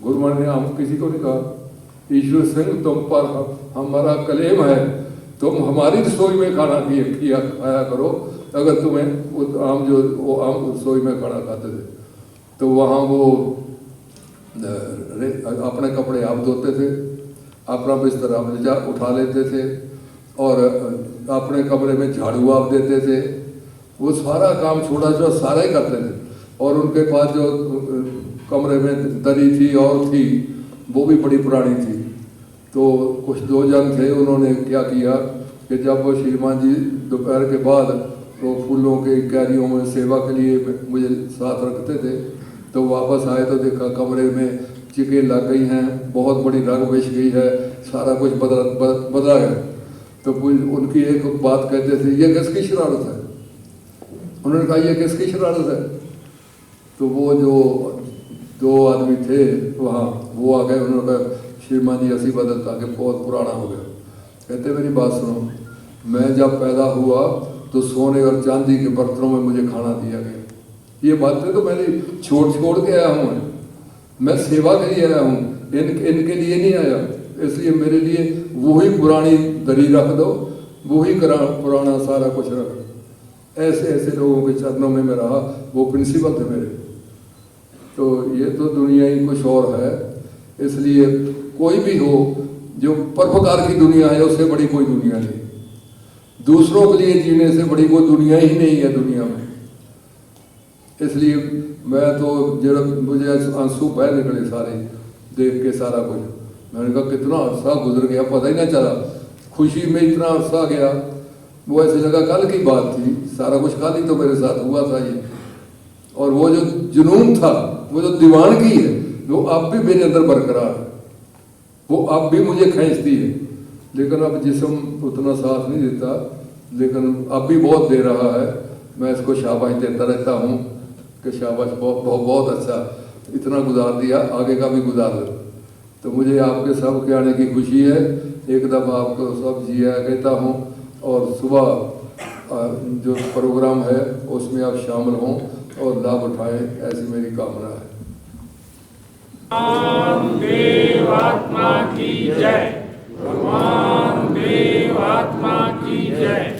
गुरु महाराज ने हम किसी को नहीं कहा, ईश्वर सिंह तुम पर हमारा कलेम है, तुम हमारी रसोई में खाना खाया करो। अगर तुम्हें आम रसोई में खाना खाते थे तो वहाँ वो अपने कपड़े आप धोते थे, अपना बिस्तर आप उठा लेते थे, और अपने कमरे में झाड़ू आप देते थे। वो सारा काम छोटा छोटा सारा ही करते थे। और उनके पास जो कमरे में दरी थी और थी, वो भी बड़ी पुरानी थी। तो कुछ 2 जन थे, उन्होंने क्या किया कि जब वो श्रीमान जी दोपहर के बाद वो फूलों के क्यारियों में सेवा के लिए मुझे साथ रखते थे, तो वापस आए तो देखा कमरे में चिकें लग गई हैं, बहुत बड़ी रंग बिछ गई है, सारा कुछ बदला गया। तो उनकी एक बात कहते थे, ये किसकी शरारत है? उन्होंने कहा ये किसकी शरारत है? तो वो जो 2 आदमी थे वहाँ, वो आ गए। उन्होंने कहा श्रीमान जी ऐसी बदलता कि बहुत पुराना हो गया। कहते मेरी बात सुनो, मैं जब पैदा हुआ तो सोने और चांदी के बर्तनों में मुझे खाना दिया गया। ये बातें तो मैंने छोड़ के आया हूँ, मैं सेवा के लिए आया हूँ, इनके लिए नहीं आया। इसलिए मेरे लिए वही पुरानी दरी रख दो, वही पुराना सारा कुछ रख। ऐसे ऐसे लोगों के चरणों में मैं रहा। वो प्रिंसिपल थे मेरे। तो ये तो दुनिया ही कुछ और है। इसलिए कोई भी हो, जो परोपकार की दुनिया है, उससे बड़ी कोई दुनिया नहीं। दूसरों के लिए जीने से बड़ी कोई दुनिया ही नहीं है दुनिया में। इसलिए मैं तो जरा मुझे आंसू बह निकले सारे देख के सारा कुछ। मैंने कहा कितना अरसा गुजर गया, पता ही ना चला, खुशी में इतना अरसा गया। वो ऐसे लगा कल की बात थी, सारा कुछ कल ही तो मेरे साथ हुआ था ये। और वो जो जुनून था, वो जो दीवानगी है, वो अब भी मेरे अंदर बरकरार है, वो अब भी मुझे खींचती है। लेकिन अब जिस्म उतना साथ नहीं देता, लेकिन अब भी बहुत दे रहा है। मैं इसको शाबाश देता रहता हूँ कि शाबाश, बहुत बहुत बहुत अच्छा, इतना गुजार दिया, आगे का भी गुजार दो। तो मुझे आपके सब के आने की खुशी है। एक दफ़ा आपको सब जिया कहता हूँ, और सुबह जो प्रोग्राम है उसमें आप शामिल हों और लाभ उठाएं, ऐसी मेरी कामना है। देव आत्मा की जय, भगवान देव आत्मा की जय।